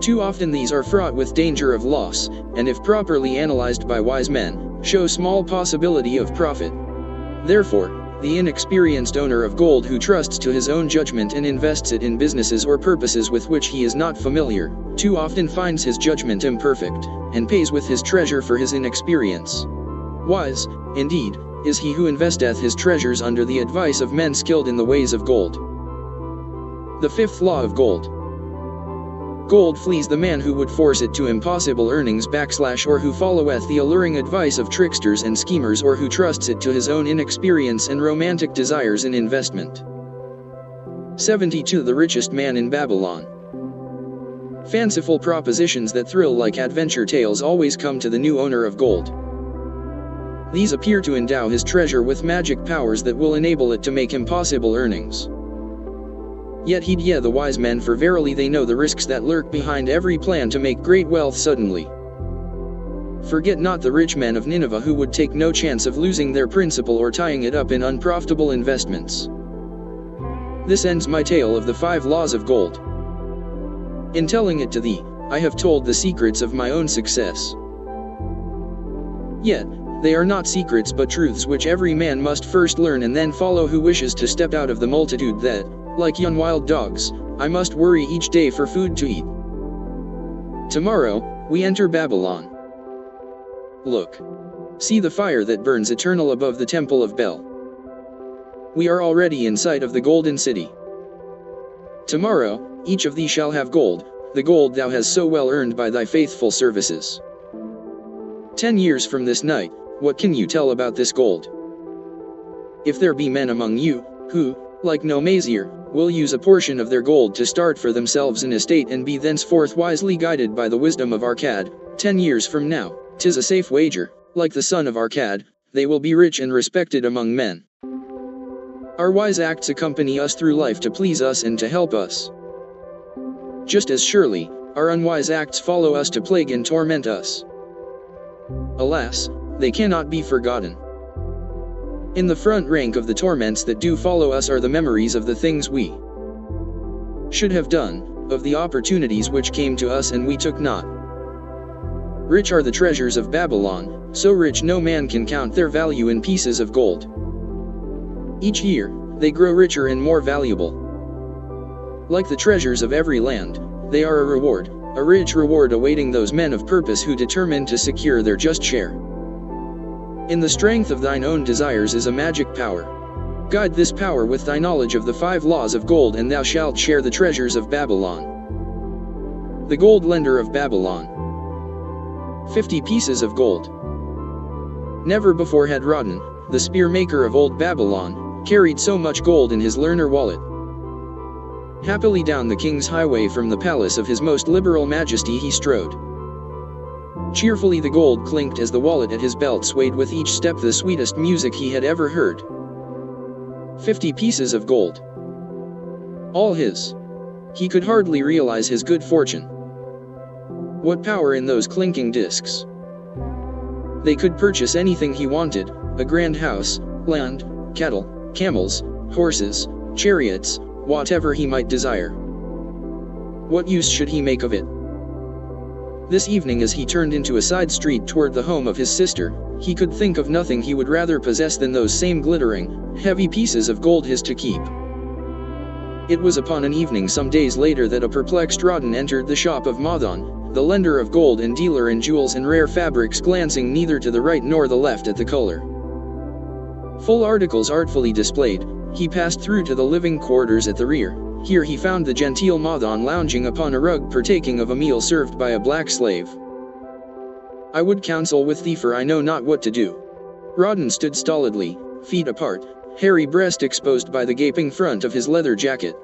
Too often these are fraught with danger of loss, and if properly analyzed by wise men, show small possibility of profit. Therefore, the inexperienced owner of gold who trusts to his own judgment and invests it in businesses or purposes with which he is not familiar, too often finds his judgment imperfect, and pays with his treasure for his inexperience. Wise, indeed, is he who investeth his treasures under the advice of men skilled in the ways of gold. The fifth law of gold. Gold flees the man who would force it to impossible earnings / or who followeth the alluring advice of tricksters and schemers or who trusts it to his own inexperience and romantic desires in investment. 72. The richest man in Babylon. Fanciful propositions that thrill like adventure tales always come to the new owner of gold. These appear to endow his treasure with magic powers that will enable it to make impossible earnings. Yet heed ye the wise men, for verily they know the risks that lurk behind every plan to make great wealth suddenly. Forget not the rich men of Nineveh who would take no chance of losing their principal or tying it up in unprofitable investments. This ends my tale of the 5 laws of gold. In telling it to thee, I have told the secrets of my own success. Yet, they are not secrets but truths which every man must first learn and then follow who wishes to step out of the multitude that, like young wild dogs, I must worry each day for food to eat. Tomorrow, we enter Babylon. Look. See the fire that burns eternal above the temple of Bel. We are already in sight of the golden city. Tomorrow, each of thee shall have gold, the gold thou hast so well earned by thy faithful services. 10 years from this night, what can you tell about this gold? If there be men among you, who, like no Mazier, will use a portion of their gold to start for themselves an estate and be thenceforth wisely guided by the wisdom of Arcad, 10 years from now, 'tis a safe wager, like the son of Arcad, they will be rich and respected among men. Our wise acts accompany us through life to please us and to help us. Just as surely, our unwise acts follow us to plague and torment us. Alas, they cannot be forgotten. In the front rank of the torments that do follow us are the memories of the things we should have done, of the opportunities which came to us and we took not. Rich are the treasures of Babylon, so rich no man can count their value in pieces of gold. Each year, they grow richer and more valuable. Like the treasures of every land, they are a rich reward awaiting those men of purpose who determine to secure their just share. In the strength of thine own desires is a magic power. Guide this power with thy knowledge of the 5 laws of gold and thou shalt share the treasures of Babylon. The gold lender of Babylon. 50 pieces of gold. Never before had Rodden, the spear maker of old Babylon, carried so much gold in his learner wallet. Happily down the king's highway from the palace of his most liberal majesty he strode. Cheerfully the gold clinked as the wallet at his belt swayed with each step the sweetest music he had ever heard. 50 pieces of gold. All his. He could hardly realize his good fortune. What power in those clinking discs! They could purchase anything he wanted, a grand house, land, cattle, camels, horses, chariots, whatever he might desire. What use should he make of it? This evening, as he turned into a side street toward the home of his sister, he could think of nothing he would rather possess than those same glittering, heavy pieces of gold his to keep. It was upon an evening some days later that a perplexed Rodden entered the shop of Madan, the lender of gold and dealer in jewels and rare fabrics, glancing neither to the right nor the left at the color. Full articles artfully displayed, he passed through to the living quarters at the rear. Here he found the genteel Madan lounging upon a rug, partaking of a meal served by a black slave. "I would counsel with thee, for I know not what to do." Rodden stood stolidly, feet apart, hairy breast exposed by the gaping front of his leather jacket.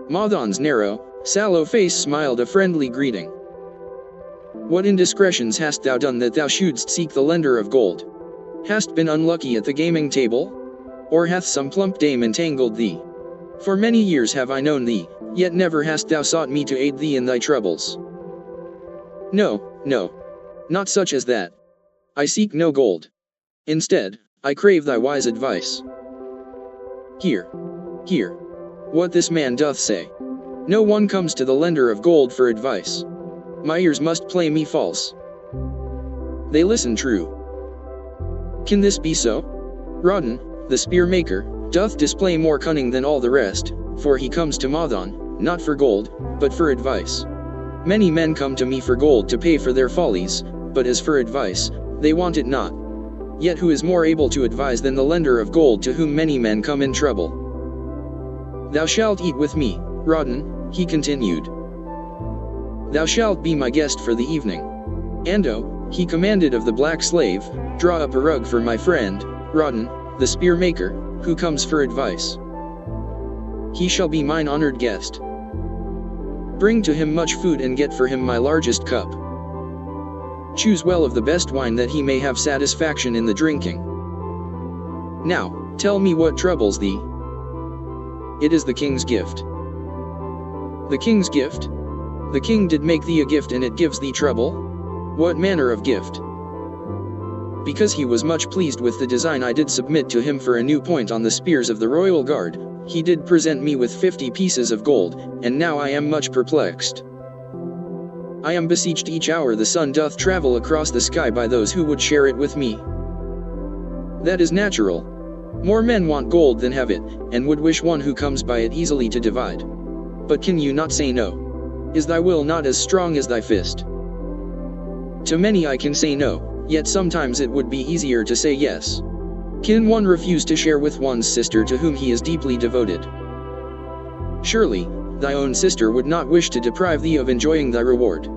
Madan's narrow, sallow face smiled a friendly greeting. "What indiscretions hast thou done that thou shouldst seek the lender of gold? Hast been unlucky at the gaming table? Or hath some plump dame entangled thee? For many years have I known thee, yet never hast thou sought me to aid thee in thy troubles." No, not such as that. I seek no gold. Instead, I crave thy wise advice. Hear. What this man doth say. No one comes to the lender of gold for advice. My ears must play me false. They listen true. Can this be so? Rodden, the spear maker, doth display more cunning than all the rest, for he comes to Madan, not for gold, but for advice. Many men come to me for gold to pay for their follies, but as for advice, they want it not. Yet who is more able to advise than the lender of gold, to whom many men come in trouble? "Thou shalt eat with me, Rodden," he continued. "Thou shalt be my guest for the evening. Ando," he commanded of the black slave, "draw up a rug for my friend, Rodden, the spear maker, who comes for advice. He shall be mine honored guest. Bring to him much food and get for him my largest cup. Choose well of the best wine, that he may have satisfaction in the drinking. Now, tell me what troubles thee." "It is the king's gift." "The king's gift? The king did make thee a gift, and it gives thee trouble? What manner of gift?" "Because he was much pleased with the design I did submit to him for a new point on the spears of the royal guard, he did present me with 50 pieces of gold, and now I am much perplexed. I am beseeched each hour the sun doth travel across the sky by those who would share it with me. That is natural. More men want gold than have it, and would wish one who comes by it easily to divide. But can you not say no? Is thy will not as strong as thy fist? To many I can say no, yet sometimes it would be easier to say yes. Can one refuse to share with one's sister to whom he is deeply devoted? Surely, thy own sister would not wish to deprive thee of enjoying thy reward.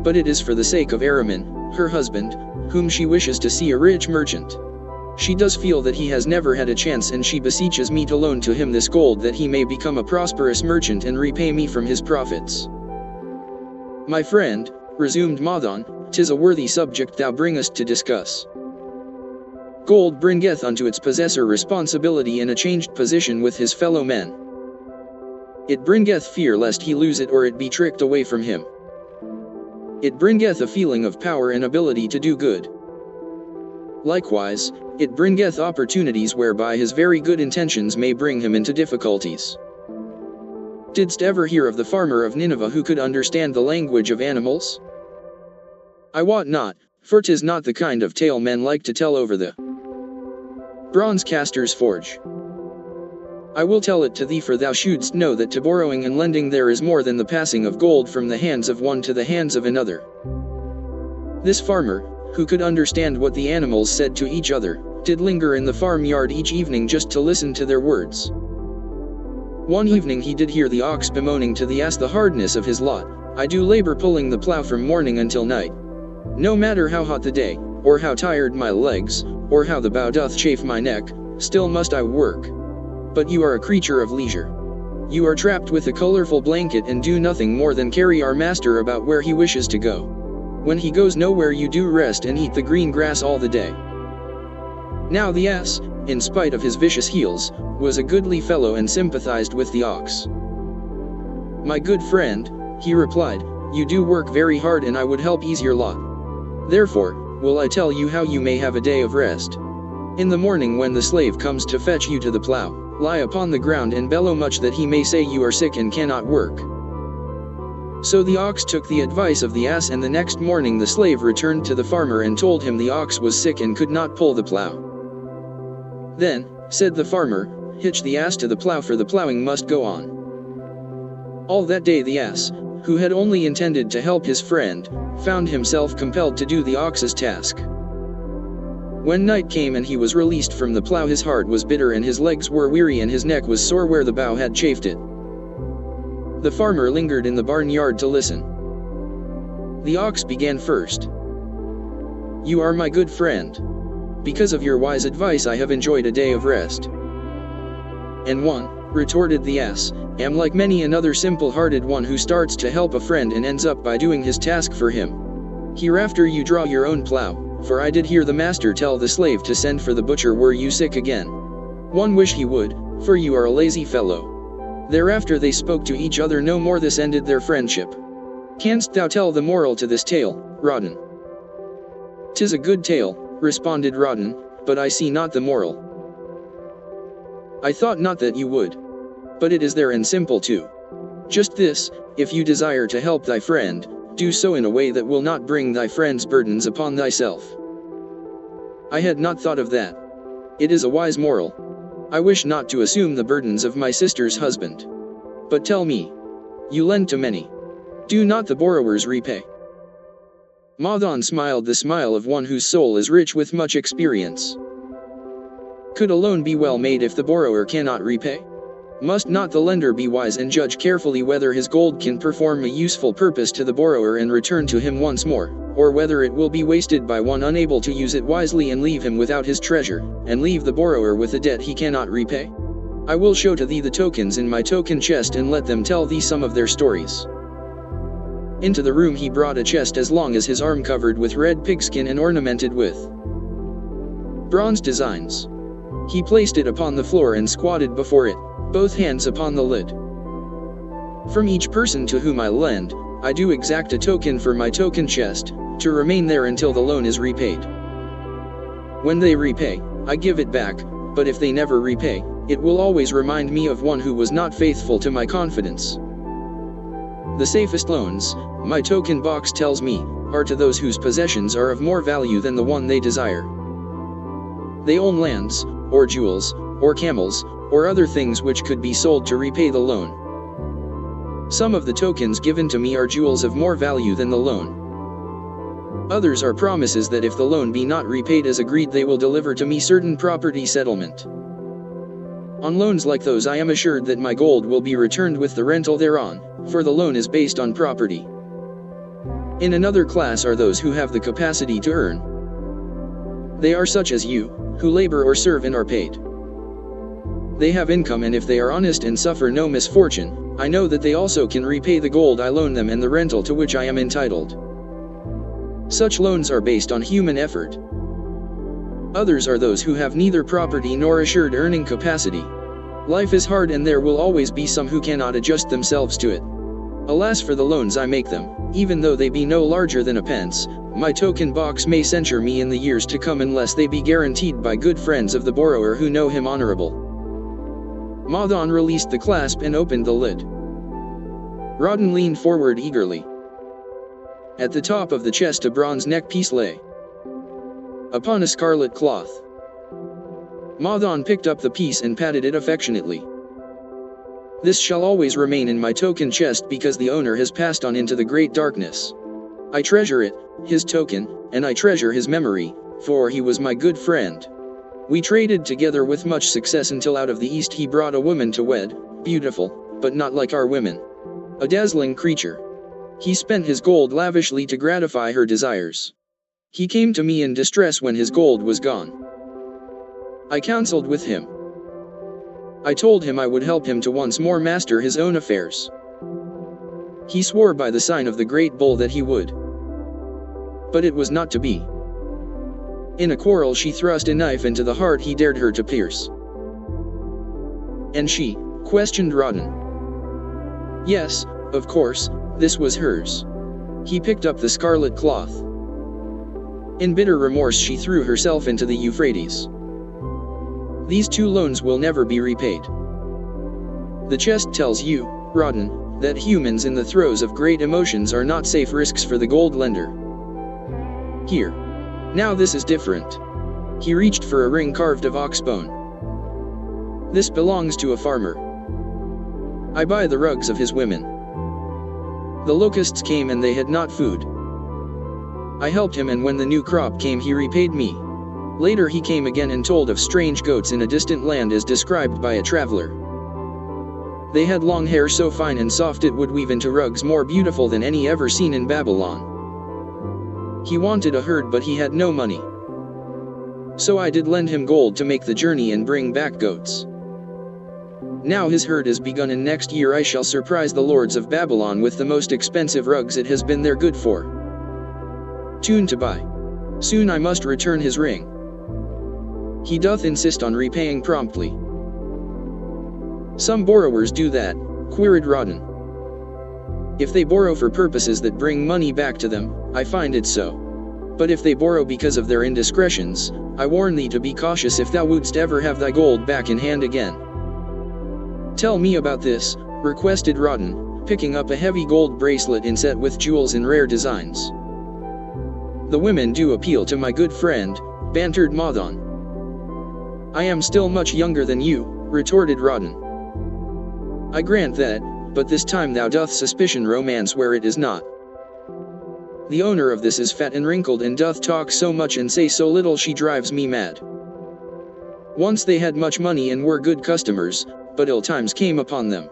But it is for the sake of Araman, her husband, whom she wishes to see a rich merchant. She does feel that he has never had a chance, and she beseeches me to loan to him this gold, that he may become a prosperous merchant and repay me from his profits." "My friend," resumed Madan, "'tis a worthy subject thou bringest to discuss. Gold bringeth unto its possessor responsibility in a changed position with his fellow men. It bringeth fear lest he lose it or it be tricked away from him. It bringeth a feeling of power and ability to do good. Likewise, it bringeth opportunities whereby his very good intentions may bring him into difficulties. Didst ever hear of the farmer of Nineveh who could understand the language of animals? I wot not, for 'tis not the kind of tale men like to tell over the bronze caster's forge. I will tell it to thee, for thou shouldst know that to borrowing and lending there is more than the passing of gold from the hands of one to the hands of another. This farmer, who could understand what the animals said to each other, did linger in the farmyard each evening just to listen to their words. One evening he did hear the ox bemoaning to the ass the hardness of his lot. I do labor pulling the plow from morning until night. No matter how hot the day, or how tired my legs, or how the bow doth chafe my neck, still must I work. But you are a creature of leisure. You are trapped with a colorful blanket and do nothing more than carry our master about where he wishes to go. When he goes nowhere you do rest and eat the green grass all the day." Now the ass, in spite of his vicious heels, was a goodly fellow and sympathized with the ox. "My good friend," he replied, You do work very hard and I would help ease your lot. Therefore, will I tell you how you may have a day of rest. In the morning when the slave comes to fetch you to the plough, lie upon the ground and bellow much that he may say you are sick and cannot work. So the ox took the advice of the ass, and the next morning the slave returned to the farmer and told him the ox was sick and could not pull the plough. Then, said the farmer, hitch the ass to the plough, for the ploughing must go on. All that day the ass, who had only intended to help his friend, found himself compelled to do the ox's task. When night came and he was released from the plough, his heart was bitter and his legs were weary and his neck was sore where the bough had chafed it. The farmer lingered in the barnyard to listen. The ox began first. You are my good friend. Because of your wise advice I have enjoyed a day of rest. And one, retorted the ass, am like many another simple-hearted one who starts to help a friend and ends up by doing his task for him. Hereafter you draw your own plough, for I did hear the master tell the slave to send for the butcher were you sick again. One wish he would, for you are a lazy fellow. Thereafter they spoke to each other no more. This ended their friendship. Canst thou tell the moral to this tale, Rawdon? 'Tis a good tale, responded Rawdon, but I see not the moral. I thought not that you would. But it is there and simple too. Just this, if you desire to help thy friend, do so in a way that will not bring thy friend's burdens upon thyself. I had not thought of that. It is a wise moral. I wish not to assume the burdens of my sister's husband. But tell me, you lend to many. Do not the borrowers repay? Madan smiled the smile of one whose soul is rich with much experience. Could a loan be well made if the borrower cannot repay? Must not the lender be wise and judge carefully whether his gold can perform a useful purpose to the borrower and return to him once more, or whether it will be wasted by one unable to use it wisely and leave him without his treasure, and leave the borrower with a debt he cannot repay? I will show to thee the tokens in my token chest and let them tell thee some of their stories. Into the room he brought a chest as long as his arm, covered with red pigskin and ornamented with bronze designs. He placed it upon the floor and squatted before it, both hands upon the lid. From each person to whom I lend, I do exact a token for my token chest, to remain there until the loan is repaid. When they repay, I give it back, but if they never repay, it will always remind me of one who was not faithful to my confidence. The safest loans, my token box tells me, are to those whose possessions are of more value than the one they desire. They own lands, or jewels, or camels, or other things which could be sold to repay the loan. Some of the tokens given to me are jewels of more value than the loan. Others are promises that if the loan be not repaid as agreed they will deliver to me certain property settlement. On loans like those I am assured that my gold will be returned with the rental thereon, for the loan is based on property. In another class are those who have the capacity to earn. They are such as you, who labor or serve and are paid. They have income, and if they are honest and suffer no misfortune, I know that they also can repay the gold I loan them and the rental to which I am entitled. Such loans are based on human effort. Others are those who have neither property nor assured earning capacity. Life is hard and there will always be some who cannot adjust themselves to it. Alas for the loans I make them, even though they be no larger than a pence, my token box may censure me in the years to come unless they be guaranteed by good friends of the borrower who know him honorable. Madan released the clasp and opened the lid. Rawdon leaned forward eagerly. At the top of the chest a bronze neck piece lay upon a scarlet cloth. Madan picked up the piece and patted it affectionately. This shall always remain in my token chest because the owner has passed on into the great darkness. I treasure it, his token, and I treasure his memory, for he was my good friend. We traded together with much success until out of the east he brought a woman to wed, beautiful, but not like our women. A dazzling creature. He spent his gold lavishly to gratify her desires. He came to me in distress when his gold was gone. I counseled with him. I told him I would help him to once more master his own affairs. He swore by the sign of the great bull that he would. But it was not to be. In a quarrel she thrust a knife into the heart he dared her to pierce. And she, questioned Rawdon. Yes, of course, this was hers. He picked up the scarlet cloth. In bitter remorse she threw herself into the Euphrates. These 2 loans will never be repaid. The chest tells you, Rodden, that humans in the throes of great emotions are not safe risks for the gold lender. Here. Now this is different. He reached for a ring carved of ox bone. This belongs to a farmer. I buy the rugs of his women. The locusts came and they had not food. I helped him, and when the new crop came he repaid me. Later he came again and told of strange goats in a distant land as described by a traveler. They had long hair so fine and soft it would weave into rugs more beautiful than any ever seen in Babylon. He wanted a herd but he had no money. So I did lend him gold to make the journey and bring back goats. Now his herd is begun, and next year I shall surprise the lords of Babylon with the most expensive rugs it has been their good for. Tune to buy. Soon I must return his ring. He doth insist on repaying promptly. Some borrowers do that, queried Rodden. If they borrow for purposes that bring money back to them, I find it so. But if they borrow because of their indiscretions, I warn thee to be cautious if thou wouldst ever have thy gold back in hand again. Tell me about this, requested Rodden, picking up a heavy gold bracelet inset with jewels in rare designs. The women do appeal to my good friend, bantered Modon. I am still much younger than you, retorted Rodden. I grant that, but this time thou doth suspicion romance where it is not. The owner of this is fat and wrinkled and doth talk so much and say so little she drives me mad. Once they had much money and were good customers, but ill times came upon them.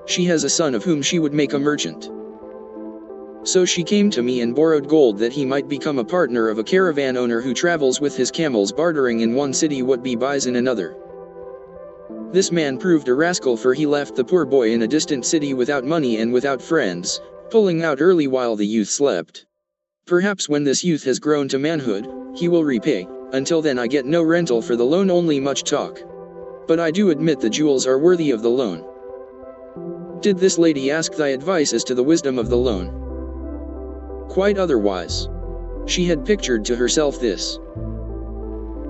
She has a son of whom she would make a merchant. So she came to me and borrowed gold that he might become a partner of a caravan owner who travels with his camels, bartering in one city what he buys in another. This man proved a rascal, for he left the poor boy in a distant city without money and without friends, pulling out early while the youth slept. Perhaps when this youth has grown to manhood, he will repay. Until then I get no rental for the loan, only much talk. But I do admit the jewels are worthy of the loan. Did this lady ask thy advice as to the wisdom of the loan? Quite otherwise. She had pictured to herself this.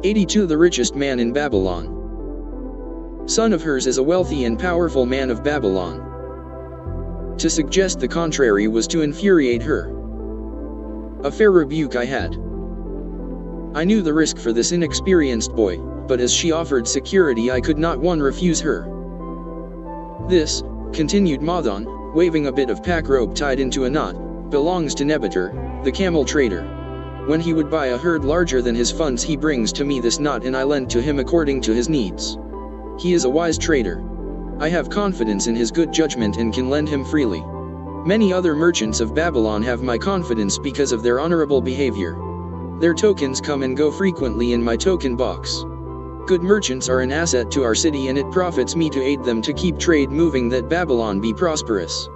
82 The richest man in Babylon. Son of hers is a wealthy and powerful man of Babylon. To suggest the contrary was to infuriate her. A fair rebuke I had. I knew the risk for this inexperienced boy, but as she offered security I could not refuse her. This, continued Modon, waving a bit of pack rope tied into a knot, belongs to Nebuchadnezzar, the camel trader. When he would buy a herd larger than his funds he brings to me this knot and I lend to him according to his needs. He is a wise trader. I have confidence in his good judgment and can lend him freely. Many other merchants of Babylon have my confidence because of their honorable behavior. Their tokens come and go frequently in my token box. Good merchants are an asset to our city and it profits me to aid them to keep trade moving, that Babylon be prosperous.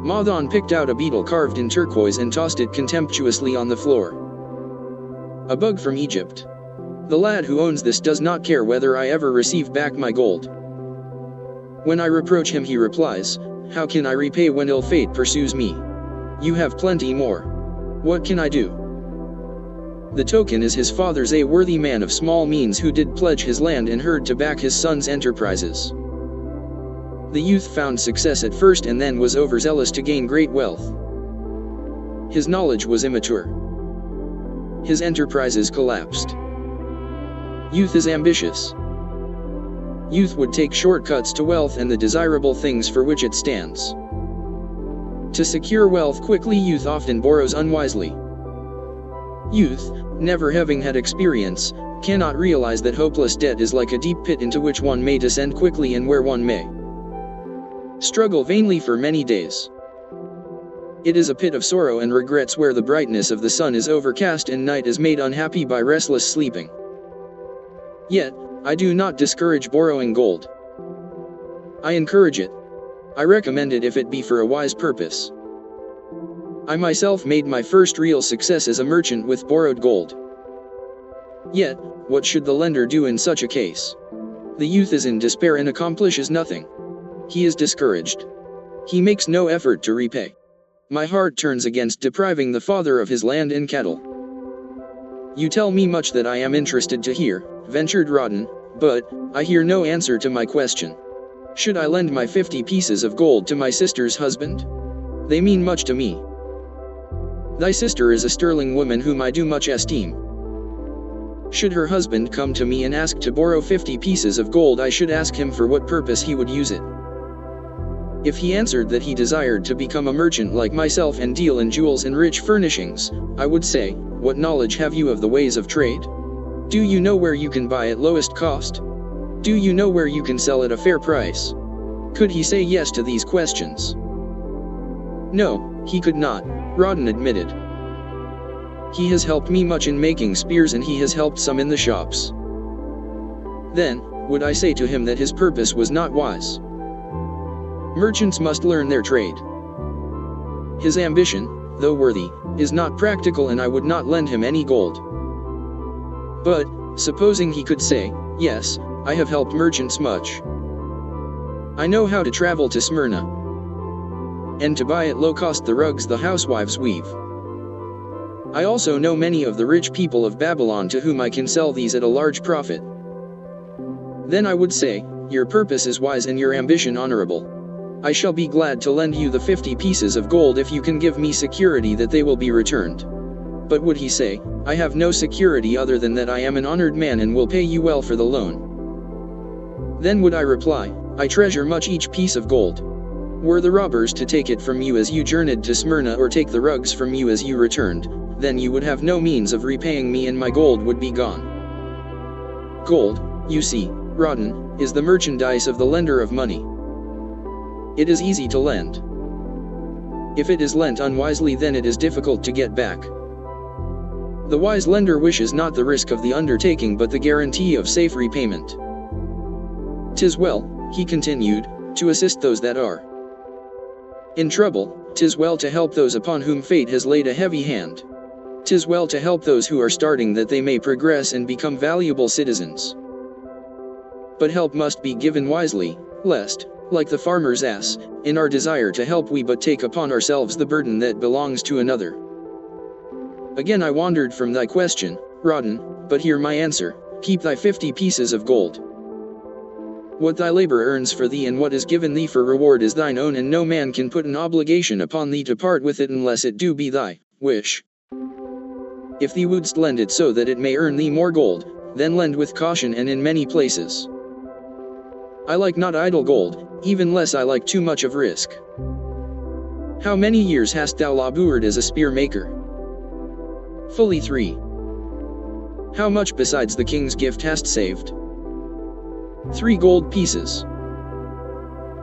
Modon picked out a beetle carved in turquoise and tossed it contemptuously on the floor. A bug from Egypt. The lad who owns this does not care whether I ever receive back my gold. When I reproach him he replies, how can I repay when ill fate pursues me? You have plenty more. What can I do? The token is his father's, a worthy man of small means who did pledge his land and herd to back his son's enterprises. The youth found success at first and then was overzealous to gain great wealth. His knowledge was immature. His enterprises collapsed. Youth is ambitious. Youth would take shortcuts to wealth and the desirable things for which it stands. To secure wealth quickly, youth often borrows unwisely. Youth, never having had experience, cannot realize that hopeless debt is like a deep pit into which one may descend quickly and where one may struggle vainly for many days. It is a pit of sorrow and regrets where the brightness of the sun is overcast and night is made unhappy by restless sleeping. Yet, I do not discourage borrowing gold. I encourage it. I recommend it if it be for a wise purpose. I myself made my first real success as a merchant with borrowed gold. Yet, what should the lender do in such a case? The youth is in despair and accomplishes nothing. He is discouraged. He makes no effort to repay. My heart turns against depriving the father of his land and cattle. You tell me much that I am interested to hear, ventured Rodden, but I hear no answer to my question. Should I lend my 50 pieces of gold to my sister's husband? They mean much to me. Thy sister is a sterling woman whom I do much esteem. Should her husband come to me and ask to borrow 50 pieces of gold, I should ask him for what purpose he would use it. If he answered that he desired to become a merchant like myself and deal in jewels and rich furnishings, I would say, what knowledge have you of the ways of trade? Do you know where you can buy at lowest cost? Do you know where you can sell at a fair price? Could he say yes to these questions? No, he could not, Rodden admitted. He has helped me much in making spears, and he has helped some in the shops. Then, would I say to him that his purpose was not wise? Merchants must learn their trade. His ambition, though worthy, is not practical, and I would not lend him any gold. But, supposing he could say, yes, I have helped merchants much. I know how to travel to Smyrna, and to buy at low cost the rugs the housewives weave. I also know many of the rich people of Babylon to whom I can sell these at a large profit. Then I would say, your purpose is wise and your ambition honorable. I shall be glad to lend you the 50 pieces of gold if you can give me security that they will be returned. But would he say, I have no security other than that I am an honored man and will pay you well for the loan? Then would I reply, I treasure much each piece of gold. Were the robbers to take it from you as you journeyed to Smyrna, or take the rugs from you as you returned, then you would have no means of repaying me and my gold would be gone. Gold, you see, Rodden, is the merchandise of the lender of money. It is easy to lend. If it is lent unwisely, then it is difficult to get back. The wise lender wishes not the risk of the undertaking but the guarantee of safe repayment. 'Tis well, he continued, to assist those that are in trouble. 'Tis well to help those upon whom fate has laid a heavy hand. 'Tis well to help those who are starting that they may progress and become valuable citizens. But help must be given wisely, lest, like the farmer's ass, in our desire to help we but take upon ourselves the burden that belongs to another. Again I wandered from thy question, Rodden, but hear my answer, keep thy 50 pieces of gold. What thy labor earns for thee and what is given thee for reward is thine own, and no man can put an obligation upon thee to part with it unless it do be thy wish. If thee wouldst lend it so that it may earn thee more gold, then lend with caution and in many places. I like not idle gold, even less I like too much of risk. How many years hast thou labored as a spear maker? Fully 3. How much besides the king's gift hast saved? 3 gold pieces.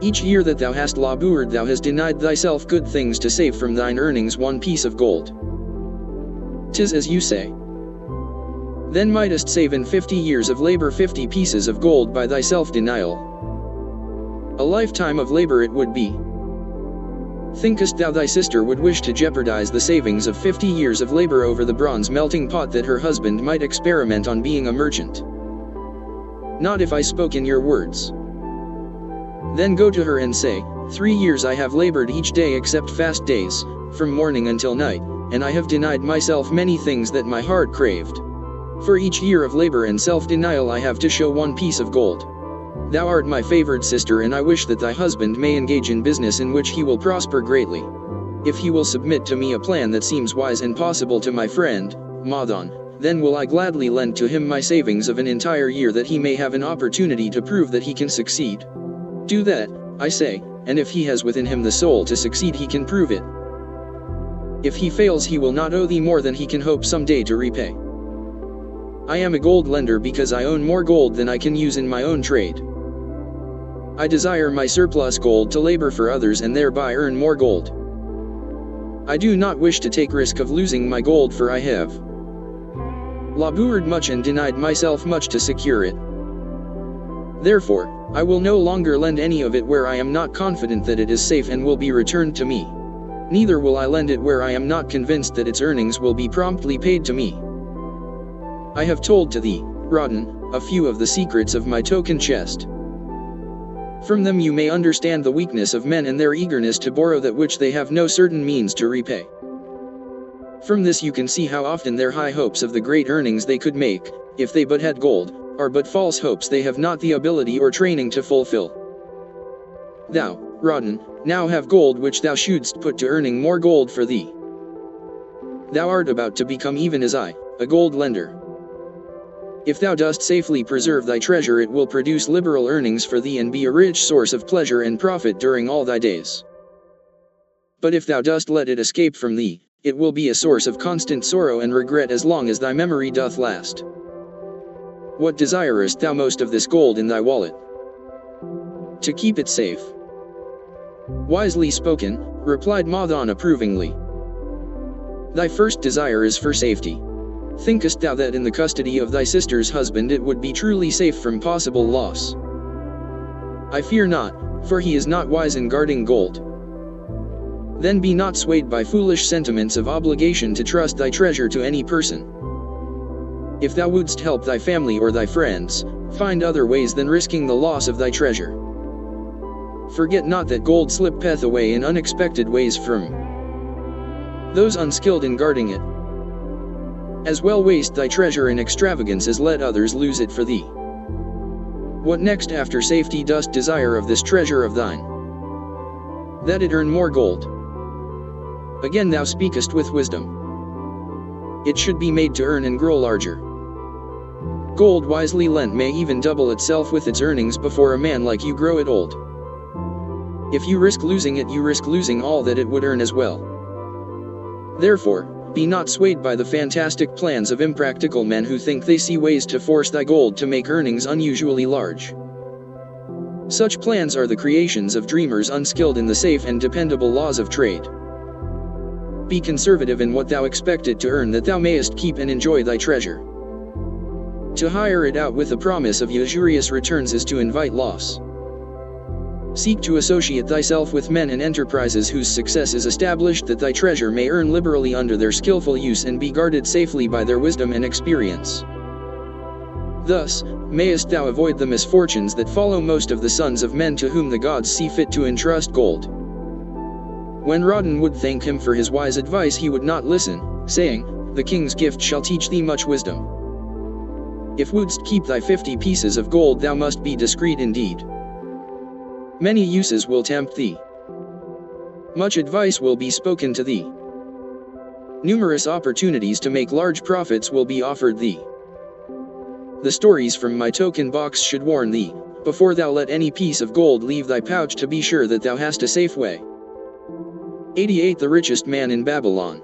Each year that thou hast labored thou hast denied thyself good things to save from thine earnings 1 piece of gold. 'Tis as you say. Then mightest save in 50 years of labor 50 pieces of gold by thy self-denial. A lifetime of labor it would be. Thinkest thou thy sister would wish to jeopardize the savings of 50 years of labor over the bronze melting pot that her husband might experiment on being a merchant? Not if I spoke in your words. Then go to her and say, 3 years I have labored each day except fast days, from morning until night, and I have denied myself many things that my heart craved. For each year of labor and self-denial I have to show 1 piece of gold. Thou art my favored sister, and I wish that thy husband may engage in business in which he will prosper greatly. If he will submit to me a plan that seems wise and possible to my friend, Madan, then will I gladly lend to him my savings of an entire year that he may have an opportunity to prove that he can succeed. Do that, I say, and if he has within him the soul to succeed he can prove it. If he fails he will not owe thee more than he can hope someday to repay. I am a gold lender because I own more gold than I can use in my own trade. I desire my surplus gold to labor for others and thereby earn more gold. I do not wish to take risk of losing my gold, for I have labored much and denied myself much to secure it. Therefore, I will no longer lend any of it where I am not confident that it is safe and will be returned to me. Neither will I lend it where I am not convinced that its earnings will be promptly paid to me. I have told to thee, Rodden, a few of the secrets of my token chest. From them you may understand the weakness of men and their eagerness to borrow that which they have no certain means to repay. From this you can see how often their high hopes of the great earnings they could make, if they but had gold, are but false hopes they have not the ability or training to fulfill. Thou, Rodden, now have gold which thou shouldst put to earning more gold for thee. Thou art about to become even as I, a gold lender. If thou dost safely preserve thy treasure, it will produce liberal earnings for thee and be a rich source of pleasure and profit during all thy days. But if thou dost let it escape from thee, it will be a source of constant sorrow and regret as long as thy memory doth last. What desirest thou most of this gold in thy wallet? To keep it safe. Wisely spoken, replied Madan approvingly. Thy first desire is for safety. Thinkest thou that in the custody of thy sister's husband it would be truly safe from possible loss? I fear not, for he is not wise in guarding gold. Then be not swayed by foolish sentiments of obligation to trust thy treasure to any person. If thou wouldst help thy family or thy friends, find other ways than risking the loss of thy treasure. Forget not that gold slippeth away in unexpected ways from those unskilled in guarding it. As well waste thy treasure in extravagance as let others lose it for thee. What next after safety dost desire of this treasure of thine? That it earn more gold. Again thou speakest with wisdom. It should be made to earn and grow larger. Gold wisely lent may even double itself with its earnings before a man like you grow it old. If you risk losing it, you risk losing all that it would earn as well. Therefore, be not swayed by the fantastic plans of impractical men who think they see ways to force thy gold to make earnings unusually large. Such plans are the creations of dreamers unskilled in the safe and dependable laws of trade. Be conservative in what thou expected to earn, that thou mayest keep and enjoy thy treasure. To hire it out with a promise of usurious returns is to invite loss. Seek to associate thyself with men and enterprises whose success is established, that thy treasure may earn liberally under their skillful use and be guarded safely by their wisdom and experience. Thus, mayest thou avoid the misfortunes that follow most of the sons of men to whom the gods see fit to entrust gold. When Rodden would thank him for his wise advice, he would not listen, saying, "The king's gift shall teach thee much wisdom. If wouldst keep thy 50 pieces of gold, thou must be discreet indeed. Many uses will tempt thee. Much advice will be spoken to thee. Numerous opportunities to make large profits will be offered thee. The stories from my token box should warn thee, before thou let any piece of gold leave thy pouch, to be sure that thou hast a safe way." 88. The richest man in Babylon.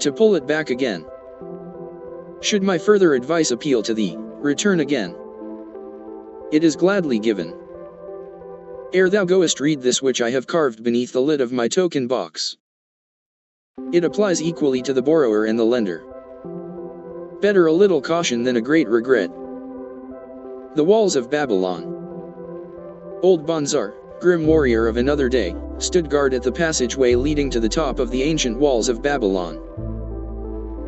To pull it back again. Should my further advice appeal to thee, return again. It is gladly given. Ere thou goest, read this which I have carved beneath the lid of my token box. It applies equally to the borrower and the lender. Better a little caution than a great regret. The walls of Babylon. Old Banzar, grim warrior of another day, stood guard at the passageway leading to the top of the ancient walls of Babylon.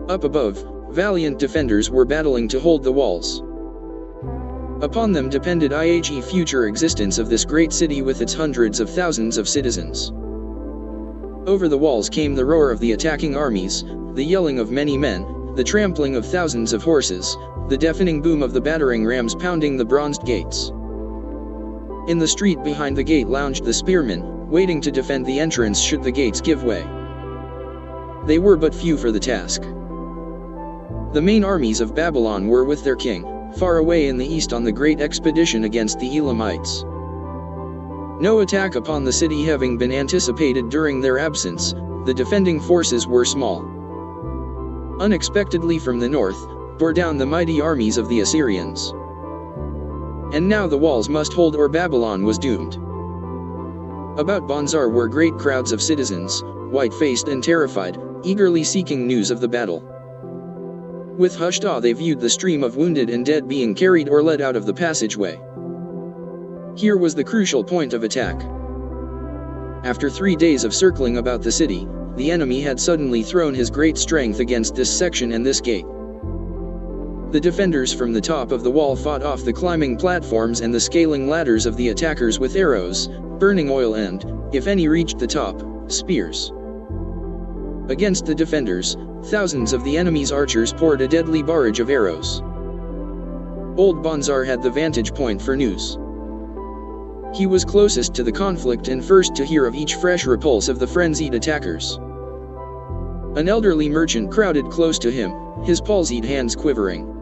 Up above, valiant defenders were battling to hold the walls. Upon them depended the future existence of this great city with its hundreds of thousands of citizens. Over the walls came the roar of the attacking armies, the yelling of many men, the trampling of thousands of horses, the deafening boom of the battering rams pounding the bronzed gates. In the street behind the gate lounged the spearmen, waiting to defend the entrance should the gates give way. They were but few for the task. The main armies of Babylon were with their king, far away in the east on the great expedition against the Elamites. No attack upon the city having been anticipated during their absence, the defending forces were small. Unexpectedly from the north, bore down the mighty armies of the Assyrians. And now the walls must hold or Babylon was doomed. About Banzar were great crowds of citizens, white-faced and terrified, eagerly seeking news of the battle. With hushed awe they viewed the stream of wounded and dead being carried or led out of the passageway. Here was the crucial point of attack. After 3 days of circling about the city, the enemy had suddenly thrown his great strength against this section and this gate. The defenders from the top of the wall fought off the climbing platforms and the scaling ladders of the attackers with arrows, burning oil and, if any reached the top, spears. Against the defenders, thousands of the enemy's archers poured a deadly barrage of arrows. Old Bonzar had the vantage point for news. He was closest to the conflict and first to hear of each fresh repulse of the frenzied attackers. An elderly merchant crowded close to him, his palsied hands quivering.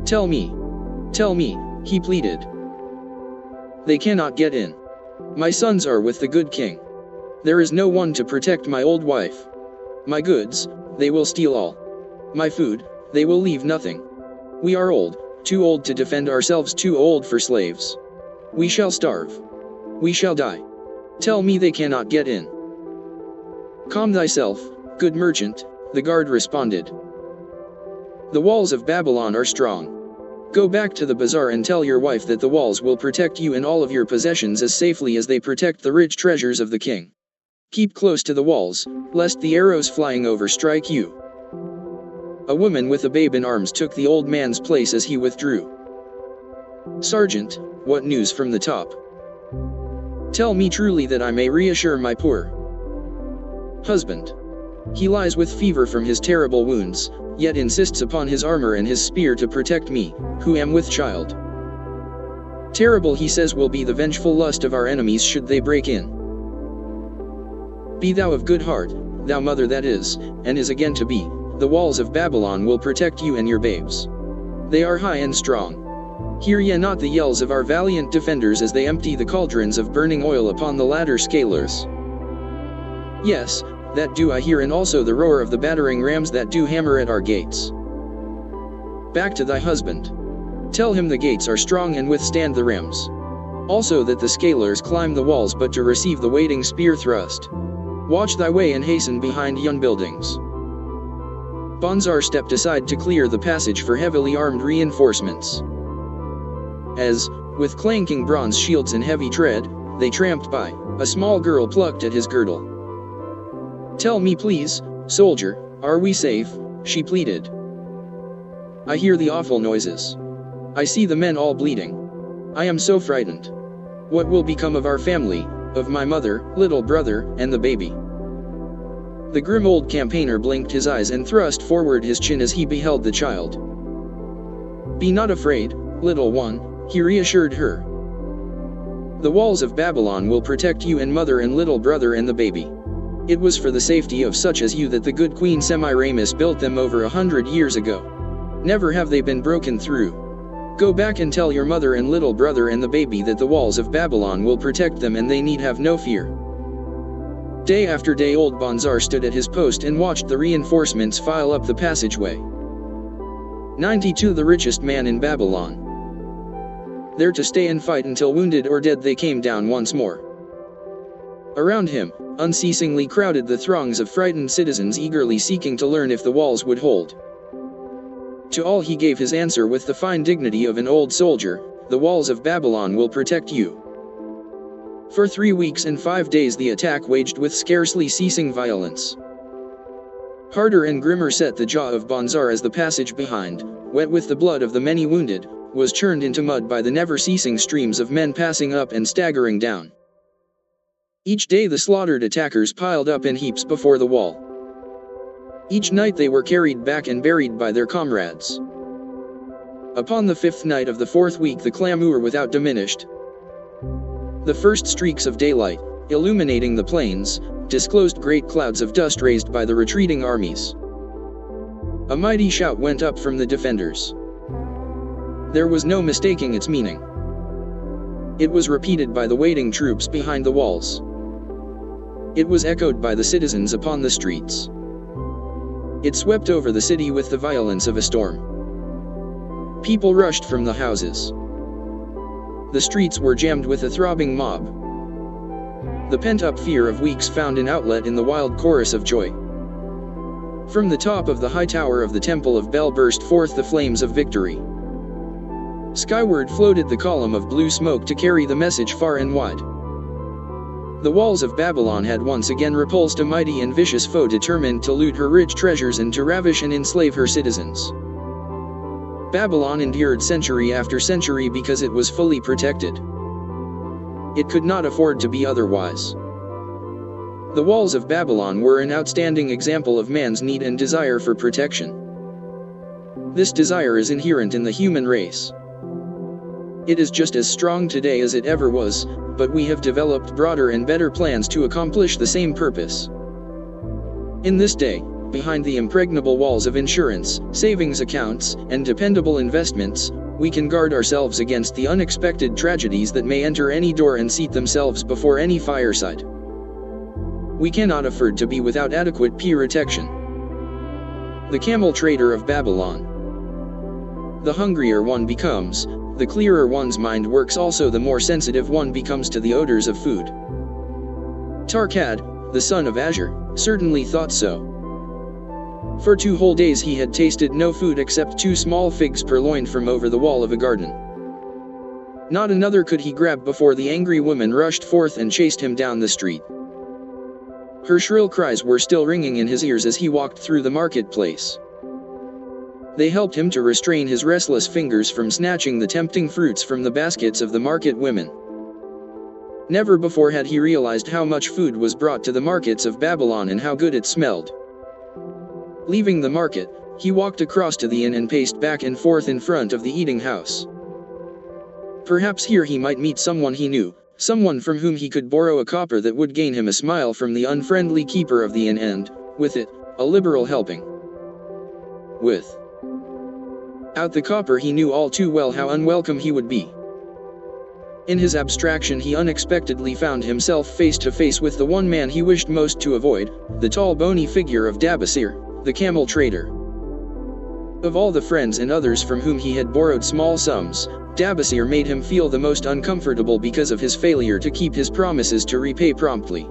Tell me, he pleaded. They cannot get in. My sons are with the good king. There is no one to protect my old wife. My goods, they will steal all. My food, they will leave nothing. We are old, too old to defend ourselves, too old for slaves. We shall starve. We shall die. Tell me they cannot get in. Calm thyself, good merchant, the guard responded. The walls of Babylon are strong. Go back to the bazaar and tell your wife that the walls will protect you and all of your possessions as safely as they protect the rich treasures of the king. Keep close to the walls, lest the arrows flying over strike you. A woman with a babe in arms took the old man's place as he withdrew. Sergeant, what news from the top? Tell me truly that I may reassure my poor husband. He lies with fever from his terrible wounds, yet insists upon his armor and his spear to protect me, who am with child. Terrible, he says, will be the vengeful lust of our enemies should they break in. Be thou of good heart, thou mother that is, and is again to be, the walls of Babylon will protect you and your babes. They are high and strong. Hear ye not the yells of our valiant defenders as they empty the cauldrons of burning oil upon the ladder scalers? Yes, that do I hear, and also the roar of the battering rams that do hammer at our gates. Back to thy husband. Tell him the gates are strong and withstand the rams. Also that the scalers climb the walls but to receive the waiting spear thrust. Watch thy way and hasten behind yon buildings. Bonzar stepped aside to clear the passage for heavily armed reinforcements. As, with clanking bronze shields and heavy tread, they tramped by, a small girl plucked at his girdle. Tell me please, soldier, are we safe? She pleaded. I hear the awful noises. I see the men all bleeding. I am so frightened. What will become of our family, of my mother, little brother, and the baby? The grim old campaigner blinked his eyes and thrust forward his chin as he beheld the child. Be not afraid, little one, he reassured her. The walls of Babylon will protect you and mother and little brother and the baby. It was for the safety of such as you that the good Queen Semiramis built them over 100 years ago. Never have they been broken through. Go back and tell your mother and little brother and the baby that the walls of Babylon will protect them and they need have no fear. Day after day old Bonzar stood at his post and watched the reinforcements file up the passageway. 92 The richest man in Babylon. There to stay and fight until wounded or dead they came down once more. Around him, unceasingly crowded the throngs of frightened citizens eagerly seeking to learn if the walls would hold. To all he gave his answer with the fine dignity of an old soldier, the walls of Babylon will protect you. For 3 weeks and 5 days the attack waged with scarcely ceasing violence. Harder and grimmer set the jaw of Bonzar as the passage behind, wet with the blood of the many wounded, was churned into mud by the never-ceasing streams of men passing up and staggering down. Each day the slaughtered attackers piled up in heaps before the wall. Each night they were carried back and buried by their comrades. Upon the 5th night of the 4th week the clamor without diminished. The first streaks of daylight, illuminating the plains, disclosed great clouds of dust raised by the retreating armies. A mighty shout went up from the defenders. There was no mistaking its meaning. It was repeated by the waiting troops behind the walls. It was echoed by the citizens upon the streets. It swept over the city with the violence of a storm. People rushed from the houses. The streets were jammed with a throbbing mob. The pent-up fear of weeks found an outlet in the wild chorus of joy. From the top of the high tower of the Temple of Bel burst forth the flames of victory. Skyward floated the column of blue smoke to carry the message far and wide. The walls of Babylon had once again repulsed a mighty and vicious foe determined to loot her rich treasures and to ravish and enslave her citizens. Babylon endured century after century because it was fully protected. It could not afford to be otherwise. The walls of Babylon were an outstanding example of man's need and desire for protection. This desire is inherent in the human race. It is just as strong today as it ever was, but we have developed broader and better plans to accomplish the same purpose. In this day, behind the impregnable walls of insurance, savings accounts, and dependable investments, we can guard ourselves against the unexpected tragedies that may enter any door and seat themselves before any fireside. We cannot afford to be without adequate protection. The camel trader of Babylon. The hungrier one becomes, the clearer one's mind works, also the more sensitive one becomes to the odors of food. Tarkad, the son of Azure, certainly thought so. For 2 whole days he had tasted no food except 2 small figs purloined from over the wall of a garden. Not another could he grab before the angry woman rushed forth and chased him down the street. Her shrill cries were still ringing in his ears as he walked through the marketplace. They helped him to restrain his restless fingers from snatching the tempting fruits from the baskets of the market women. Never before had he realized how much food was brought to the markets of Babylon and how good it smelled. Leaving the market, he walked across to the inn and paced back and forth in front of the eating house. Perhaps here he might meet someone he knew, someone from whom he could borrow a copper that would gain him a smile from the unfriendly keeper of the inn and, with it, a liberal helping. Without the copper he knew all too well how unwelcome he would be. In his abstraction he unexpectedly found himself face to face with the one man he wished most to avoid, the tall bony figure of Dabasir, the camel trader. Of all the friends and others from whom he had borrowed small sums, Dabasir made him feel the most uncomfortable because of his failure to keep his promises to repay promptly.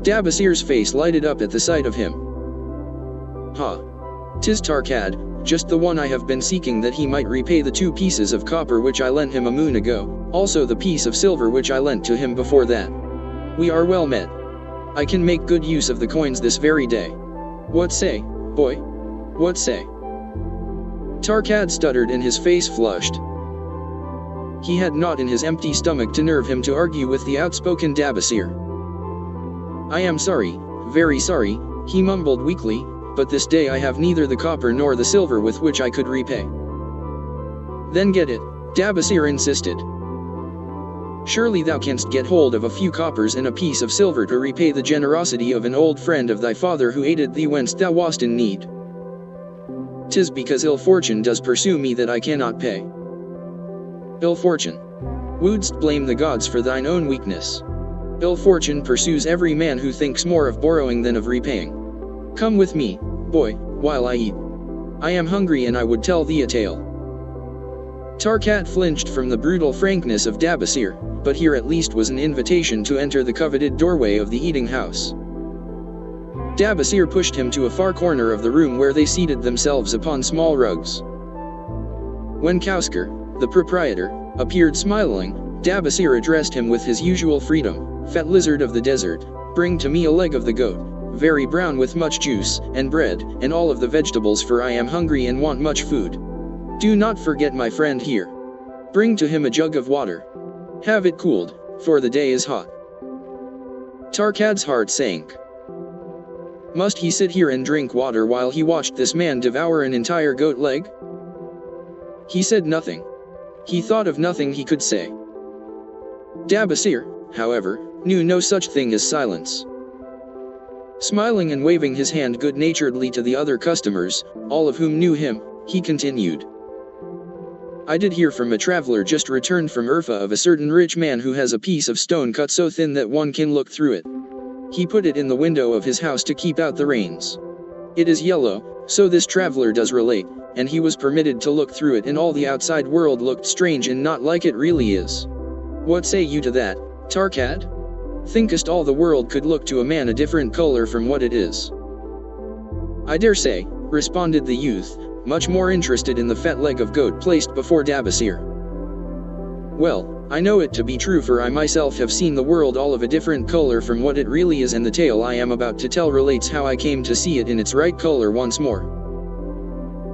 Dabasir's face lighted up at the sight of him. "Ha! 'Tis Tarkad, just the one I have been seeking, that he might repay the 2 pieces of copper which I lent him a moon ago, also the piece of silver which I lent to him before that. We are well met. I can make good use of the coins this very day. What say, boy? What say?" Tarkad stuttered and his face flushed. He had naught in his empty stomach to nerve him to argue with the outspoken Dabasir. "I am sorry, very sorry," he mumbled weakly, "but this day I have neither the copper nor the silver with which I could repay." "Then get it," Dabasir insisted. "Surely thou canst get hold of a few coppers and a piece of silver to repay the generosity of an old friend of thy father who aided thee whenst thou wast in need." "'Tis because ill fortune does pursue me that I cannot pay." "Ill fortune? Wouldst blame the gods for thine own weakness? Ill fortune pursues every man who thinks more of borrowing than of repaying. Come with me, boy, while I eat. I am hungry and I would tell thee a tale." Tarkad flinched from the brutal frankness of Dabasir, but here at least was an invitation to enter the coveted doorway of the eating house. Dabasir pushed him to a far corner of the room where they seated themselves upon small rugs. When Kausker, the proprietor, appeared smiling, Dabasir addressed him with his usual freedom. "Fat lizard of the desert, bring to me a leg of the goat, very brown with much juice, and bread, and all of the vegetables, for I am hungry and want much food. Do not forget my friend here. Bring to him a jug of water. Have it cooled, for the day is hot." Tarkad's heart sank. Must he sit here and drink water while he watched this man devour an entire goat leg? He said nothing. He thought of nothing he could say. Dabasir, however, knew no such thing as silence. Smiling and waving his hand good-naturedly to the other customers, all of whom knew him, he continued. "I did hear from a traveler just returned from Urfa of a certain rich man who has a piece of stone cut so thin that one can look through it. He put it in the window of his house to keep out the rains. It is yellow, so this traveler does relate, and he was permitted to look through it, and all the outside world looked strange and not like it really is. What say you to that, Tarkad? Thinkest all the world could look to a man a different color from what it is?" "I dare say," responded the youth, much more interested in the fat leg of goat placed before Dabasir. "Well, I know it to be true, for I myself have seen the world all of a different color from what it really is, and the tale I am about to tell relates how I came to see it in its right color once more."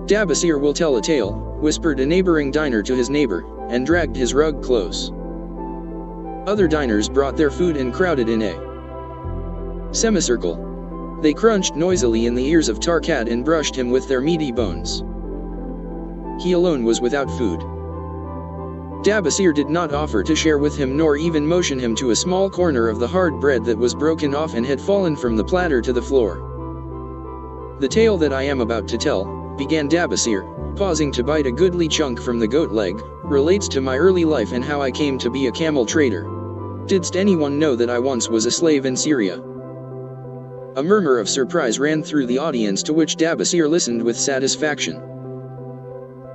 Dabasir will tell a tale, whispered a neighboring diner to his neighbor, and dragged his rug close. Other diners brought their food and crowded in a semicircle. They crunched noisily in the ears of Tarkat and brushed him with their meaty bones. He alone was without food. Dabasir did not offer to share with him nor even motion him to a small corner of the hard bread that was broken off and had fallen from the platter to the floor. "The tale that I am about to tell," began Dabasir, pausing to bite a goodly chunk from the goat leg, "relates to my early life and how I came to be a camel trader. Didst anyone know that I once was a slave in Syria?" A murmur of surprise ran through the audience, to which Dabasir listened with satisfaction.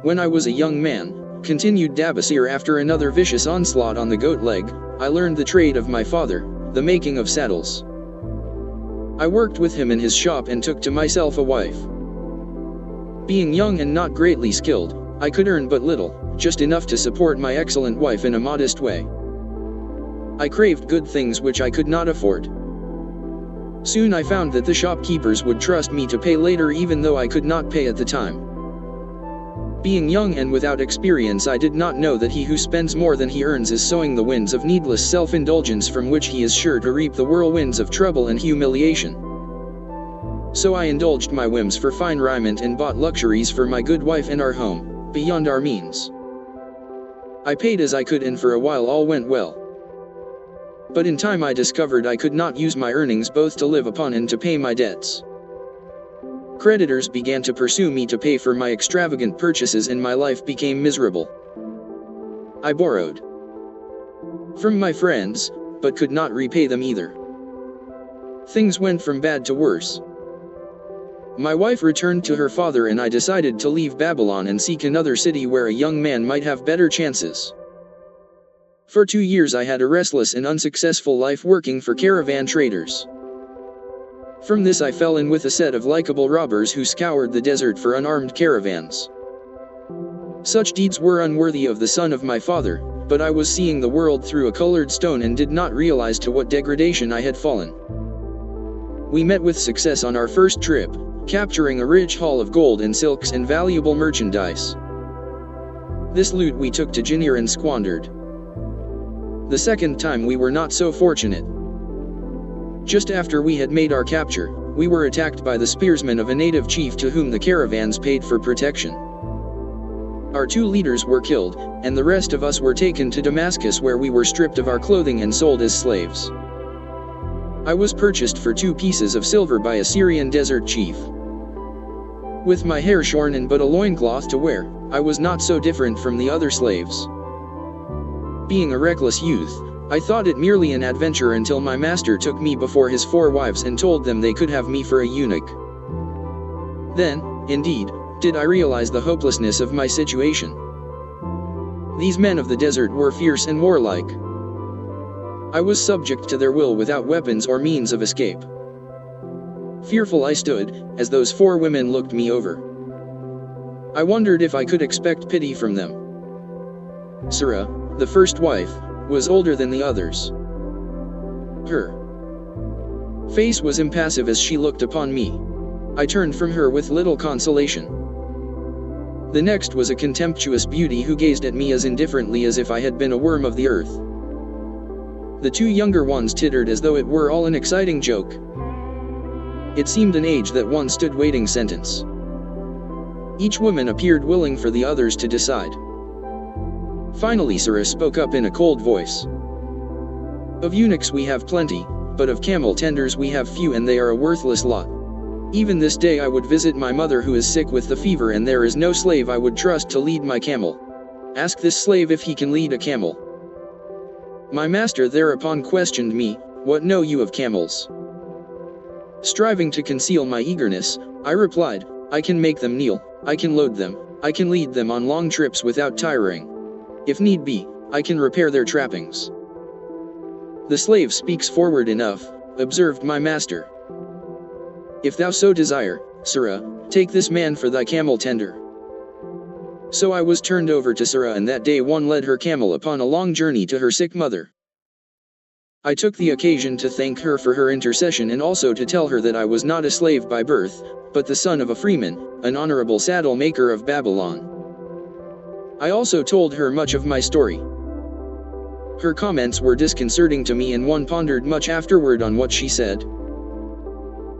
"When I was a young man," continued Dabasir after another vicious onslaught on the goat leg, "I learned the trade of my father, the making of saddles. I worked with him in his shop and took to myself a wife. Being young and not greatly skilled, I could earn but little, just enough to support my excellent wife in a modest way. I craved good things which I could not afford. Soon I found that the shopkeepers would trust me to pay later even though I could not pay at the time. Being young and without experience, I did not know that he who spends more than he earns is sowing the winds of needless self-indulgence from which he is sure to reap the whirlwinds of trouble and humiliation. So I indulged my whims for fine raiment and bought luxuries for my good wife and our home, beyond our means. I paid as I could, and for a while all went well. But in time I discovered I could not use my earnings both to live upon and to pay my debts. Creditors began to pursue me to pay for my extravagant purchases, and my life became miserable. I borrowed from my friends, but could not repay them either. Things went from bad to worse. My wife returned to her father, and I decided to leave Babylon and seek another city where a young man might have better chances. For 2 years I had a restless and unsuccessful life working for caravan traders. From this I fell in with a set of likable robbers who scoured the desert for unarmed caravans. Such deeds were unworthy of the son of my father, but I was seeing the world through a colored stone and did not realize to what degradation I had fallen. We met with success on our first trip, capturing a rich haul of gold and silks and valuable merchandise. This loot we took to Jinir and squandered. The second time we were not so fortunate. Just after we had made our capture, we were attacked by the spearsmen of a native chief to whom the caravans paid for protection. Our 2 leaders were killed, and the rest of us were taken to Damascus, where we were stripped of our clothing and sold as slaves. I was purchased for 2 pieces of silver by a Syrian desert chief. With my hair shorn and but a loincloth to wear, I was not so different from the other slaves. Being a reckless youth, I thought it merely an adventure until my master took me before his 4 wives and told them they could have me for a eunuch. Then, indeed, did I realize the hopelessness of my situation. These men of the desert were fierce and warlike. I was subject to their will without weapons or means of escape. Fearful I stood, as those 4 women looked me over. I wondered if I could expect pity from them. Surah, the first wife, was older than the others. Her face was impassive as she looked upon me. I turned from her with little consolation. The next was a contemptuous beauty who gazed at me as indifferently as if I had been a worm of the earth. The 2 younger ones tittered as though it were all an exciting joke. It seemed an age that one stood waiting sentence. Each woman appeared willing for the others to decide. Finally Surah spoke up in a cold voice. "Of eunuchs we have plenty, but of camel tenders we have few, and they are a worthless lot. Even this day I would visit my mother who is sick with the fever, and there is no slave I would trust to lead my camel. Ask this slave if he can lead a camel." My master thereupon questioned me, "What know you of camels?" Striving to conceal my eagerness, I replied, "I can make them kneel, I can load them, I can lead them on long trips without tiring. If need be, I can repair their trappings." "The slave speaks forward enough," observed my master. "If thou so desire, Surah, take this man for thy camel tender." So I was turned over to Surah, and that day one led her camel upon a long journey to her sick mother. I took the occasion to thank her for her intercession and also to tell her that I was not a slave by birth, but the son of a freeman, an honorable saddle maker of Babylon. I also told her much of my story. Her comments were disconcerting to me, and one pondered much afterward on what she said.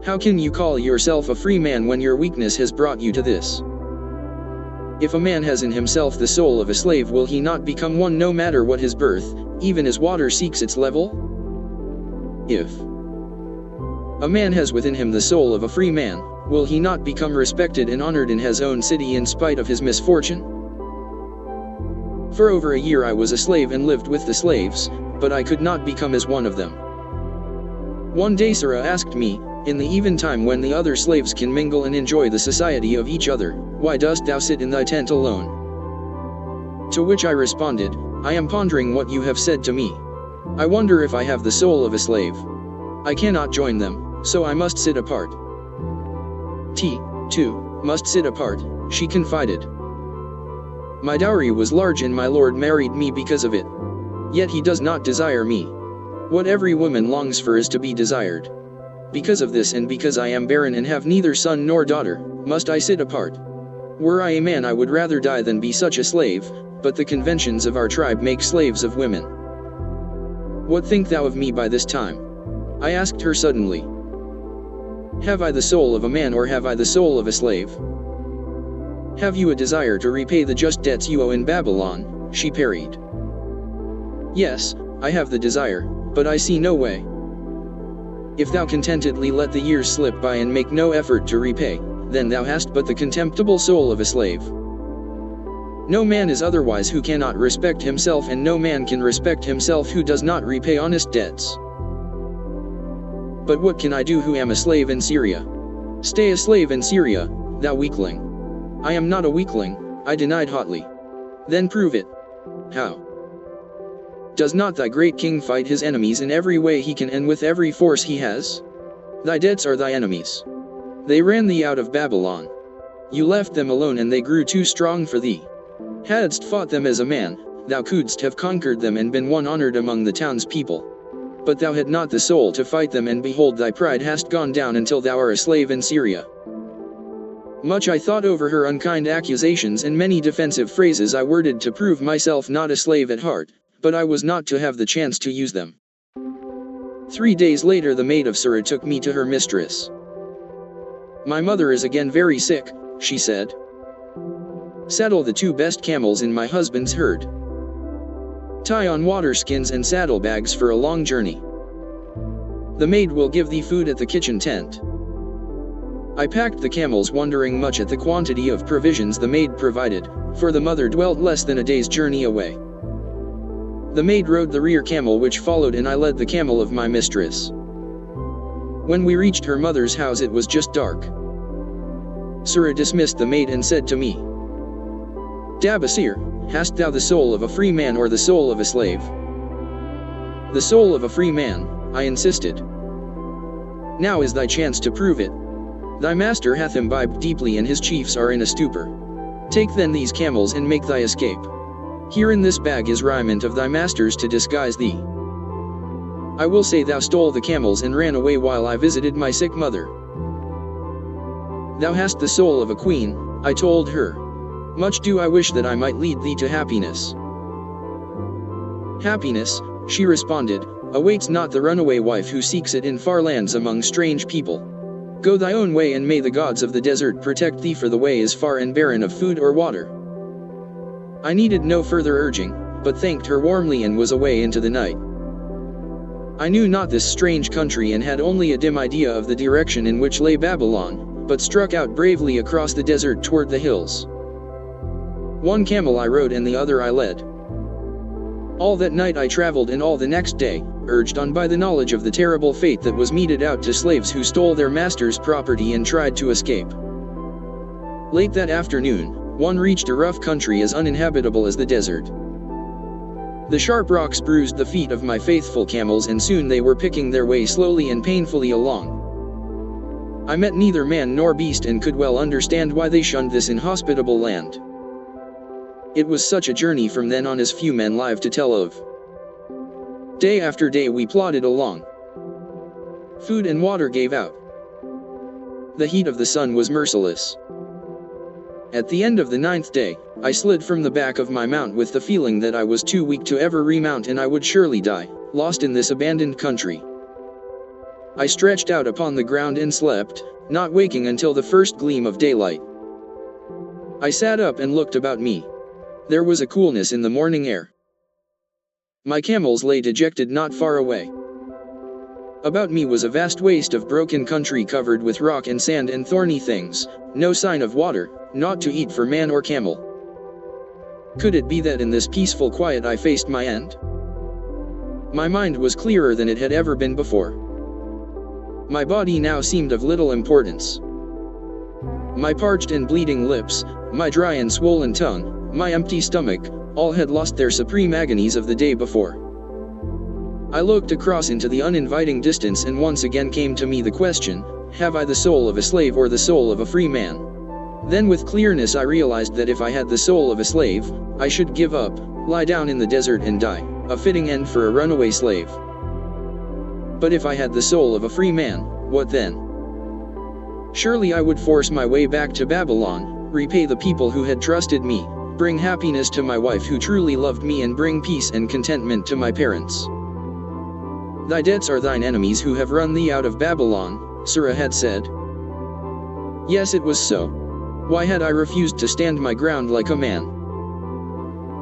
How can you call yourself a free man when your weakness has brought you to this? If a man has in himself the soul of a slave, will he not become one no matter what his birth, even as water seeks its level? If a man has within him the soul of a free man, will he not become respected and honored in his own city in spite of his misfortune? For over a year I was a slave and lived with the slaves, but I could not become as one of them. One day Sarah asked me, in the eventime when the other slaves can mingle and enjoy the society of each other, why dost thou sit in thy tent alone? To which I responded, I am pondering what you have said to me. I wonder if I have the soul of a slave. I cannot join them, so I must sit apart. Too, must sit apart, she confided. My dowry was large and my lord married me because of it. Yet he does not desire me. What every woman longs for is to be desired. Because of this and because I am barren and have neither son nor daughter, must I sit apart. Were I a man I would rather die than be such a slave, but the conventions of our tribe make slaves of women. What think thou of me by this time? I asked her suddenly. Have I the soul of a man or have I the soul of a slave? Have you a desire to repay the just debts you owe in Babylon? She parried. Yes, I have the desire, but I see no way. If thou contentedly let the years slip by and make no effort to repay, then thou hast but the contemptible soul of a slave. No man is otherwise who cannot respect himself, and no man can respect himself who does not repay honest debts. But what can I do who am a slave in Syria? Stay a slave in Syria, thou weakling. I am not a weakling, I denied hotly. Then prove it. How? Does not thy great king fight his enemies in every way he can and with every force he has? Thy debts are thy enemies. They ran thee out of Babylon. You left them alone and they grew too strong for thee. Hadst fought them as a man, thou couldst have conquered them and been one honored among the townspeople. But thou had not the soul to fight them, and behold, thy pride hast gone down until thou art a slave in Syria. Much I thought over her unkind accusations, and many defensive phrases I worded to prove myself not a slave at heart, but I was not to have the chance to use them. 3 days later the maid of Sarah took me to her mistress. My mother is again very sick, she said. Saddle the 2 best camels in my husband's herd. Tie on water skins and saddlebags for a long journey. The maid will give thee food at the kitchen tent. I packed the camels, wondering much at the quantity of provisions the maid provided, for the mother dwelt less than a day's journey away. The maid rode the rear camel which followed, and I led the camel of my mistress. When we reached her mother's house it was just dark. Sarah dismissed the maid and said to me, Dabasir, hast thou the soul of a free man or the soul of a slave? The soul of a free man, I insisted. Now is thy chance to prove it. Thy master hath imbibed deeply and his chiefs are in a stupor. Take then these camels and make thy escape. Here in this bag is raiment of thy master's to disguise thee. I will say thou stole the camels and ran away while I visited my sick mother. Thou hast the soul of a queen, I told her. Much do I wish that I might lead thee to happiness. Happiness, she responded, awaits not the runaway wife who seeks it in far lands among strange people. Go thy own way, and may the gods of the desert protect thee, for the way is far and barren of food or water. I needed no further urging, but thanked her warmly and was away into the night. I knew not this strange country and had only a dim idea of the direction in which lay Babylon, but struck out bravely across the desert toward the hills. One camel I rode and the other I led. All that night I traveled, and all the next day, urged on by the knowledge of the terrible fate that was meted out to slaves who stole their master's property and tried to escape. Late that afternoon, one reached a rough country as uninhabitable as the desert. The sharp rocks bruised the feet of my faithful camels, and soon they were picking their way slowly and painfully along. I met neither man nor beast and could well understand why they shunned this inhospitable land. It was such a journey from then on as few men live to tell of. Day after day we plodded along. Food and water gave out. The heat of the sun was merciless. At the end of the 9th day, I slid from the back of my mount with the feeling that I was too weak to ever remount and I would surely die, lost in this abandoned country. I stretched out upon the ground and slept, not waking until the first gleam of daylight. I sat up and looked about me. There was a coolness in the morning air. My camels lay dejected not far away. About me was a vast waste of broken country covered with rock and sand and thorny things, no sign of water, naught to eat for man or camel. Could it be that in this peaceful quiet I faced my end? My mind was clearer than it had ever been before. My body now seemed of little importance. My parched and bleeding lips, my dry and swollen tongue, my empty stomach, all had lost their supreme agonies of the day before. I looked across into the uninviting distance and once again came to me the question, have I the soul of a slave or the soul of a free man? Then with clearness I realized that if I had the soul of a slave, I should give up, lie down in the desert and die, a fitting end for a runaway slave. But if I had the soul of a free man, what then? Surely I would force my way back to Babylon, repay the people who had trusted me, bring happiness to my wife who truly loved me and bring peace and contentment to my parents. Thy debts are thine enemies who have run thee out of Babylon, Surah had said. Yes, it was so. Why had I refused to stand my ground like a man?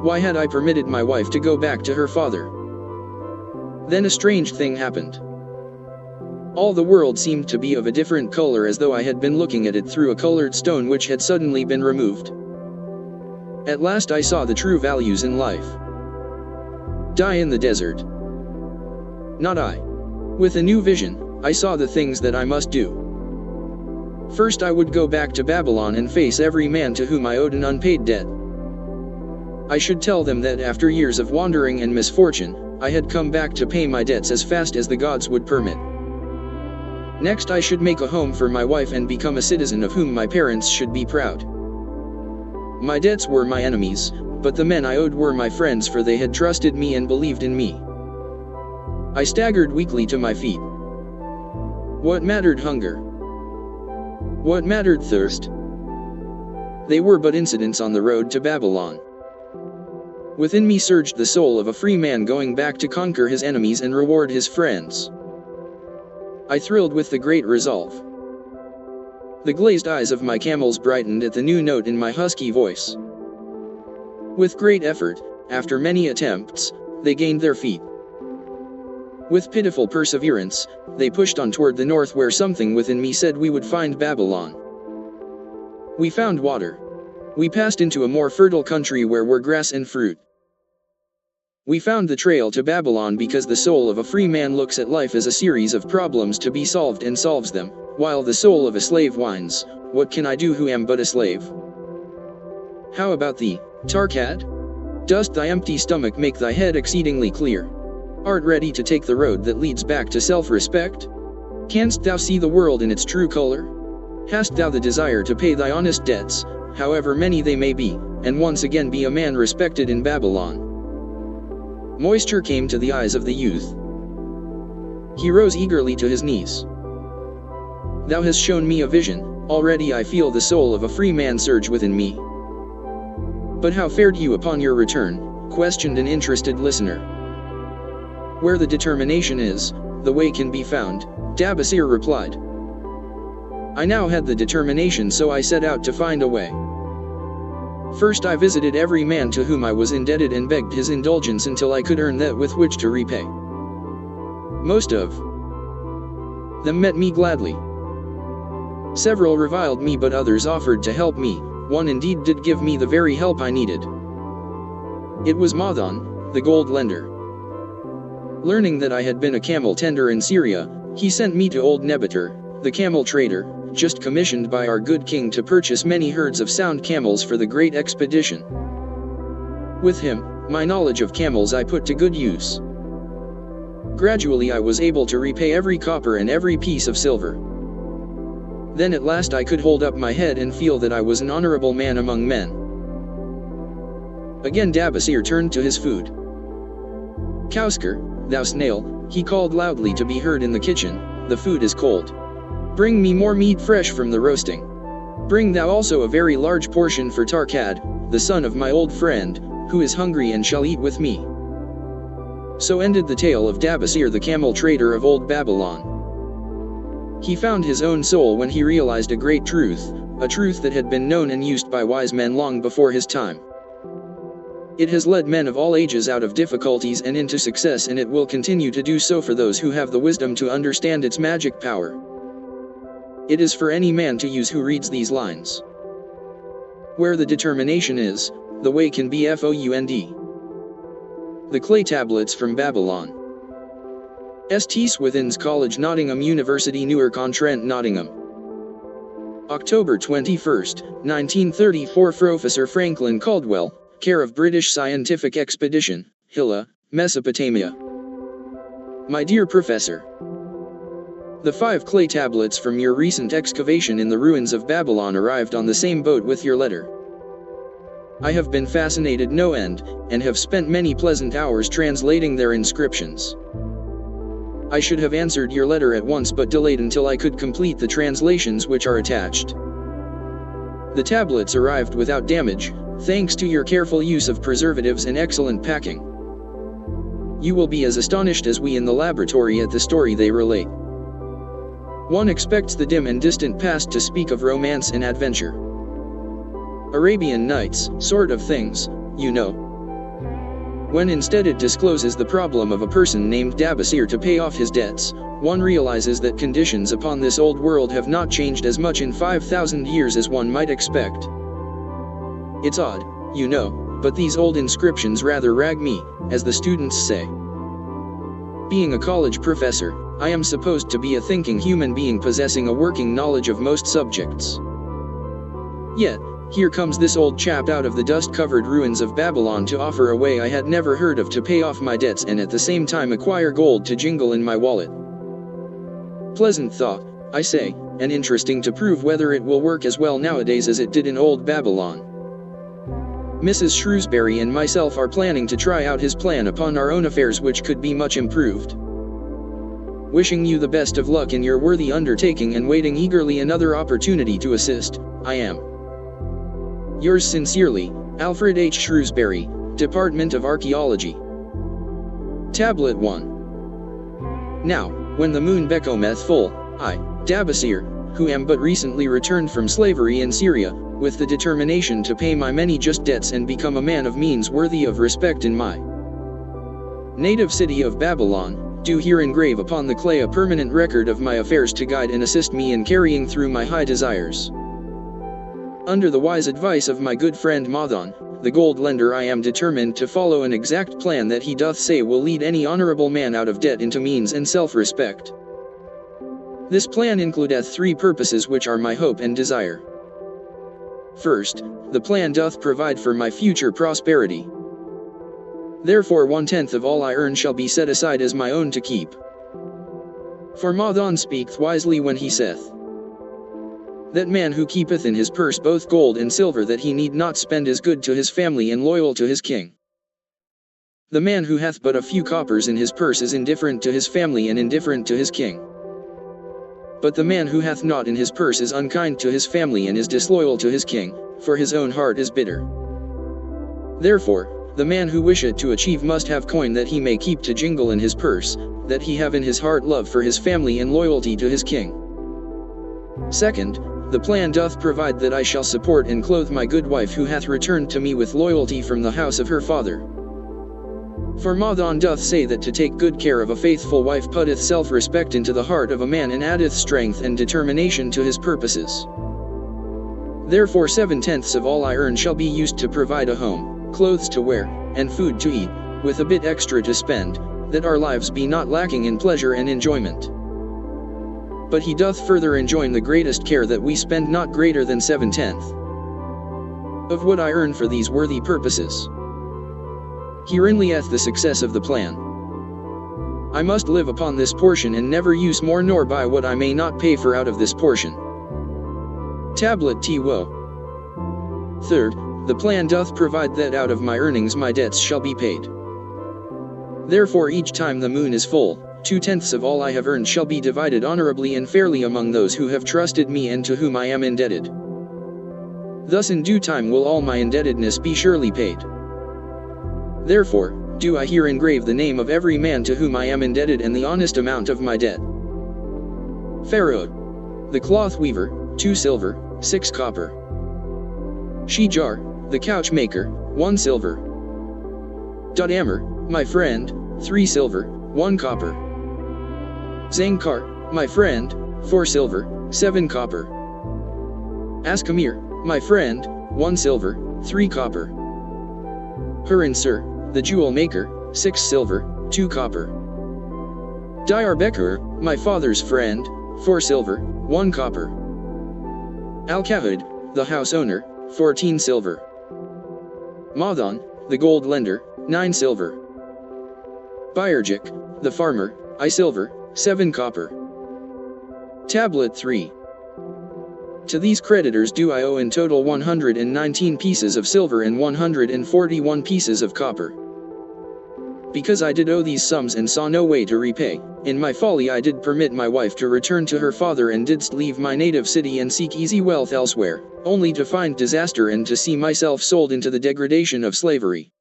Why had I permitted my wife to go back to her father? Then a strange thing happened. All the world seemed to be of a different color as though I had been looking at it through a colored stone which had suddenly been removed. At last I saw the true values in life. Die in the desert. Not I. With a new vision, I saw the things that I must do. First I would go back to Babylon and face every man to whom I owed an unpaid debt. I should tell them that after years of wandering and misfortune, I had come back to pay my debts as fast as the gods would permit. Next I should make a home for my wife and become a citizen of whom my parents should be proud. My debts were my enemies, but the men I owed were my friends for they had trusted me and believed in me. I staggered weakly to my feet. What mattered hunger? What mattered thirst? They were but incidents on the road to Babylon. Within me surged the soul of a free man going back to conquer his enemies and reward his friends. I thrilled with the great resolve. The glazed eyes of my camels brightened at the new note in my husky voice. With great effort, after many attempts, they gained their feet. With pitiful perseverance, they pushed on toward the north where something within me said we would find Babylon. We found water. We passed into a more fertile country where were grass and fruit. We found the trail to Babylon because the soul of a free man looks at life as a series of problems to be solved and solves them, while the soul of a slave whines, what can I do who am but a slave? How about thee, Tarkad? Dost thy empty stomach make thy head exceedingly clear? Art ready to take the road that leads back to self-respect? Canst thou see the world in its true color? Hast thou the desire to pay thy honest debts, however many they may be, and once again be a man respected in Babylon? Moisture came to the eyes of the youth. He rose eagerly to his knees. Thou hast shown me a vision, already I feel the soul of a free man surge within me. But how fared you upon your return? Questioned an interested listener. Where the determination is, the way can be found, Dabasir replied. I now had the determination, so I set out to find a way. First I visited every man to whom I was indebted and begged his indulgence until I could earn that with which to repay. Most of them met me gladly. Several reviled me, but others offered to help me. One indeed did give me the very help I needed. It was Madan, the gold lender. Learning that I had been a camel tender in Syria, he sent me to old Nebatur, the camel trader, just commissioned by our good king to purchase many herds of sound camels for the great expedition. With him, my knowledge of camels I put to good use. Gradually I was able to repay every copper and every piece of silver. Then at last I could hold up my head and feel that I was an honorable man among men. Again Dabasir turned to his food. Kousker, thou snail, he called loudly to be heard in the kitchen, the food is cold. Bring me more meat fresh from the roasting. Bring thou also a very large portion for Tarkad, the son of my old friend, who is hungry and shall eat with me. So ended the tale of Dabasir the camel trader of old Babylon. He found his own soul when he realized a great truth, a truth that had been known and used by wise men long before his time. It has led men of all ages out of difficulties and into success, and it will continue to do so for those who have the wisdom to understand its magic power. It is for any man to use who reads these lines. Where the determination is, the way can be found. The Clay Tablets from Babylon. St. Swithin's College, Nottingham University, Newark-on-Trent, Nottingham. October 21, 1934. Professor Franklin Caldwell, care of British Scientific Expedition, Hilla, Mesopotamia. My dear Professor, the 5 clay tablets from your recent excavation in the ruins of Babylon arrived on the same boat with your letter. I have been fascinated no end, and have spent many pleasant hours translating their inscriptions. I should have answered your letter at once, but delayed until I could complete the translations which are attached. The tablets arrived without damage, thanks to your careful use of preservatives and excellent packing. You will be as astonished as we in the laboratory at the story they relate. One expects the dim and distant past to speak of romance and adventure. Arabian Nights, sort of things, you know. When instead it discloses the problem of a person named Dabasir to pay off his debts, one realizes that conditions upon this old world have not changed as much in 5,000 years as one might expect. It's odd, you know, but these old inscriptions rather rag me, as the students say. Being a college professor, I am supposed to be a thinking human being possessing a working knowledge of most subjects. Yet, here comes this old chap out of the dust-covered ruins of Babylon to offer a way I had never heard of to pay off my debts and at the same time acquire gold to jingle in my wallet. Pleasant thought, I say, and interesting to prove whether it will work as well nowadays as it did in old Babylon. Mrs. Shrewsbury and myself are planning to try out his plan upon our own affairs, which could be much improved. Wishing you the best of luck in your worthy undertaking and waiting eagerly another opportunity to assist, I am yours sincerely, Alfred H. Shrewsbury, Department of Archaeology. Tablet 1. Now, when the moon becometh full, I, Dabasir, who am but recently returned from slavery in Syria, with the determination to pay my many just debts and become a man of means worthy of respect in my native city of Babylon, do here engrave upon the clay a permanent record of my affairs to guide and assist me in carrying through my high desires. Under the wise advice of my good friend Madan, the gold lender, I am determined to follow an exact plan that he doth say will lead any honorable man out of debt into means and self-respect. This plan includeth 3 purposes which are my hope and desire. First, the plan doth provide for my future prosperity. Therefore 1/10 of all I earn shall be set aside as my own to keep. For Madan speaketh wisely when he saith, that man who keepeth in his purse both gold and silver that he need not spend is good to his family and loyal to his king. The man who hath but a few coppers in his purse is indifferent to his family and indifferent to his king. But the man who hath naught in his purse is unkind to his family and is disloyal to his king, for his own heart is bitter. Therefore, the man who wisheth to achieve must have coin that he may keep to jingle in his purse, that he have in his heart love for his family and loyalty to his king. Second, the plan doth provide that I shall support and clothe my good wife who hath returned to me with loyalty from the house of her father. For Madan doth say that to take good care of a faithful wife putteth self-respect into the heart of a man and addeth strength and determination to his purposes. Therefore 7/10 of all I earn shall be used to provide a home, clothes to wear, and food to eat, with a bit extra to spend, that our lives be not lacking in pleasure and enjoyment. But he doth further enjoin the greatest care that we spend not greater than 7/10 of what I earn for these worthy purposes. Herein lieth the success of the plan. I must live upon this portion and never use more nor buy what I may not pay for out of this portion. Tablet T-Wo. Third, the plan doth provide that out of my earnings my debts shall be paid. Therefore each time the moon is full, 2/10 of all I have earned shall be divided honorably and fairly among those who have trusted me and to whom I am indebted. Thus in due time will all my indebtedness be surely paid. Therefore, do I here engrave the name of every man to whom I am indebted and the honest amount of my debt. Pharaoh, the cloth weaver, 2 silver, 6 copper. Shijar, the couch maker, 1 silver. Amr, my friend, 3 silver, 1 copper. Zangkar, my friend, 4 silver, 7 copper. Askamir, my friend, 1 silver, 3 copper. Hurinsur, the jewel maker, 6 silver, 2 copper. Diarbekir, my father's friend, 4 silver, 1 copper. Al-Kahud, the house owner, 14 silver. Madan, the gold lender, 9 silver. Bayarjik, the farmer, I silver, 7 copper. Tablet 3. To these creditors do I owe in total 119 pieces of silver and 141 pieces of copper. Because I did owe these sums and saw no way to repay, in my folly I did permit my wife to return to her father and didst leave my native city and seek easy wealth elsewhere, only to find disaster and to see myself sold into the degradation of slavery.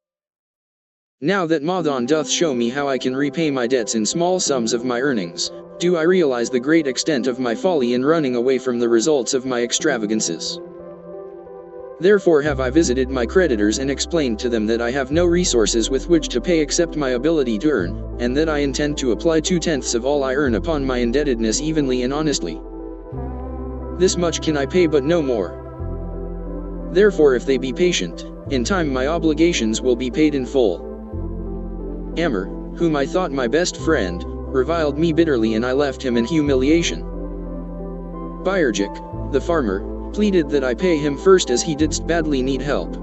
Now that Madan doth show me how I can repay my debts in small sums of my earnings, do I realize the great extent of my folly in running away from the results of my extravagances. Therefore have I visited my creditors and explained to them that I have no resources with which to pay except my ability to earn, and that I intend to apply 2/10 of all I earn upon my indebtedness evenly and honestly. This much can I pay but no more. Therefore if they be patient, in time my obligations will be paid in full. Amr, whom I thought my best friend, reviled me bitterly and I left him in humiliation. Bayarjik, the farmer, pleaded that I pay him first as he didst badly need help.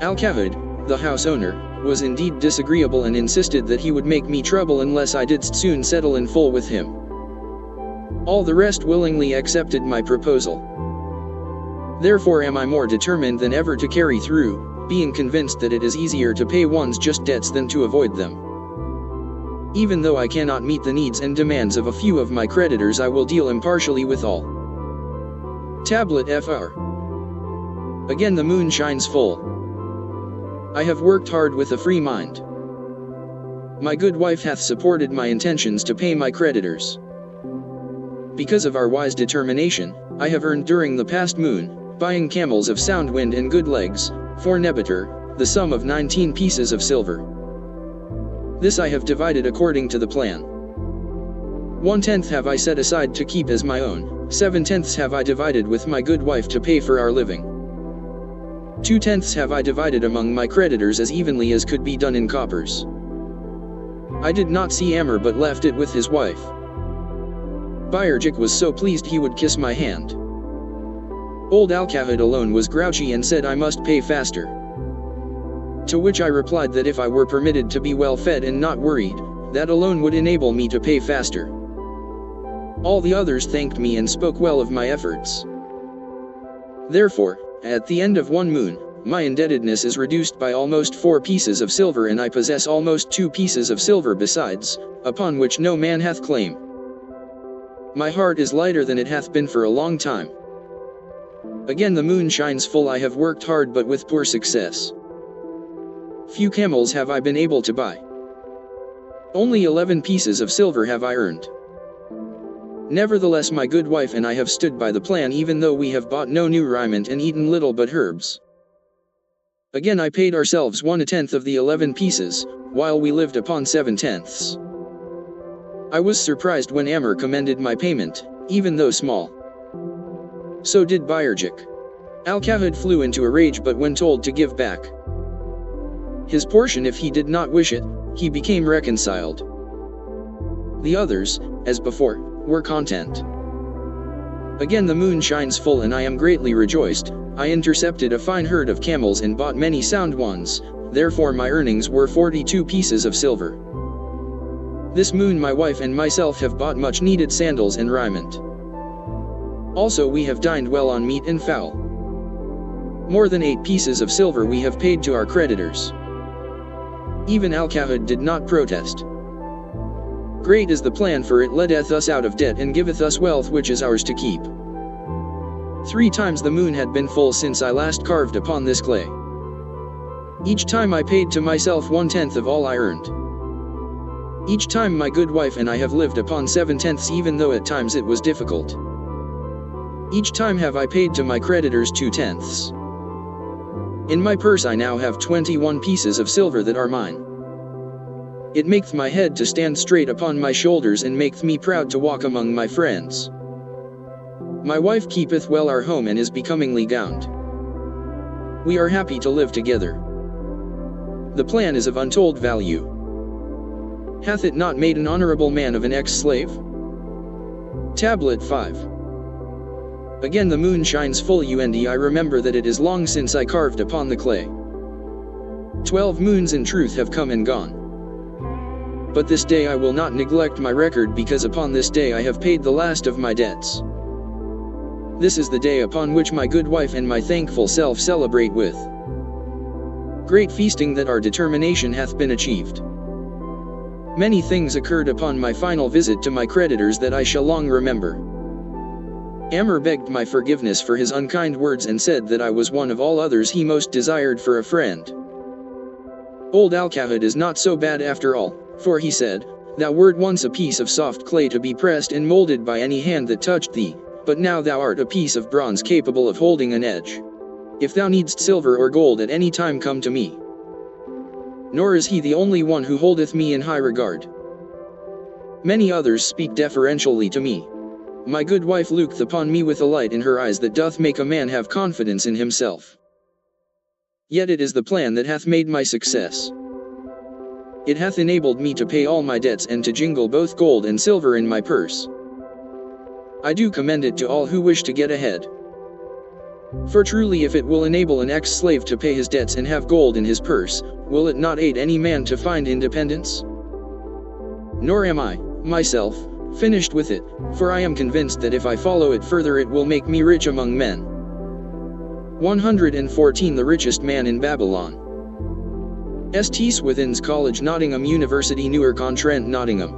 Al-Kahud, the house owner, was indeed disagreeable and insisted that he would make me trouble unless I didst soon settle in full with him. All the rest willingly accepted my proposal. Therefore am I more determined than ever to carry through, being convinced that it is easier to pay one's just debts than to avoid them. Even though I cannot meet the needs and demands of a few of my creditors, I will deal impartially with all. Tablet FR. Again the moon shines full. I have worked hard with a free mind. My good wife hath supported my intentions to pay my creditors. Because of our wise determination, I have earned during the past moon, buying camels of sound wind and good legs, for Nebatur, the sum of 19 pieces of silver. This I have divided according to the plan. 1/10 have I set aside to keep as my own, 7/10 have I divided with my good wife to pay for our living. 2/10 have I divided among my creditors as evenly as could be done in coppers. I did not see Amr but left it with his wife. Bayarjik was so pleased he would kiss my hand. Old Al-Kahud alone was grouchy and said I must pay faster. To which I replied that if I were permitted to be well fed and not worried, that alone would enable me to pay faster. All the others thanked me and spoke well of my efforts. Therefore, at the end of one moon, my indebtedness is reduced by almost 4 pieces of silver and I possess almost 2 pieces of silver besides, upon which no man hath claim. My heart is lighter than it hath been for a long time. Again the moon shines full. I have worked hard but with poor success. Few camels have I been able to buy. Only 11 pieces of silver have I earned. Nevertheless my good wife and I have stood by the plan even though we have bought no new raiment and eaten little but herbs. Again I paid ourselves 1/10 of the 11 pieces, while we lived upon 7/10. I was surprised when Amr commended my payment, even though small. So did Bayarjik. Al-Kahud flew into a rage but when told to give back his portion if he did not wish it, he became reconciled. The others, as before, were content. Again the moon shines full and I am greatly rejoiced. I intercepted a fine herd of camels and bought many sound ones, therefore my earnings were 42 pieces of silver. This moon my wife and myself have bought much needed sandals and raiment. Also we have dined well on meat and fowl. More than 8 pieces of silver we have paid to our creditors. Even Al-Kahad did not protest. Great is the plan, for it letteth us out of debt and giveth us wealth which is ours to keep. 3 times the moon had been full since I last carved upon this clay. Each time I paid to myself 1/10 of all I earned. Each time my good wife and I have lived upon 7/10, even though at times it was difficult. Each time have I paid to my creditors 2/10. In my purse I now have 21 pieces of silver that are mine. It maketh my head to stand straight upon my shoulders, and maketh me proud to walk among my friends. My wife keepeth well our home, and is becomingly gowned. We are happy to live together. The plan is of untold value. Hath it not made an honorable man of an ex-slave? Tablet 5. Again the moon shines full, and I remember that it is long since I carved upon the clay. 12 moons in truth have come and gone. But this day I will not neglect my record, because upon this day I have paid the last of my debts. This is the day upon which my good wife and my thankful self celebrate with great feasting that our determination hath been achieved. Many things occurred upon my final visit to my creditors that I shall long remember. Amr begged my forgiveness for his unkind words, and said that I was one of all others he most desired for a friend. Old Al-Kahad is not so bad after all, for he said, "Thou wert once a piece of soft clay to be pressed and molded by any hand that touched thee, but now thou art a piece of bronze capable of holding an edge. If thou needst silver or gold at any time, come to me. Nor is he the only one who holdeth me in high regard. Many others speak deferentially to me. My good wife looketh upon me with a light in her eyes that doth make a man have confidence in himself. Yet it is the plan that hath made my success. It hath enabled me to pay all my debts, and to jingle both gold and silver in my purse. I do commend it to all who wish to get ahead. For truly, if it will enable an ex-slave to pay his debts and have gold in his purse, will it not aid any man to find independence? Nor am I, myself, finished with it, for I am convinced that if I follow it further it will make me rich among men. 114 The richest man in Babylon. St. Swithin's College, Nottingham University, Newark-on-Trent, Nottingham.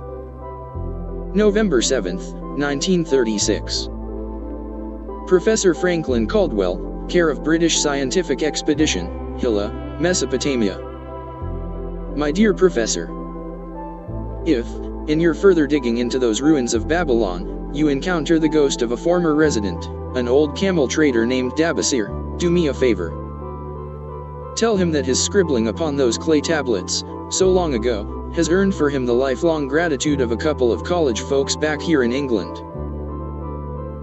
November 7, 1936. Professor Franklin Caldwell, care of British Scientific Expedition, Hilla, Mesopotamia. My dear Professor, if, in your further digging into those ruins of Babylon, you encounter the ghost of a former resident, an old camel trader named Dabasir, do me a favor. Tell him that his scribbling upon those clay tablets, so long ago, has earned for him the lifelong gratitude of a couple of college folks back here in England.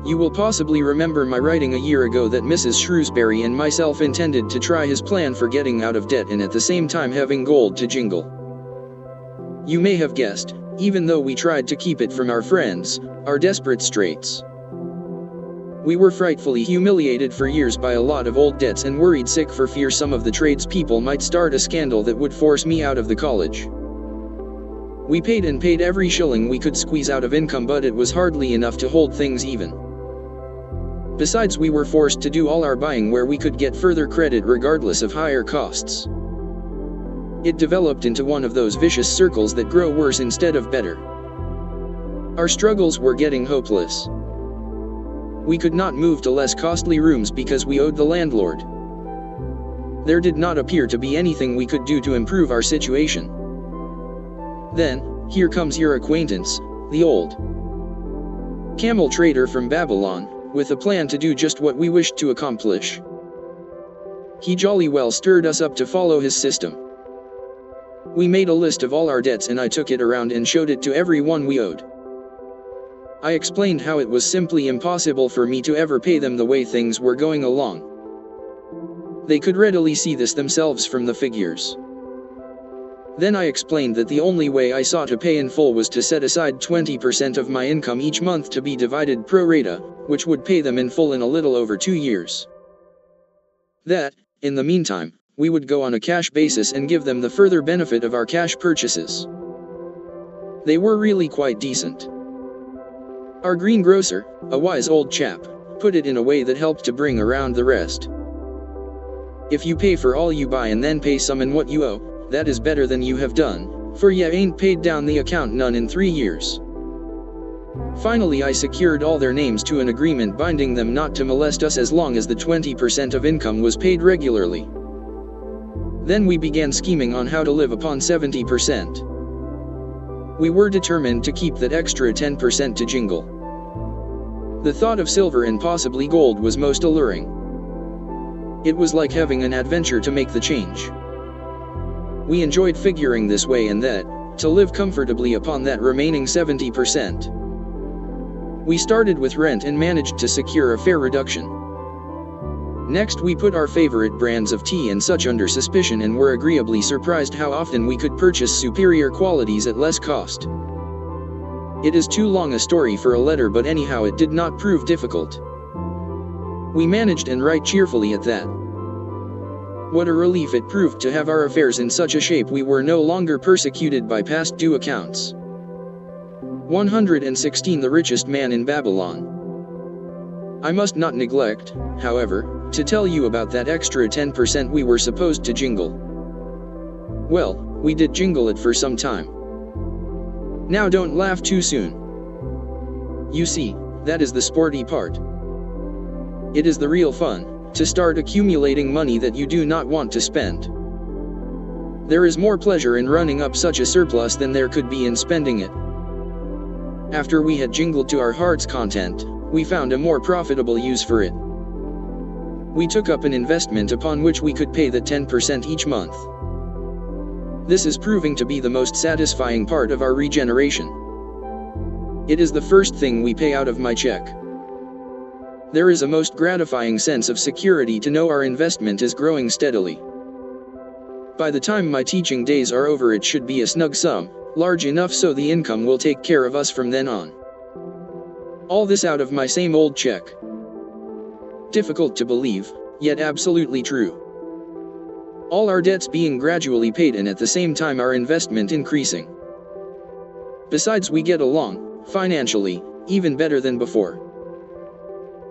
You will possibly remember my writing a year ago that Mrs. Shrewsbury and myself intended to try his plan for getting out of debt and at the same time having gold to jingle. You may have guessed, even though we tried to keep it from our friends, our desperate straits. We were frightfully humiliated for years by a lot of old debts, and worried sick for fear some of the tradespeople might start a scandal that would force me out of the college. We paid and paid every shilling we could squeeze out of income, but it was hardly enough to hold things even. Besides, we were forced to do all our buying where we could get further credit regardless of higher costs. It developed into one of those vicious circles that grow worse instead of better. Our struggles were getting hopeless. We could not move to less costly rooms because we owed the landlord. There did not appear to be anything we could do to improve our situation. Then, here comes your acquaintance, the old camel trader from Babylon, with a plan to do just what we wished to accomplish. He jolly well stirred us up to follow his system. We made a list of all our debts, and I took it around and showed it to everyone we owed. I explained how it was simply impossible for me to ever pay them the way things were going along. They could readily see this themselves from the figures. Then I explained that the only way I saw to pay in full was to set aside 20% of my income each month to be divided pro rata, which would pay them in full in a little over 2 years. That, in the meantime, we would go on a cash basis and give them the further benefit of our cash purchases. They were really quite decent. Our greengrocer, a wise old chap, put it in a way that helped to bring around the rest. If you pay for all you buy and then pay some in what you owe, that is better than you have done, for ya ain't paid down the account none in 3 years. Finally I secured all their names to an agreement binding them not to molest us as long as the 20% of income was paid regularly. Then we began scheming on how to live upon 70%. We were determined to keep that extra 10% to jingle. The thought of silver and possibly gold was most alluring. It was like having an adventure to make the change. We enjoyed figuring this way and that, to live comfortably upon that remaining 70%. We started with rent and managed to secure a fair reduction. Next we put our favorite brands of tea and such under suspicion and were agreeably surprised how often we could purchase superior qualities at less cost. It is too long a story for a letter, but anyhow it did not prove difficult. We managed and right cheerfully at that. What a relief it proved to have our affairs in such a shape we were no longer persecuted by past due accounts. 116 The richest man in Babylon. I must not neglect, however, to tell you about that extra 10% we were supposed to jingle. Well, we did jingle it for some time. Now don't laugh too soon. You see, that is the sporty part. It is the real fun, to start accumulating money that you do not want to spend. There is more pleasure in running up such a surplus than there could be in spending it. After we had jingled to our heart's content, we found a more profitable use for it. We took up an investment upon which we could pay the 10% each month. This is proving to be the most satisfying part of our regeneration. It is the first thing we pay out of my check. There is a most gratifying sense of security to know our investment is growing steadily. By the time my teaching days are over it should be a snug sum, large enough so the income will take care of us from then on. All this out of my same old check. Difficult to believe, yet absolutely true. All our debts being gradually paid and at the same time our investment increasing. Besides we get along, financially, even better than before.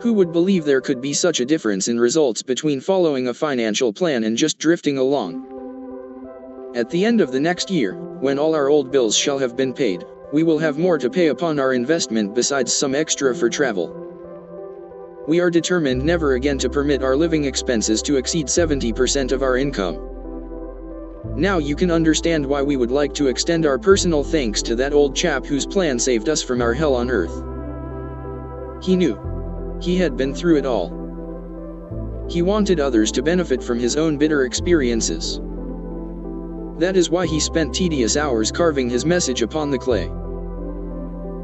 Who would believe there could be such a difference in results between following a financial plan and just drifting along? At the end of the next year, when all our old bills shall have been paid, we will have more to pay upon our investment besides some extra for travel. We are determined never again to permit our living expenses to exceed 70% of our income. Now you can understand why we would like to extend our personal thanks to that old chap whose plan saved us from our hell on earth. He knew. He had been through it all. He wanted others to benefit from his own bitter experiences. That is why he spent tedious hours carving his message upon the clay.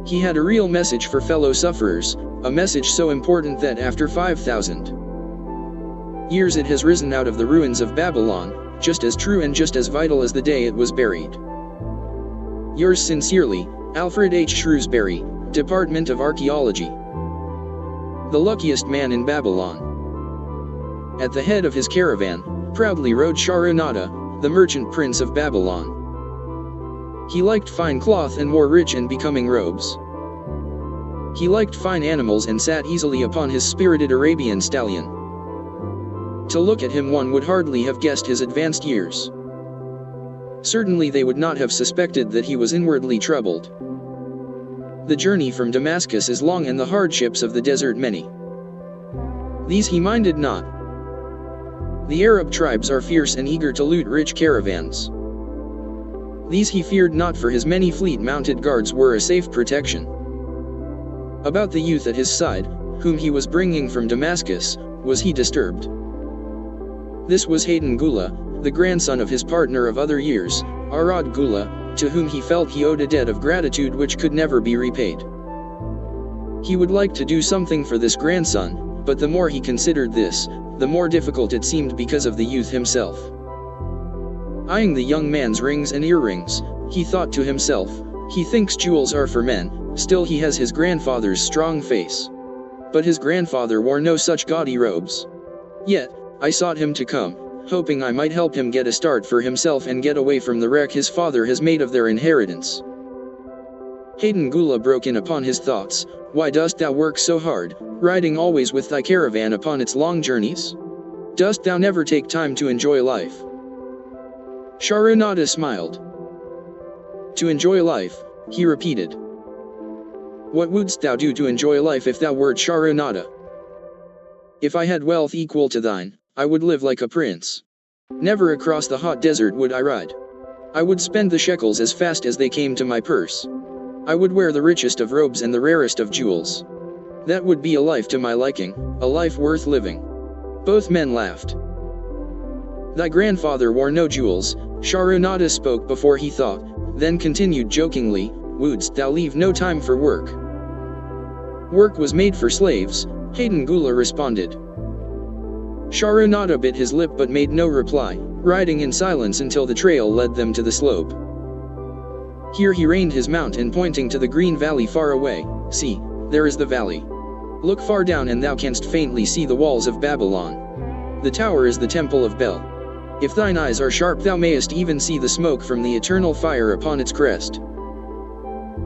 He had a real message for fellow sufferers, a message so important that after 5,000 years it has risen out of the ruins of Babylon, just as true and just as vital as the day it was buried. Yours sincerely, Alfred H. Shrewsbury, Department of Archaeology. The luckiest man in Babylon. At the head of his caravan, proudly rode Sharonada, the merchant prince of Babylon. He liked fine cloth and wore rich and becoming robes. He liked fine animals and sat easily upon his spirited Arabian stallion. To look at him one would hardly have guessed his advanced years. Certainly they would not have suspected that he was inwardly troubled. The journey from Damascus is long and the hardships of the desert many. These he minded not. The Arab tribes are fierce and eager to loot rich caravans. These he feared not, for his many fleet-mounted guards were a safe protection. About the youth at his side, whom he was bringing from Damascus, was he disturbed. This was Hayden Gula, the grandson of his partner of other years, Arad Gula, to whom he felt he owed a debt of gratitude which could never be repaid. He would like to do something for this grandson, but the more he considered this, the more difficult it seemed because of the youth himself. Eyeing the young man's rings and earrings, he thought to himself, he thinks jewels are for men, still he has his grandfather's strong face. But his grandfather wore no such gaudy robes. Yet, I sought him to come, hoping I might help him get a start for himself and get away from the wreck his father has made of their inheritance. Hayden Gula broke in upon his thoughts. Why dost thou work so hard, riding always with thy caravan upon its long journeys? Dost thou never take time to enjoy life? Sharonada smiled. To enjoy life, he repeated. What wouldst thou do to enjoy life if thou wert Sharonada? If I had wealth equal to thine, I would live like a prince. Never across the hot desert would I ride. I would spend the shekels as fast as they came to my purse. I would wear the richest of robes and the rarest of jewels. That would be a life to my liking, a life worth living. Both men laughed. Thy grandfather wore no jewels, Sharonada spoke before he thought, then continued jokingly, wouldst thou leave no time for work? Work was made for slaves, Hayden Gula responded. Sharonada bit his lip but made no reply, riding in silence until the trail led them to the slope. Here he reined his mount and pointing to the green valley far away, see, there is the valley. Look far down and thou canst faintly see the walls of Babylon. The tower is the temple of Bel. If thine eyes are sharp thou mayest even see the smoke from the eternal fire upon its crest.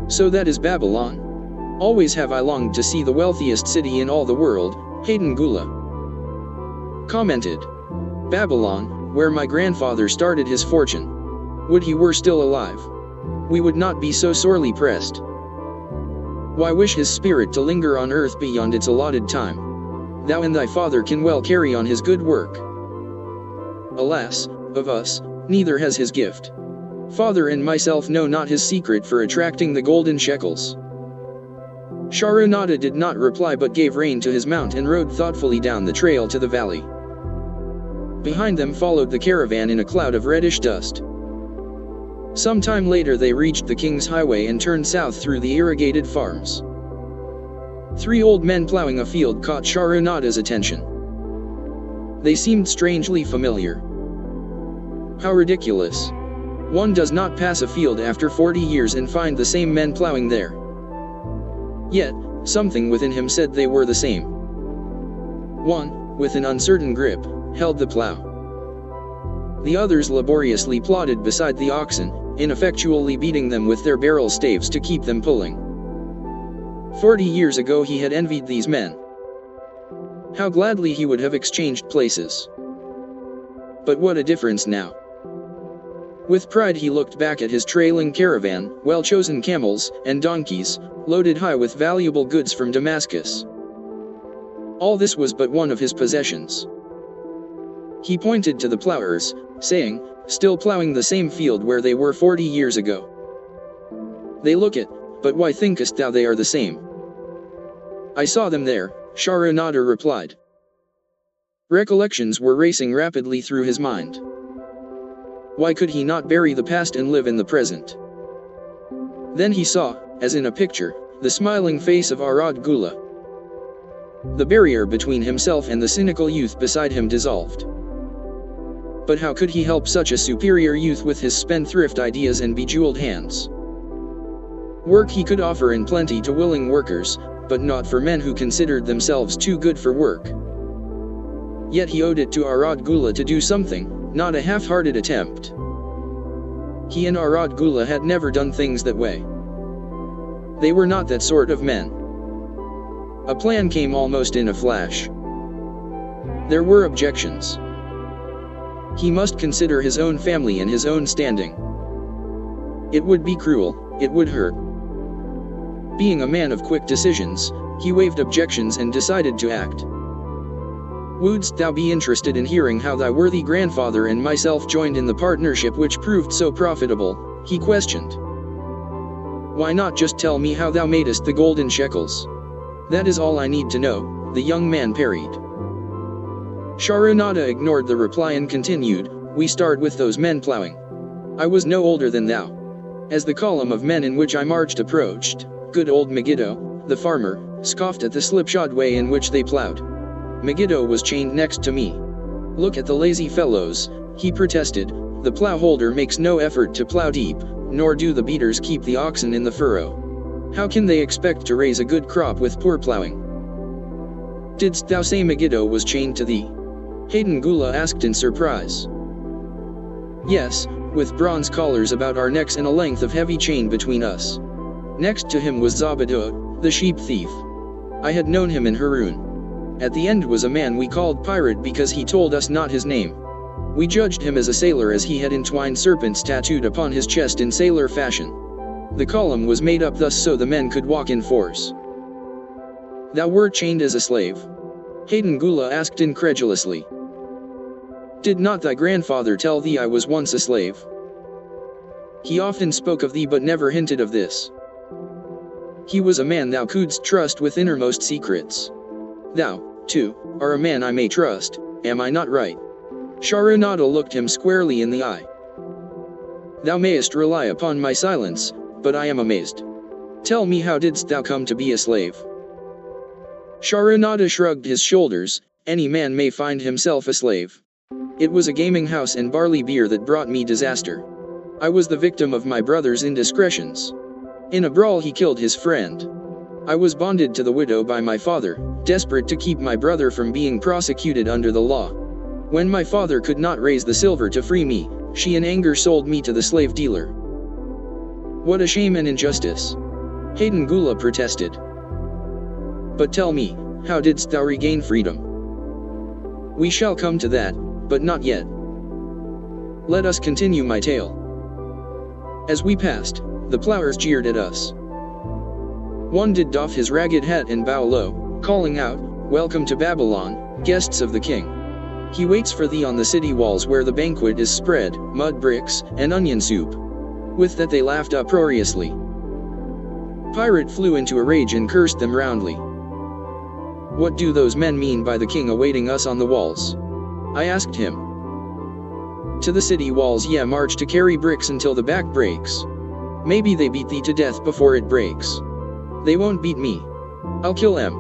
So that is Babylon? Always have I longed to see the wealthiest city in all the world, Hayden Gula commented. Babylon, where my grandfather started his fortune. Would he were still alive. We would not be so sorely pressed. Why wish his spirit to linger on earth beyond its allotted time? Thou and thy father can well carry on his good work. Alas, of us, neither has his gift. Father and myself know not his secret for attracting the golden shekels. Sharonada did not reply but gave rein to his mount and rode thoughtfully down the trail to the valley. Behind them followed the caravan in a cloud of reddish dust. Some time later they reached the King's Highway and turned south through the irrigated farms. 3 old men plowing a field caught Sharonada's attention. They seemed strangely familiar. How ridiculous. One does not pass a field after 40 years and find the same men plowing there. Yet, something within him said they were the same. One, with an uncertain grip, held the plow. The others laboriously plodded beside the oxen, ineffectually beating them with their barrel staves to keep them pulling. 40 years ago he had envied these men. How gladly he would have exchanged places. But what a difference now. With pride he looked back at his trailing caravan, well-chosen camels, and donkeys, loaded high with valuable goods from Damascus. All this was but one of his possessions. He pointed to the plowers, saying, still plowing the same field where they were 40 years ago. They look it, but why thinkest thou they are the same? I saw them there, Sharonada replied. Recollections were racing rapidly through his mind. Why could he not bury the past and live in the present? Then he saw, as in a picture, the smiling face of Arad Gula. The barrier between himself and the cynical youth beside him dissolved. But how could he help such a superior youth with his spendthrift ideas and bejeweled hands? Work he could offer in plenty to willing workers, but not for men who considered themselves too good for work. Yet he owed it to Arad Gula to do something, not a half-hearted attempt. He and Arad Gula had never done things that way. They were not that sort of men. A plan came almost in a flash. There were objections. He must consider his own family and his own standing. It would be cruel, it would hurt. Being a man of quick decisions, he waived objections and decided to act. Wouldst thou be interested in hearing how thy worthy grandfather and myself joined in the partnership which proved so profitable? He questioned. Why not just tell me how thou madest the golden shekels? That is all I need to know, the young man parried. Sharonada ignored the reply and continued, we start with those men plowing. I was no older than thou. As the column of men in which I marched approached, good old Megiddo, the farmer, scoffed at the slipshod way in which they plowed. Megiddo was chained next to me. Look at the lazy fellows, he protested, the plow holder makes no effort to plow deep, nor do the beaters keep the oxen in the furrow. How can they expect to raise a good crop with poor plowing? Didst thou say Megiddo was chained to thee? Hayden Gula asked in surprise. Yes, with bronze collars about our necks and a length of heavy chain between us. Next to him was Zabadot, the sheep thief. I had known him in Haroun. At the end was a man we called Pirate because he told us not his name. We judged him as a sailor as he had entwined serpents tattooed upon his chest in sailor fashion. The column was made up thus so the men could walk in force. Thou wert chained as a slave? Hayden Gula asked incredulously. Did not thy grandfather tell thee I was once a slave? He often spoke of thee but never hinted of this. He was a man thou couldst trust with innermost secrets. Thou, too, are a man I may trust, am I not right? Sharonada looked him squarely in the eye. Thou mayest rely upon my silence, but I am amazed. Tell me, how didst thou come to be a slave? Sharonada shrugged his shoulders. Any man may find himself a slave. It was a gaming house and barley beer that brought me disaster. I was the victim of my brother's indiscretions. In a brawl he killed his friend. I was bonded to the widow by my father, desperate to keep my brother from being prosecuted under the law. When my father could not raise the silver to free me, she in anger sold me to the slave dealer. What a shame and injustice! Hayden Gula protested. But tell me, how didst thou regain freedom? We shall come to that, but not yet. Let us continue my tale. As we passed, the plowers jeered at us. One did doff his ragged hat and bow low, calling out, "Welcome to Babylon, guests of the king. He waits for thee on the city walls where the banquet is spread, mud bricks, and onion soup." With that they laughed uproariously. Pirate flew into a rage and cursed them roundly. What do those men mean by the king awaiting us on the walls? I asked him. To the city walls ye march to carry bricks until the back breaks. Maybe they beat thee to death before it breaks. They won't beat me. I'll kill them.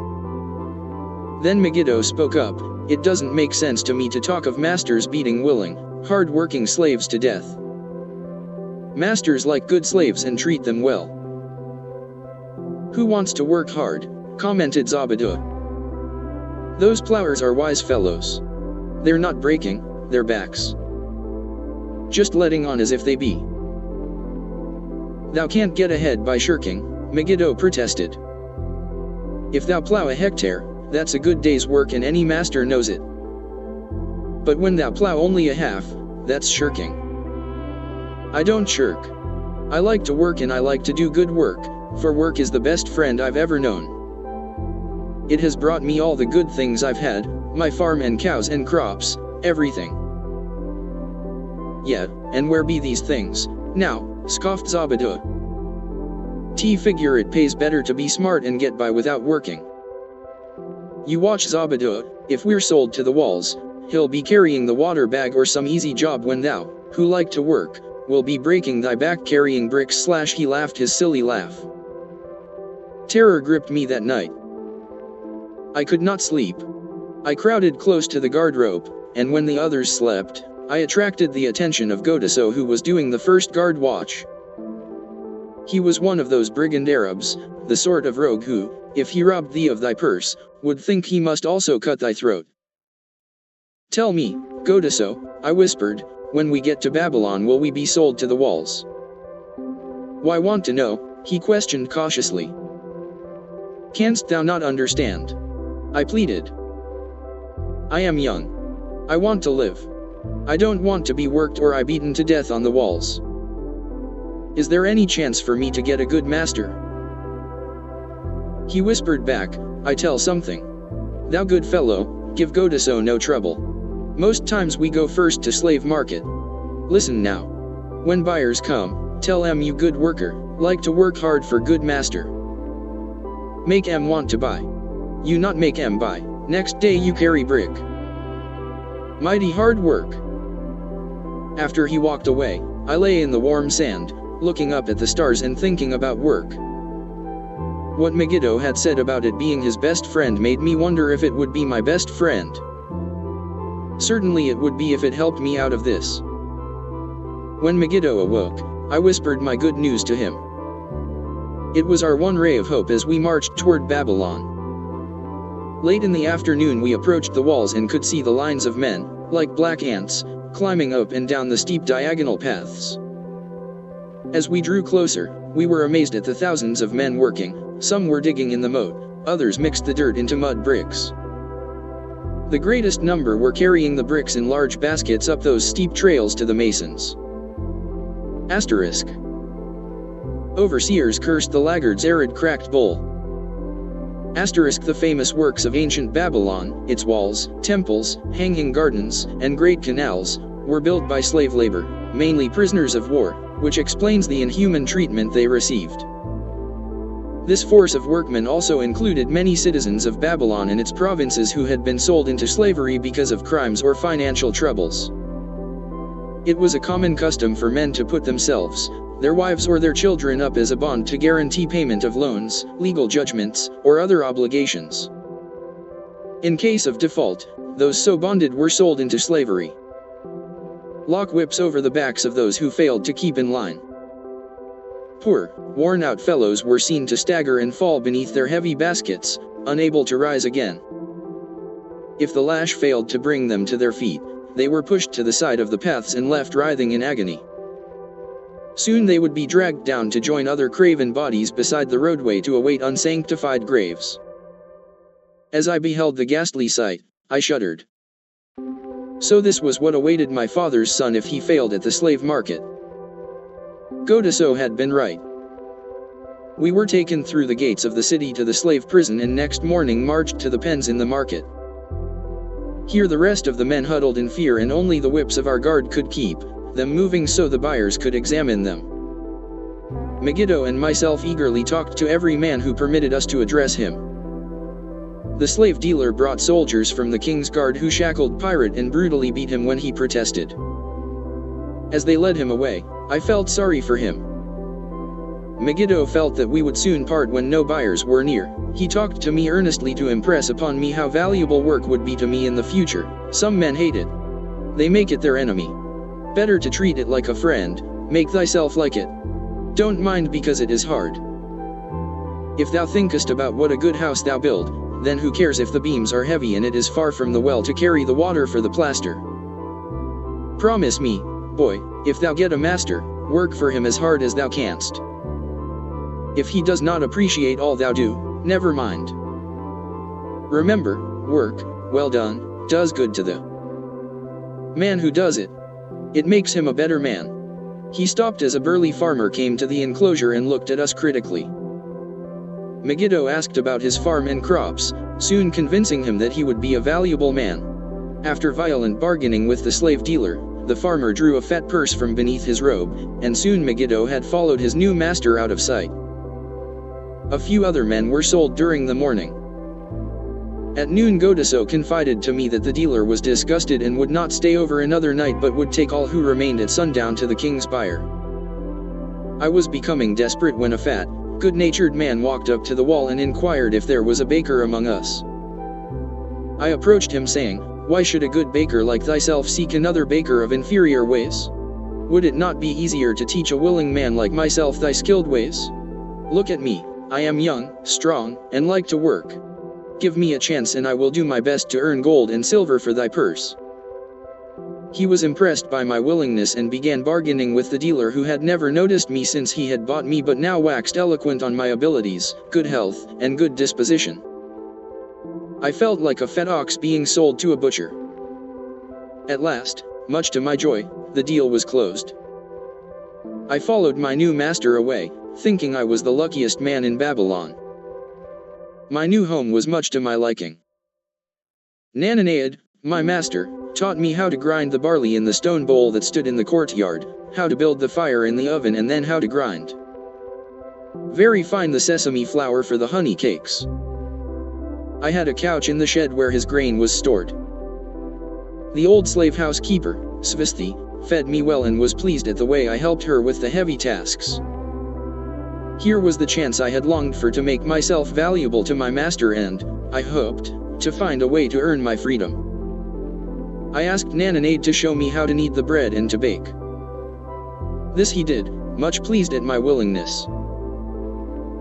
Then Megiddo spoke up. It doesn't make sense to me to talk of masters beating willing, hard-working slaves to death. Masters like good slaves and treat them well. Who wants to work hard? Commented Zabadua. Those plowers are wise fellows. They're not breaking their backs. Just letting on as if they be. Thou can't get ahead by shirking, Megiddo protested. If thou plow a hectare, that's a good day's work and any master knows it. But when thou plow only a half, that's shirking. I don't shirk. I like to work and I like to do good work, for work is the best friend I've ever known. It has brought me all the good things I've had, my farm and cows and crops, everything. Yeah, and where be these things, now, scoffed Zabadua. Figure it pays better to be smart and get by without working. You watch Zabadua, if we're sold to the walls, he'll be carrying the water bag or some easy job when thou, who like to work, will be breaking thy back carrying bricks. He laughed his silly laugh. Terror gripped me that night. I could not sleep. I crowded close to the guard rope, and when the others slept, I attracted the attention of Godiso, who was doing the first guard watch. He was one of those brigand Arabs, the sort of rogue who, if he robbed thee of thy purse, would think he must also cut thy throat. Tell me, Godiso, I whispered, when we get to Babylon will we be sold to the walls? Why want to know? He questioned cautiously. Canst thou not understand? I pleaded. I am young. I want to live. I don't want to be worked or beaten to death on the walls. Is there any chance for me to get a good master? He whispered back, I tell something. Thou good fellow, give Godiso no trouble. Most times we go first to slave market. Listen now. When buyers come, tell em you good worker, like to work hard for good master. Make em want to buy. You not make em buy, next day you carry brick. Mighty hard work. After he walked away, I lay in the warm sand, looking up at the stars and thinking about work. What Megiddo had said about it being his best friend made me wonder if it would be my best friend. Certainly it would be if it helped me out of this. When Megiddo awoke, I whispered my good news to him. It was our one ray of hope as we marched toward Babylon. Late in the afternoon we approached the walls and could see the lines of men, like black ants, climbing up and down the steep diagonal paths. As we drew closer, we were amazed at the thousands of men working. Some were digging in the moat, others mixed the dirt into mud bricks. The greatest number were carrying the bricks in large baskets up those steep trails to the masons. Asterisk. Overseers cursed the laggards' arid cracked bowl. Asterisk. The famous works of ancient Babylon, its walls, temples, hanging gardens, and great canals, were built by slave labor, mainly prisoners of war, which explains the inhuman treatment they received. This force of workmen also included many citizens of Babylon and its provinces who had been sold into slavery because of crimes or financial troubles. It was a common custom for men to put themselves, their wives or their children up as a bond to guarantee payment of loans, legal judgments, or other obligations. In case of default, those so bonded were sold into slavery. Lock whips over the backs of those who failed to keep in line. Poor, worn-out fellows were seen to stagger and fall beneath their heavy baskets, unable to rise again. If the lash failed to bring them to their feet, they were pushed to the side of the paths and left writhing in agony. Soon they would be dragged down to join other craven bodies beside the roadway to await unsanctified graves. As I beheld the ghastly sight, I shuddered. So this was what awaited my father's son if he failed at the slave market. Godiso had been right. We were taken through the gates of the city to the slave prison and next morning marched to the pens in the market. Here the rest of the men huddled in fear and only the whips of our guard could keep them moving so the buyers could examine them. Megiddo and myself eagerly talked to every man who permitted us to address him. The slave dealer brought soldiers from the king's guard who shackled pirate and brutally beat him when he protested. As they led him away, I felt sorry for him. Megiddo felt that we would soon part when no buyers were near. He talked to me earnestly to impress upon me how valuable work would be to me in the future. Some men hate it. They make it their enemy. Better to treat it like a friend, make thyself like it. Don't mind because it is hard. If thou thinkest about what a good house thou build, then who cares if the beams are heavy and it is far from the well to carry the water for the plaster? Promise me, boy, if thou get a master, work for him as hard as thou canst. If he does not appreciate all thou do, never mind. Remember, work, well done, does good to the man who does it. It makes him a better man. He stopped as a burly farmer came to the enclosure and looked at us critically. Megiddo asked about his farm and crops, soon convincing him that he would be a valuable man. After violent bargaining with the slave dealer, the farmer drew a fat purse from beneath his robe, and soon Megiddo had followed his new master out of sight. A few other men were sold during the morning. At noon Godiso confided to me that the dealer was disgusted and would not stay over another night but would take all who remained at sundown to the king's buyer. I was becoming desperate when a fat, good-natured man walked up to the wall and inquired if there was a baker among us. I approached him saying, "Why should a good baker like thyself seek another baker of inferior ways? Would it not be easier to teach a willing man like myself thy skilled ways? Look at me, I am young, strong, and like to work. Give me a chance and I will do my best to earn gold and silver for thy purse." He was impressed by my willingness and began bargaining with the dealer who had never noticed me since he had bought me but now waxed eloquent on my abilities, good health, and good disposition. I felt like a fat ox being sold to a butcher. At last, much to my joy, the deal was closed. I followed my new master away, thinking I was the luckiest man in Babylon. My new home was much to my liking. Nananaid, my master, taught me how to grind the barley in the stone bowl that stood in the courtyard, how to build the fire in the oven and then how to grind very fine the sesame flour for the honey cakes. I had a couch in the shed where his grain was stored. The old slave housekeeper, Svisti, fed me well and was pleased at the way I helped her with the heavy tasks. Here was the chance I had longed for to make myself valuable to my master and, I hoped, to find a way to earn my freedom. I asked Nananaid to show me how to knead the bread and to bake. This he did, much pleased at my willingness.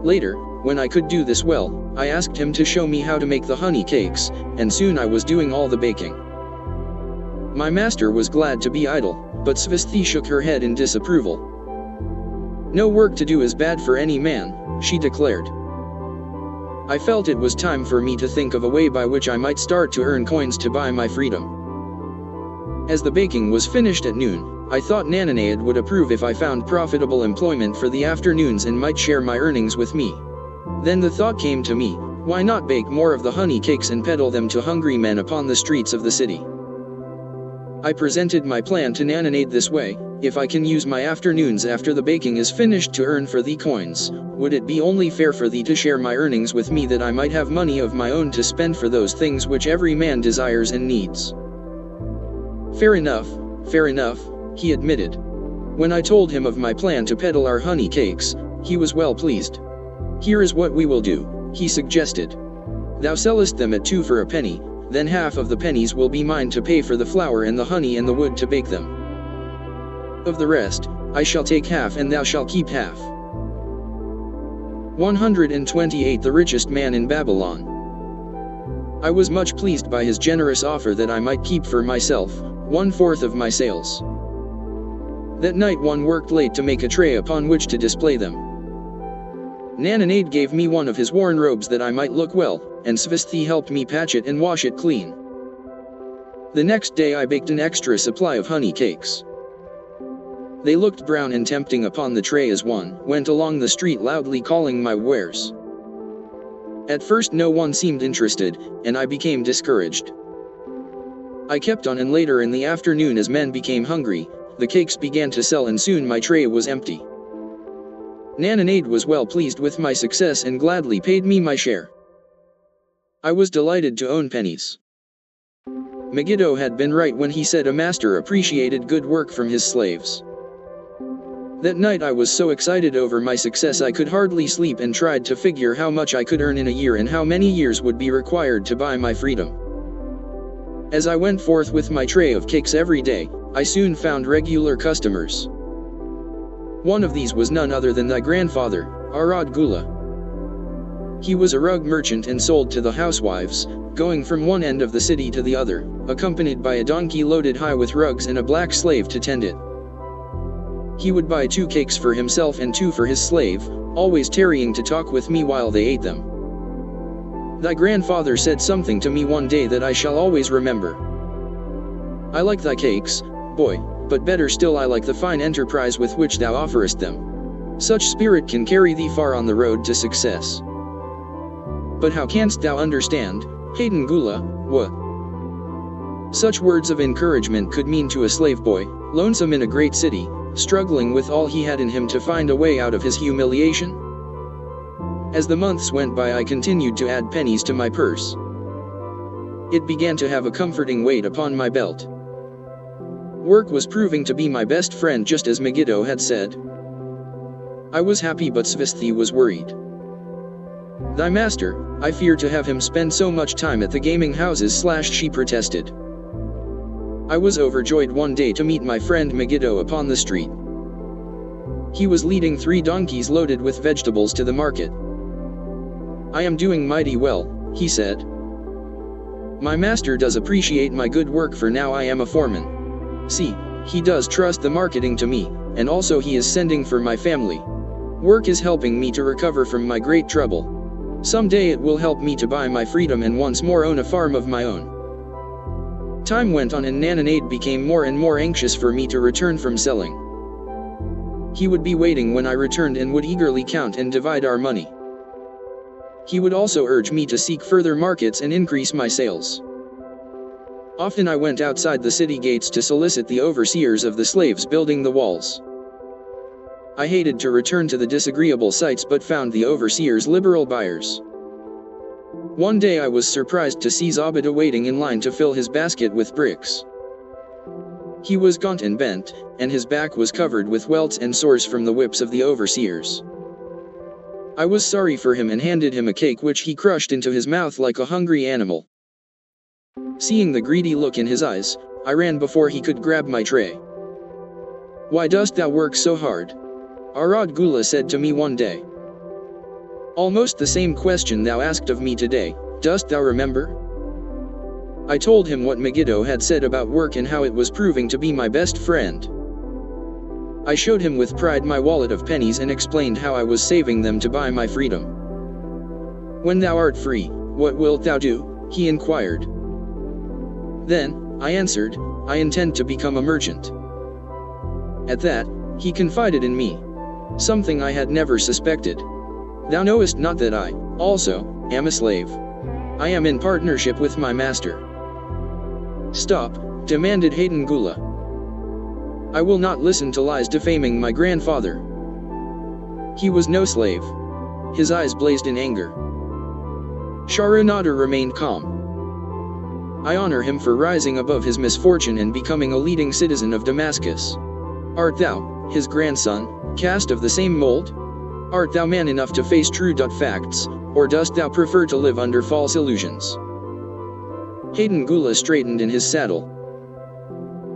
Later, when I could do this well, I asked him to show me how to make the honey cakes, and soon I was doing all the baking. My master was glad to be idle, but Svisti shook her head in disapproval. "No work to do is bad for any man," she declared. I felt it was time for me to think of a way by which I might start to earn coins to buy my freedom. As the baking was finished at noon, I thought Nanaid would approve if I found profitable employment for the afternoons and might share my earnings with me. Then the thought came to me, why not bake more of the honey cakes and peddle them to hungry men upon the streets of the city? I presented my plan to Nanaid this way: if I can use my afternoons after the baking is finished to earn for thee coins, would it be only fair for thee to share my earnings with me, that I might have money of my own to spend for those things which every man desires and needs? Fair enough, he admitted. When I told him of my plan to peddle our honey cakes, he was well pleased. Here is what we will do, he suggested. Thou sellest them at 2 for a penny, then half of the pennies will be mine to pay for the flour and the honey and the wood to bake them. Of the rest, I shall take half and thou shalt keep half. 128. The richest man in Babylon. I was much pleased by his generous offer that I might keep for myself 1/4 of my sales. That night one worked late to make a tray upon which to display them. Nanaid gave me one of his worn robes that I might look well, and Svesthi helped me patch it and wash it clean. The next day I baked an extra supply of honey cakes. They looked brown and tempting upon the tray as one went along the street loudly calling my wares. At first no one seemed interested, and I became discouraged. I kept on, and later in the afternoon, as men became hungry, the cakes began to sell and soon my tray was empty. Nanaid was well pleased with my success and gladly paid me my share. I was delighted to own pennies. Megiddo had been right when he said a master appreciated good work from his slaves. That night I was so excited over my success I could hardly sleep and tried to figure how much I could earn in a year and how many years would be required to buy my freedom. As I went forth with my tray of cakes every day, I soon found regular customers. One of these was none other than thy grandfather, Arad Gula. He was a rug merchant and sold to the housewives, going from one end of the city to the other, accompanied by a donkey loaded high with rugs and a black slave to tend it. He would buy 2 cakes for himself and 2 for his slave, always tarrying to talk with me while they ate them. Thy grandfather said something to me one day that I shall always remember. I like thy cakes, boy, but better still I like the fine enterprise with which thou offerest them. Such spirit can carry thee far on the road to success. But how canst thou understand, Hayden Gula, what such words of encouragement could mean to a slave boy, lonesome in a great city, struggling with all he had in him to find a way out of his humiliation? As the months went by I continued to add pennies to my purse. It began to have a comforting weight upon my belt. Work was proving to be my best friend, just as Megiddo had said. I was happy, but Svesthi was worried. Thy master, I fear to have him spend so much time at the gaming houses / she protested. I was overjoyed one day to meet my friend Megiddo upon the street. He was leading 3 donkeys loaded with vegetables to the market. I am doing mighty well, he said. My master does appreciate my good work, for now I am a foreman. See, he does trust the marketing to me, and also he is sending for my family. Work is helping me to recover from my great trouble. Someday it will help me to buy my freedom and once more own a farm of my own. Time went on and Nanaid became more and more anxious for me to return from selling. He would be waiting when I returned and would eagerly count and divide our money. He would also urge me to seek further markets and increase my sales. Often I went outside the city gates to solicit the overseers of the slaves building the walls. I hated to return to the disagreeable sites, but found the overseers liberal buyers. One day I was surprised to see Zabada waiting in line to fill his basket with bricks. He was gaunt and bent, and his back was covered with welts and sores from the whips of the overseers. I was sorry for him and handed him a cake which he crushed into his mouth like a hungry animal. Seeing the greedy look in his eyes, I ran before he could grab my tray. Why dost thou work so hard? Arad Gula said to me one day. Almost the same question thou asked of me today, dost thou remember? I told him what Megiddo had said about work and how it was proving to be my best friend. I showed him with pride my wallet of pennies and explained how I was saving them to buy my freedom. When thou art free, what wilt thou do? He inquired. Then, I answered, I intend to become a merchant. At that, he confided in me something I had never suspected. Thou knowest not that I, also, am a slave. I am in partnership with my master. Stop, demanded Hayden Gula. I will not listen to lies defaming my grandfather. He was no slave. His eyes blazed in anger. Shahrunadar remained calm. I honor him for rising above his misfortune and becoming a leading citizen of Damascus. Art thou, his grandson, cast of the same mold? Art thou man enough to face true facts, or dost thou prefer to live under false illusions? Hayden Gula straightened in his saddle.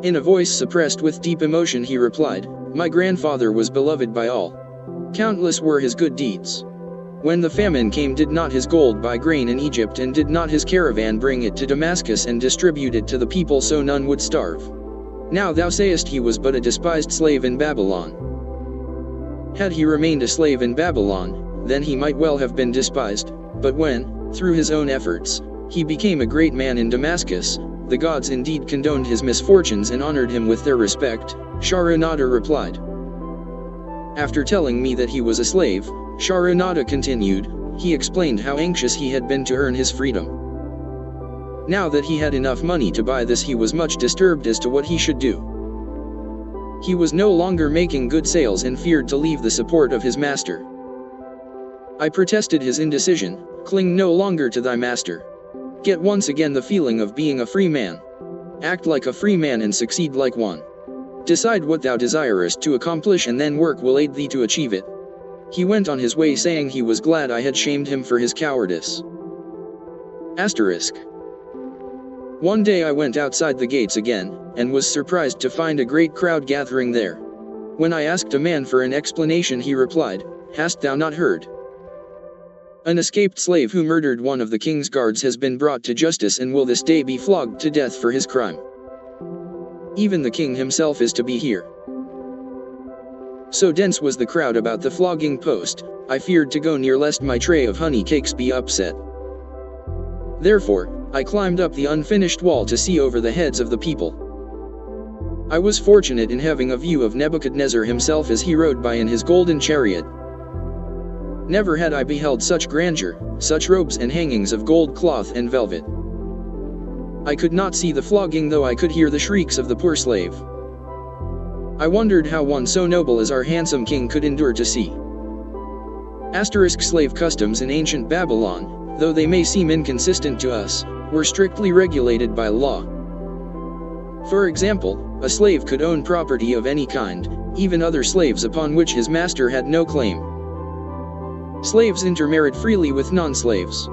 In a voice suppressed with deep emotion he replied, my grandfather was beloved by all. Countless were his good deeds. When the famine came, did not his gold buy grain in Egypt, and did not his caravan bring it to Damascus and distribute it to the people so none would starve? Now thou sayest he was but a despised slave in Babylon. Had he remained a slave in Babylon, then he might well have been despised, but when, through his own efforts, he became a great man in Damascus, the gods indeed condoned his misfortunes and honored him with their respect, Shahrunadar replied. After telling me that he was a slave, Shahrunadar continued, he explained how anxious he had been to earn his freedom. Now that he had enough money to buy this, he was much disturbed as to what he should do. He was no longer making good sales and feared to leave the support of his master. I protested his indecision. Cling no longer to thy master. Get once again the feeling of being a free man. Act like a free man and succeed like one. Decide what thou desirest to accomplish, and then work will aid thee to achieve it. He went on his way saying he was glad I had shamed him for his cowardice. Asterisk. One day I went outside the gates again, and was surprised to find a great crowd gathering there. When I asked a man for an explanation, he replied, hast thou not heard? An escaped slave who murdered one of the king's guards has been brought to justice and will this day be flogged to death for his crime. Even the king himself is to be here. So dense was the crowd about the flogging post, I feared to go near lest my tray of honey cakes be upset. Therefore, I climbed up the unfinished wall to see over the heads of the people. I was fortunate in having a view of Nebuchadnezzar himself as he rode by in his golden chariot. Never had I beheld such grandeur, such robes and hangings of gold cloth and velvet. I could not see the flogging, though I could hear the shrieks of the poor slave. I wondered how one so noble as our handsome king could endure to see. Asterisk. Slave customs in ancient Babylon, though they may seem inconsistent to us, were strictly regulated by law. For example, a slave could own property of any kind, even other slaves upon which his master had no claim. Slaves intermarried freely with non-slaves.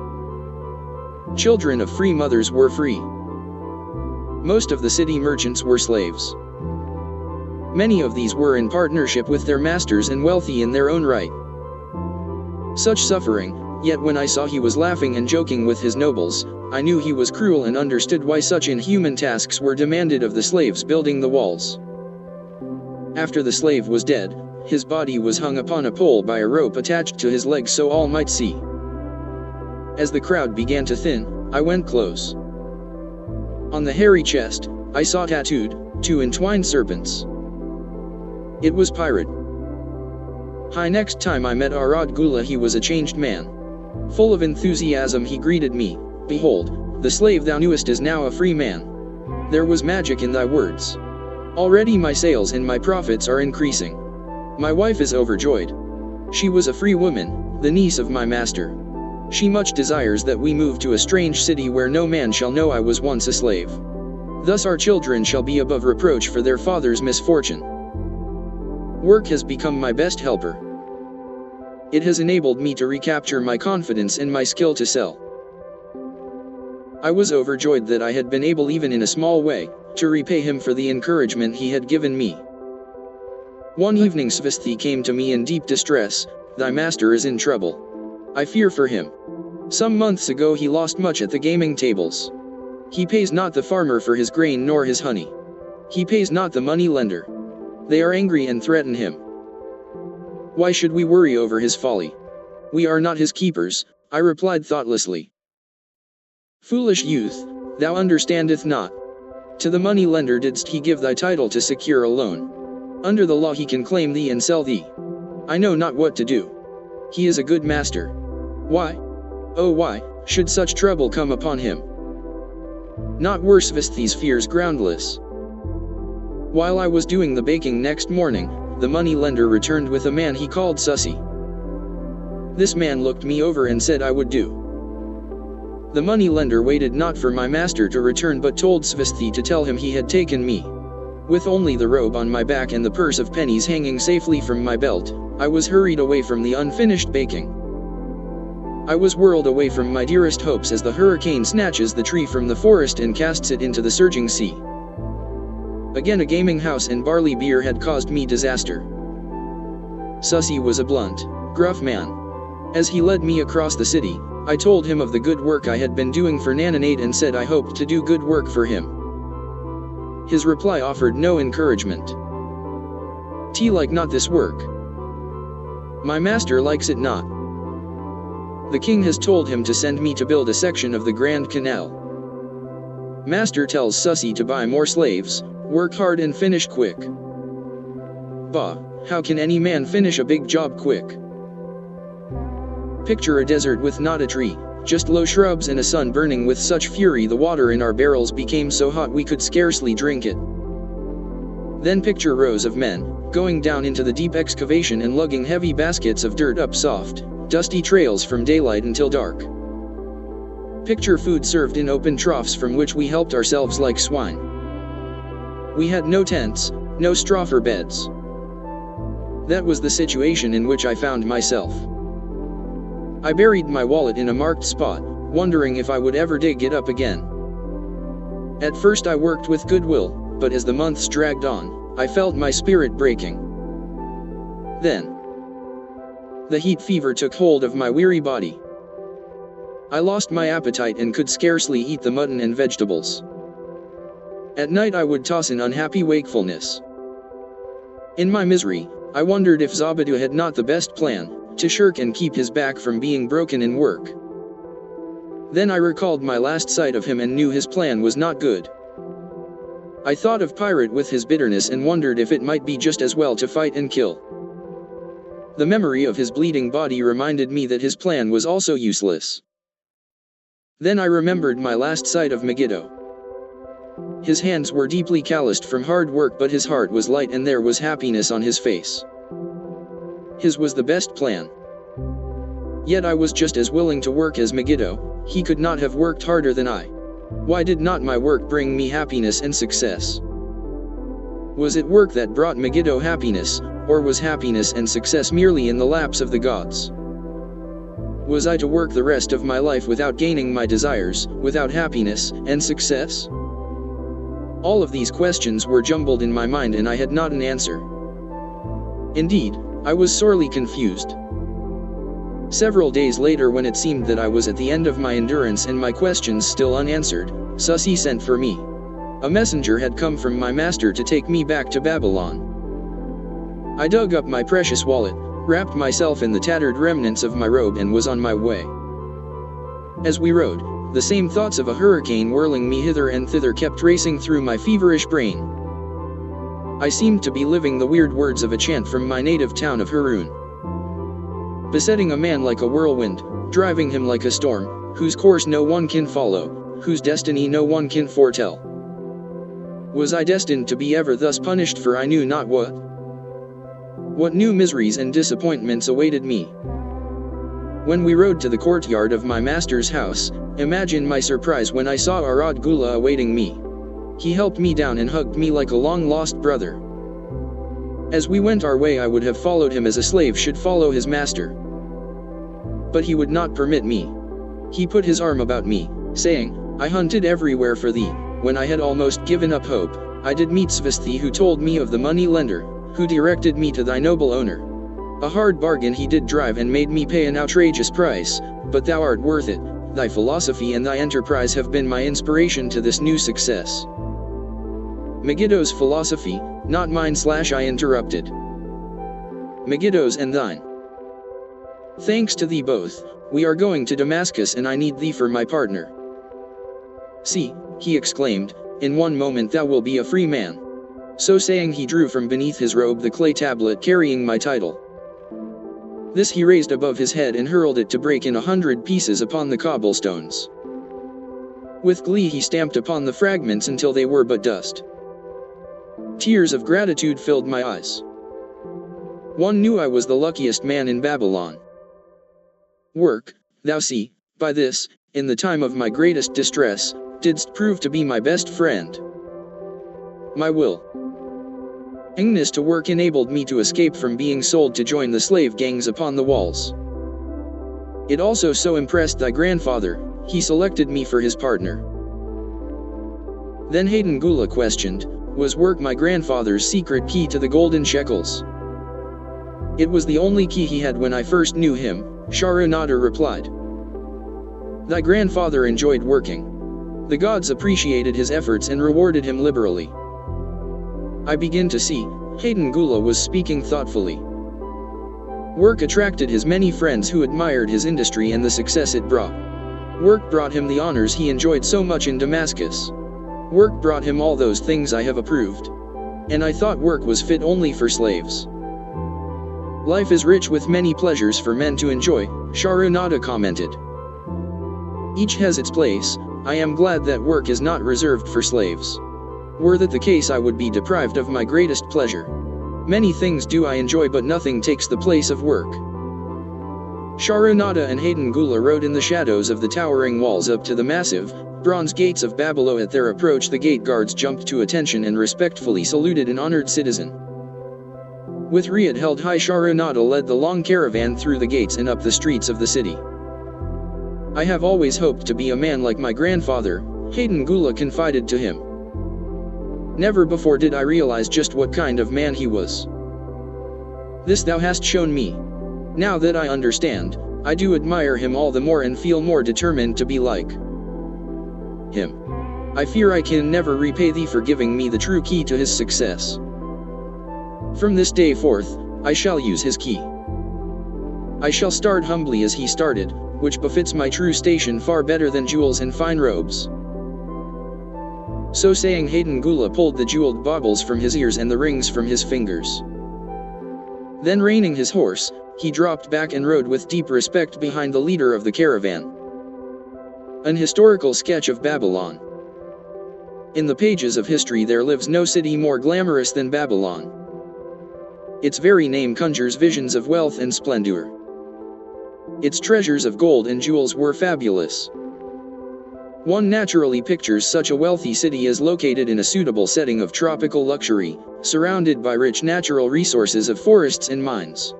Children of free mothers were free. Most of the city merchants were slaves. Many of these were in partnership with their masters and wealthy in their own right. Such suffering, yet when I saw he was laughing and joking with his nobles, I knew he was cruel and understood why such inhuman tasks were demanded of the slaves building the walls. After the slave was dead, his body was hung upon a pole by a rope attached to his legs so all might see. As the crowd began to thin, I went close. On the hairy chest, I saw tattooed 2 entwined serpents. It was Pirate. Hi. Next time I met Arad Gula, he was a changed man. Full of enthusiasm he greeted me. Behold, the slave thou knewest is now a free man. There was magic in thy words. Already my sales and my profits are increasing. My wife is overjoyed. She was a free woman, the niece of my master. She much desires that we move to a strange city where no man shall know I was once a slave. Thus our children shall be above reproach for their father's misfortune. Work has become my best helper. It has enabled me to recapture my confidence and my skill to sell. I was overjoyed that I had been able, even in a small way, to repay him for the encouragement he had given me. One evening Svasthi came to me in deep distress. Thy master is in trouble. I fear for him. Some months ago he lost much at the gaming tables. He pays not the farmer for his grain nor his honey. He pays not the money lender. They are angry and threaten him. Why should we worry over his folly? We are not his keepers, I replied thoughtlessly. Foolish youth, thou understandest not. To the money lender didst he give thy title to secure a loan. Under the law he can claim thee and sell thee. I know not what to do. He is a good master. Why? Oh why, should such trouble come upon him? Not worse vist these fears groundless. While I was doing the baking next morning, the money lender returned with a man he called Sussy. This man looked me over and said I would do. The money lender waited not for my master to return but told Svisthi to tell him he had taken me. With only the robe on my back and the purse of pennies hanging safely from my belt, I was hurried away from the unfinished baking. I was whirled away from my dearest hopes as the hurricane snatches the tree from the forest and casts it into the surging sea. Again a gaming house and barley beer had caused me disaster. Sussy was a blunt, gruff man. As he led me across the city, I told him of the good work I had been doing for Nananate and said I hoped to do good work for him. His reply offered no encouragement. "T like not this work. My master likes it not. The king has told him to send me to build a section of the Grand Canal. Master tells Sussy to buy more slaves, work hard and finish quick. Bah, how can any man finish a big job quick? Picture a desert with not a tree, just low shrubs and a sun burning with such fury the water in our barrels became so hot we could scarcely drink it. Then picture rows of men, going down into the deep excavation and lugging heavy baskets of dirt up soft, dusty trails from daylight until dark. Picture food served in open troughs from which we helped ourselves like swine. We had no tents, no straw for beds. That was the situation in which I found myself. I buried my wallet in a marked spot, wondering if I would ever dig it up again. At first I worked with good will, but as the months dragged on, I felt my spirit breaking. Then, the heat fever took hold of my weary body. I lost my appetite and could scarcely eat the mutton and vegetables. At night I would toss in unhappy wakefulness. In my misery, I wondered if Zabadu had not the best plan, to shirk and keep his back from being broken in work. Then I recalled my last sight of him and knew his plan was not good. I thought of Pirate with his bitterness and wondered if it might be just as well to fight and kill. The memory of his bleeding body reminded me that his plan was also useless. Then I remembered my last sight of Megiddo. His hands were deeply calloused from hard work but his heart was light and there was happiness on his face. His was the best plan. Yet I was just as willing to work as Megiddo. He could not have worked harder than I. Why did not my work bring me happiness and success? Was it work that brought Megiddo happiness, or was happiness and success merely in the laps of the gods? Was I to work the rest of my life without gaining my desires, without happiness and success? All of these questions were jumbled in my mind and I had not an answer. Indeed, I was sorely confused. Several days later, when it seemed that I was at the end of my endurance and my questions still unanswered, Sussy sent for me. A messenger had come from my master to take me back to Babylon. I dug up my precious wallet, wrapped myself in the tattered remnants of my robe and was on my way. As we rode, the same thoughts of a hurricane whirling me hither and thither kept racing through my feverish brain. I seemed to be living the weird words of a chant from my native town of Haroun. Besetting a man like a whirlwind, driving him like a storm, whose course no one can follow, whose destiny no one can foretell. Was I destined to be ever thus punished for I knew not what? What new miseries and disappointments awaited me? When we rode to the courtyard of my master's house, imagine my surprise when I saw Arad Gula awaiting me. He helped me down and hugged me like a long-lost brother. As we went our way I would have followed him as a slave should follow his master. But he would not permit me. He put his arm about me, saying, "I hunted everywhere for thee. When I had almost given up hope, I did meet Svisthi who told me of the money lender, who directed me to thy noble owner. A hard bargain he did drive and made me pay an outrageous price, but thou art worth it. Thy philosophy and thy enterprise have been my inspiration to this new success." Megiddo's philosophy, not mine / I interrupted. Megiddo's and thine. Thanks to thee both, we are going to Damascus and I need thee for my partner. See, he exclaimed, in one moment thou wilt be a free man. So saying he drew from beneath his robe the clay tablet carrying my title. This he raised above his head and hurled it to break in 100 pieces upon the cobblestones. With glee he stamped upon the fragments until they were but dust. Tears of gratitude filled my eyes. One knew I was the luckiest man in Babylon. Work, thou see, by this, in the time of my greatest distress, didst prove to be my best friend. My willingness to work enabled me to escape from being sold to join the slave gangs upon the walls. It also so impressed thy grandfather, he selected me for his partner. Then Hayden Gula questioned, was work my grandfather's secret key to the golden shekels? It was the only key he had when I first knew him, Sharonada replied. Thy grandfather enjoyed working. The gods appreciated his efforts and rewarded him liberally. I begin to see, Hayden Gula was speaking thoughtfully. Work attracted his many friends who admired his industry and the success it brought. Work brought him the honors he enjoyed so much in Damascus. Work brought him all those things I have approved. And I thought work was fit only for slaves. Life is rich with many pleasures for men to enjoy, Sharonada commented. Each has its place. I am glad that work is not reserved for slaves. Were that the case, I would be deprived of my greatest pleasure. Many things do I enjoy, but nothing takes the place of work. Sharonada and Hayden Gula rode in the shadows of the towering walls up to the massive, bronze gates of Babylon. At their approach, the gate guards jumped to attention and respectfully saluted an honored citizen. With Riyadh held high, Sharonada led the long caravan through the gates and up the streets of the city. I have always hoped to be a man like my grandfather, Hayden Gula confided to him. Never before did I realize just what kind of man he was. This thou hast shown me. Now that I understand, I do admire him all the more and feel more determined to be like him. I fear I can never repay thee for giving me the true key to his success. From this day forth, I shall use his key. I shall start humbly as he started, which befits my true station far better than jewels and fine robes. So saying, Hayden Gula pulled the jeweled baubles from his ears and the rings from his fingers. Then reining his horse, he dropped back and rode with deep respect behind the leader of the caravan. An historical sketch of Babylon. In the pages of history there lives no city more glamorous than Babylon. Its very name conjures visions of wealth and splendor. Its treasures of gold and jewels were fabulous. One naturally pictures such a wealthy city as located in a suitable setting of tropical luxury, surrounded by rich natural resources of forests and mines.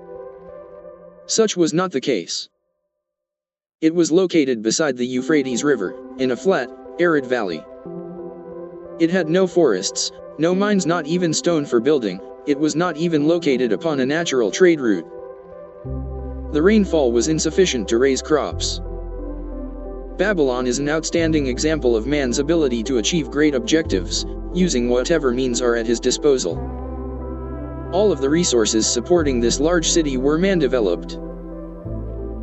Such was not the case. It was located beside the Euphrates River, in a flat, arid valley. It had no forests, no mines, not even stone for building. It was not even located upon a natural trade route. The rainfall was insufficient to raise crops. Babylon is an outstanding example of man's ability to achieve great objectives, using whatever means are at his disposal. All of the resources supporting this large city were man-developed.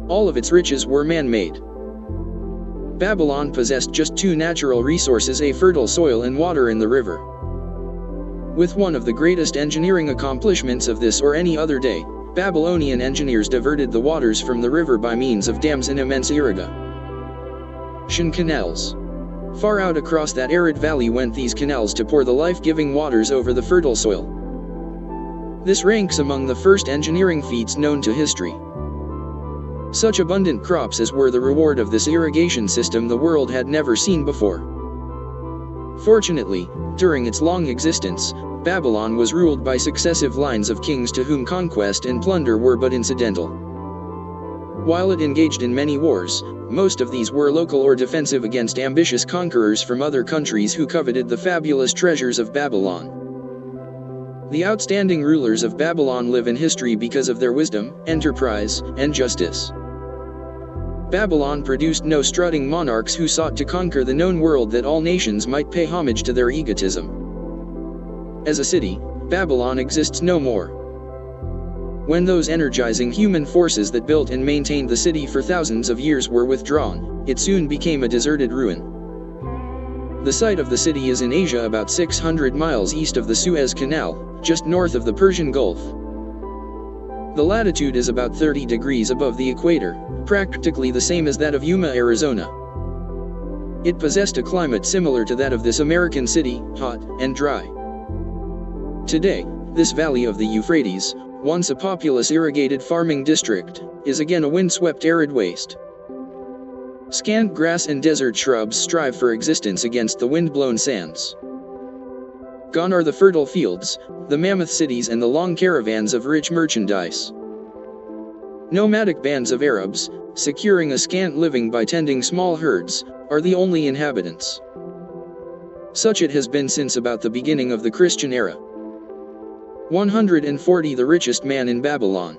All of its riches were man-made. Babylon possessed just two natural resources: a fertile soil and water in the river. With one of the greatest engineering accomplishments of this or any other day, Babylonian engineers diverted the waters from the river by means of dams and immense irrigation canals. Far out across that arid valley went these canals to pour the life-giving waters over the fertile soil. This ranks among the first engineering feats known to history. Such abundant crops as were the reward of this irrigation system the world had never seen before. Fortunately, during its long existence, Babylon was ruled by successive lines of kings to whom conquest and plunder were but incidental. While it engaged in many wars, most of these were local or defensive against ambitious conquerors from other countries who coveted the fabulous treasures of Babylon. The outstanding rulers of Babylon live in history because of their wisdom, enterprise, and justice. Babylon produced no strutting monarchs who sought to conquer the known world that all nations might pay homage to their egotism. As a city, Babylon exists no more. When those energizing human forces that built and maintained the city for thousands of years were withdrawn, it soon became a deserted ruin. The site of the city is in Asia, about 600 miles east of the Suez Canal, just north of the Persian Gulf. The latitude is about 30 degrees above the equator, practically the same as that of Yuma, Arizona. It possessed a climate similar to that of this American city, hot and dry. Today, this valley of the Euphrates, once a populous irrigated farming district, is again a windswept arid waste. Scant grass and desert shrubs strive for existence against the wind-blown sands. Gone are the fertile fields, the mammoth cities, and the long caravans of rich merchandise. Nomadic bands of Arabs, securing a scant living by tending small herds, are the only inhabitants. Such it has been since about the beginning of the Christian era. 140 The richest man in Babylon.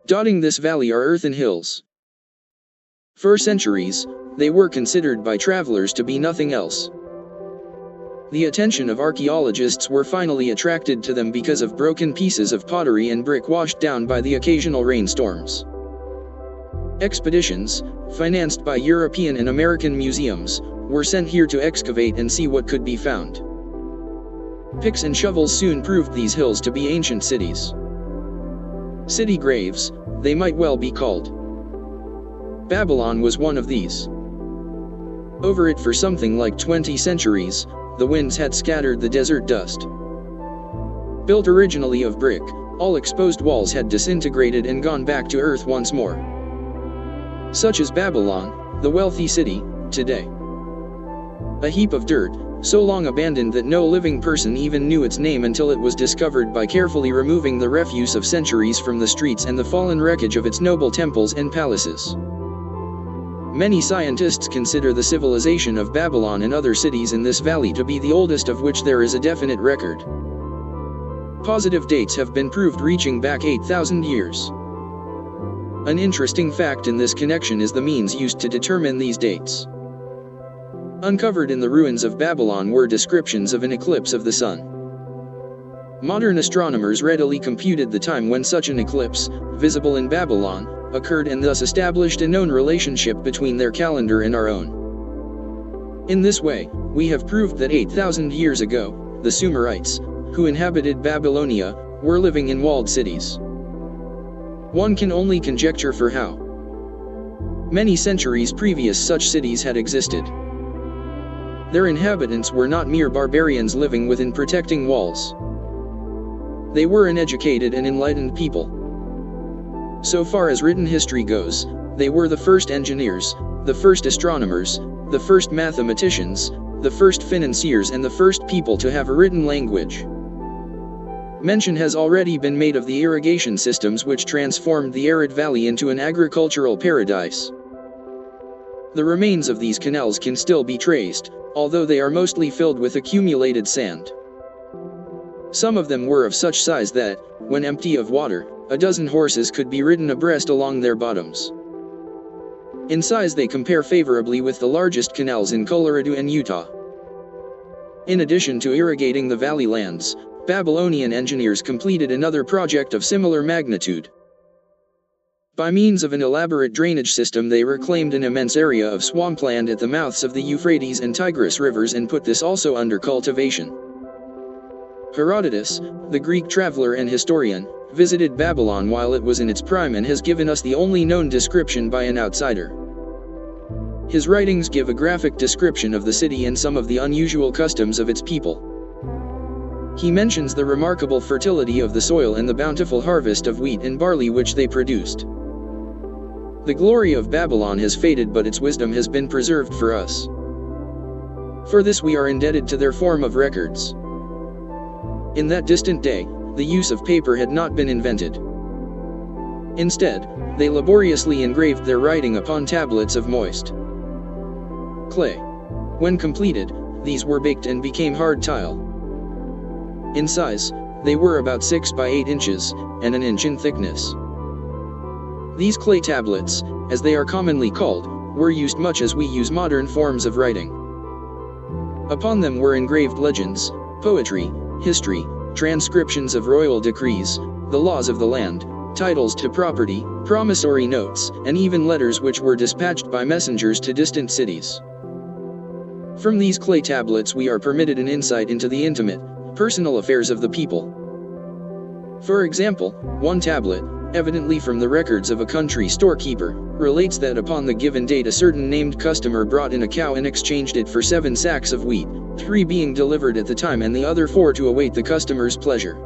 Dotting this valley are earthen hills. For centuries, they were considered by travelers to be nothing else. The attention of archaeologists were finally attracted to them because of broken pieces of pottery and brick washed down by the occasional rainstorms. Expeditions, financed by European and American museums, were sent here to excavate and see what could be found. Picks and shovels soon proved these hills to be ancient cities. City graves, they might well be called. Babylon was one of these. Over it for something like 20 centuries, the winds had scattered the desert dust. Built originally of brick, all exposed walls had disintegrated and gone back to earth once more. Such is Babylon, the wealthy city, today. A heap of dirt, so long abandoned that no living person even knew its name until it was discovered by carefully removing the refuse of centuries from the streets and the fallen wreckage of its noble temples and palaces. Many scientists consider the civilization of Babylon and other cities in this valley to be the oldest of which there is a definite record. Positive dates have been proved reaching back 8,000 years. An interesting fact in this connection is the means used to determine these dates. Uncovered in the ruins of Babylon were descriptions of an eclipse of the sun. Modern astronomers readily computed the time when such an eclipse, visible in Babylon, occurred and thus established a known relationship between their calendar and our own. In this way, we have proved that 8,000 years ago, the Sumerites, who inhabited Babylonia, were living in walled cities. One can only conjecture for how many centuries previous such cities had existed. Their inhabitants were not mere barbarians living within protecting walls. They were an educated and enlightened people. So far as written history goes, they were the first engineers, the first astronomers, the first mathematicians, the first financiers, and the first people to have a written language. Mention has already been made of the irrigation systems which transformed the arid valley into an agricultural paradise. The remains of these canals can still be traced, although they are mostly filled with accumulated sand. Some of them were of such size that, when empty of water, a dozen horses could be ridden abreast along their bottoms. In size they compare favorably with the largest canals in Colorado and Utah. In addition to irrigating the valley lands, Babylonian engineers completed another project of similar magnitude. By means of an elaborate drainage system they reclaimed an immense area of swampland at the mouths of the Euphrates and Tigris rivers and put this also under cultivation. Herodotus, the Greek traveler and historian, visited Babylon while it was in its prime and has given us the only known description by an outsider. His writings give a graphic description of the city and some of the unusual customs of its people. He mentions the remarkable fertility of the soil and the bountiful harvest of wheat and barley which they produced. The glory of Babylon has faded, but its wisdom has been preserved for us. For this we are indebted to their form of records. In that distant day, the use of paper had not been invented. Instead, they laboriously engraved their writing upon tablets of moist clay. When completed, these were baked and became hard tile. In size, they were about 6 by 8 inches, and an inch in thickness. These clay tablets, as they are commonly called, were used much as we use modern forms of writing. Upon them were engraved legends, poetry, history, transcriptions of royal decrees, the laws of the land, titles to property, promissory notes, and even letters which were dispatched by messengers to distant cities. From these clay tablets we are permitted an insight into the intimate, personal affairs of the people. For example, one tablet, evidently from the records of a country storekeeper, relates that upon the given date a certain named customer brought in a cow and exchanged it for 7 sacks of wheat, 3 being delivered at the time and the other 4 to await the customer's pleasure.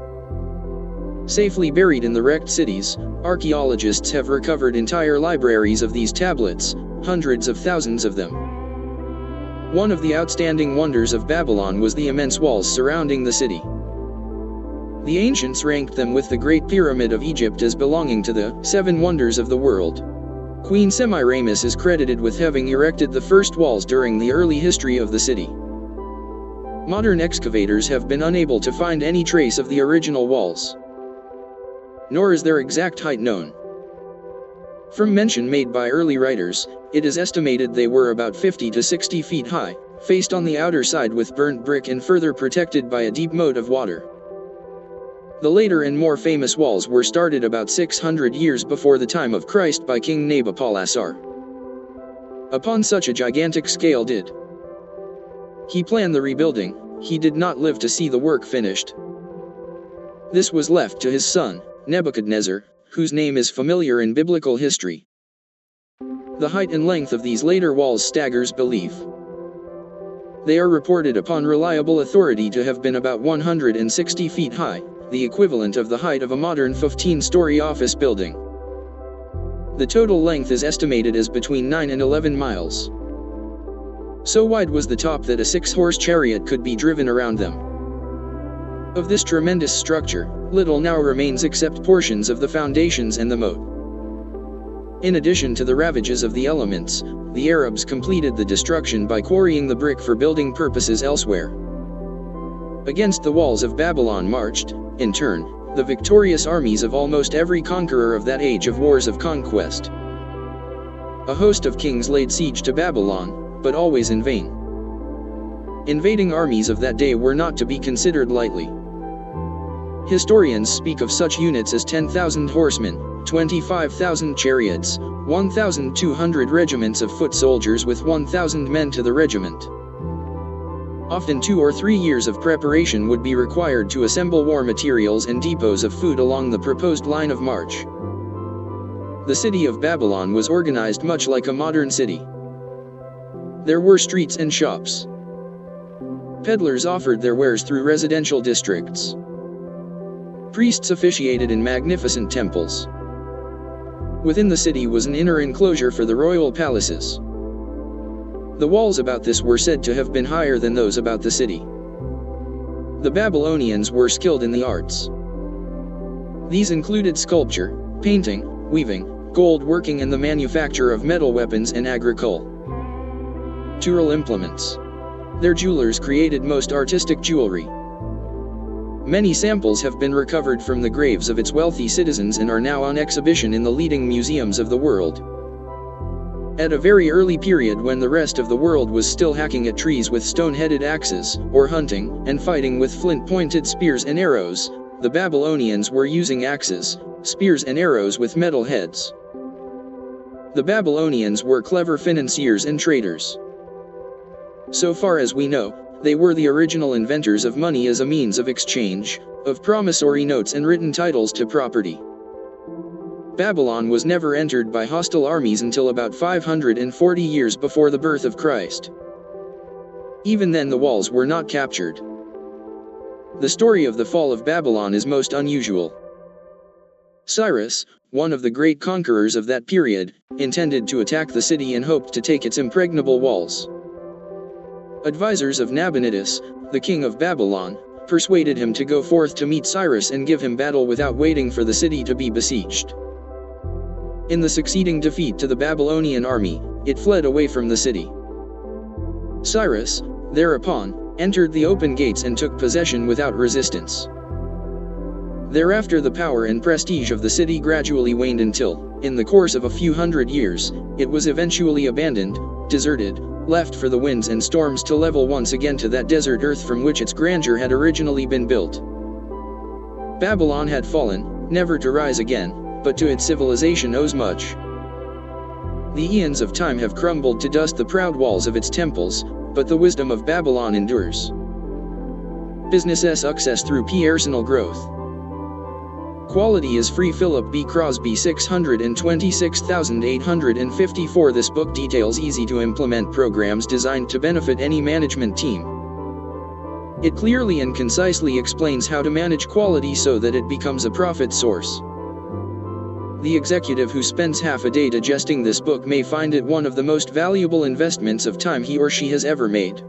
Safely buried in the wrecked cities, archaeologists have recovered entire libraries of these tablets, hundreds of thousands of them. One of the outstanding wonders of Babylon was the immense walls surrounding the city. The ancients ranked them with the Great Pyramid of Egypt as belonging to the 7 wonders of the world. Queen Semiramis is credited with having erected the first walls during the early history of the city. Modern excavators have been unable to find any trace of the original walls, nor is their exact height known. From mention made by early writers, it is estimated they were about 50 to 60 feet high, faced on the outer side with burnt brick and further protected by a deep moat of water. The later and more famous walls were started about 600 years before the time of Christ by King Nabopolassar. Upon such a gigantic scale did he plan the rebuilding, he did not live to see the work finished. This was left to his son, Nebuchadnezzar, whose name is familiar in biblical history. The height and length of these later walls staggers belief. They are reported upon reliable authority to have been about 160 feet high, the equivalent of the height of a modern 15-story office building. The total length is estimated as between 9 and 11 miles. So wide was the top that a 6-horse chariot could be driven around them. Of this tremendous structure, little now remains except portions of the foundations and the moat. In addition to the ravages of the elements, the Arabs completed the destruction by quarrying the brick for building purposes elsewhere. Against the walls of Babylon marched, in turn, the victorious armies of almost every conqueror of that age of wars of conquest. A host of kings laid siege to Babylon, but always in vain. Invading armies of that day were not to be considered lightly. Historians speak of such units as 10,000 horsemen, 25,000 chariots, 1,200 regiments of foot soldiers with 1,000 men to the regiment. Often 2 or 3 years of preparation would be required to assemble war materials and depots of food along the proposed line of march. The city of Babylon was organized much like a modern city. There were streets and shops. Peddlers offered their wares through residential districts. Priests officiated in magnificent temples. Within the city was an inner enclosure for the royal palaces. The walls about this were said to have been higher than those about the city. The Babylonians were skilled in the arts. These included sculpture, painting, weaving, gold working and the manufacture of metal weapons and agricultural implements. Their jewelers created most artistic jewelry. Many samples have been recovered from the graves of its wealthy citizens and are now on exhibition in the leading museums of the world. At a very early period when the rest of the world was still hacking at trees with stone-headed axes, or hunting and fighting with flint-pointed spears and arrows, the Babylonians were using axes, spears and arrows with metal heads. The Babylonians were clever financiers and traders. So far as we know, they were the original inventors of money as a means of exchange, of promissory notes and written titles to property. Babylon was never entered by hostile armies until about 540 years before the birth of Christ. Even then the walls were not captured. The story of the fall of Babylon is most unusual. Cyrus, one of the great conquerors of that period, intended to attack the city and hoped to take its impregnable walls. Advisors of Nabonidus, the king of Babylon, persuaded him to go forth to meet Cyrus and give him battle without waiting for the city to be besieged. In the succeeding defeat to the Babylonian army, it fled away from the city. Cyrus, thereupon, entered the open gates and took possession without resistance. Thereafter the power and prestige of the city gradually waned until, in the course of a few hundred years, it was eventually abandoned, deserted, left for the winds and storms to level once again to that desert earth from which its grandeur had originally been built. Babylon had fallen, never to rise again, but to its civilization owes much. The eons of time have crumbled to dust the proud walls of its temples, but the wisdom of Babylon endures. Business success through personal growth. Quality is free. Philip B. Crosby 626,854. This book details easy-to-implement programs designed to benefit any management team. It clearly and concisely explains how to manage quality so that it becomes a profit source. The executive who spends half a day digesting this book may find it one of the most valuable investments of time he or she has ever made.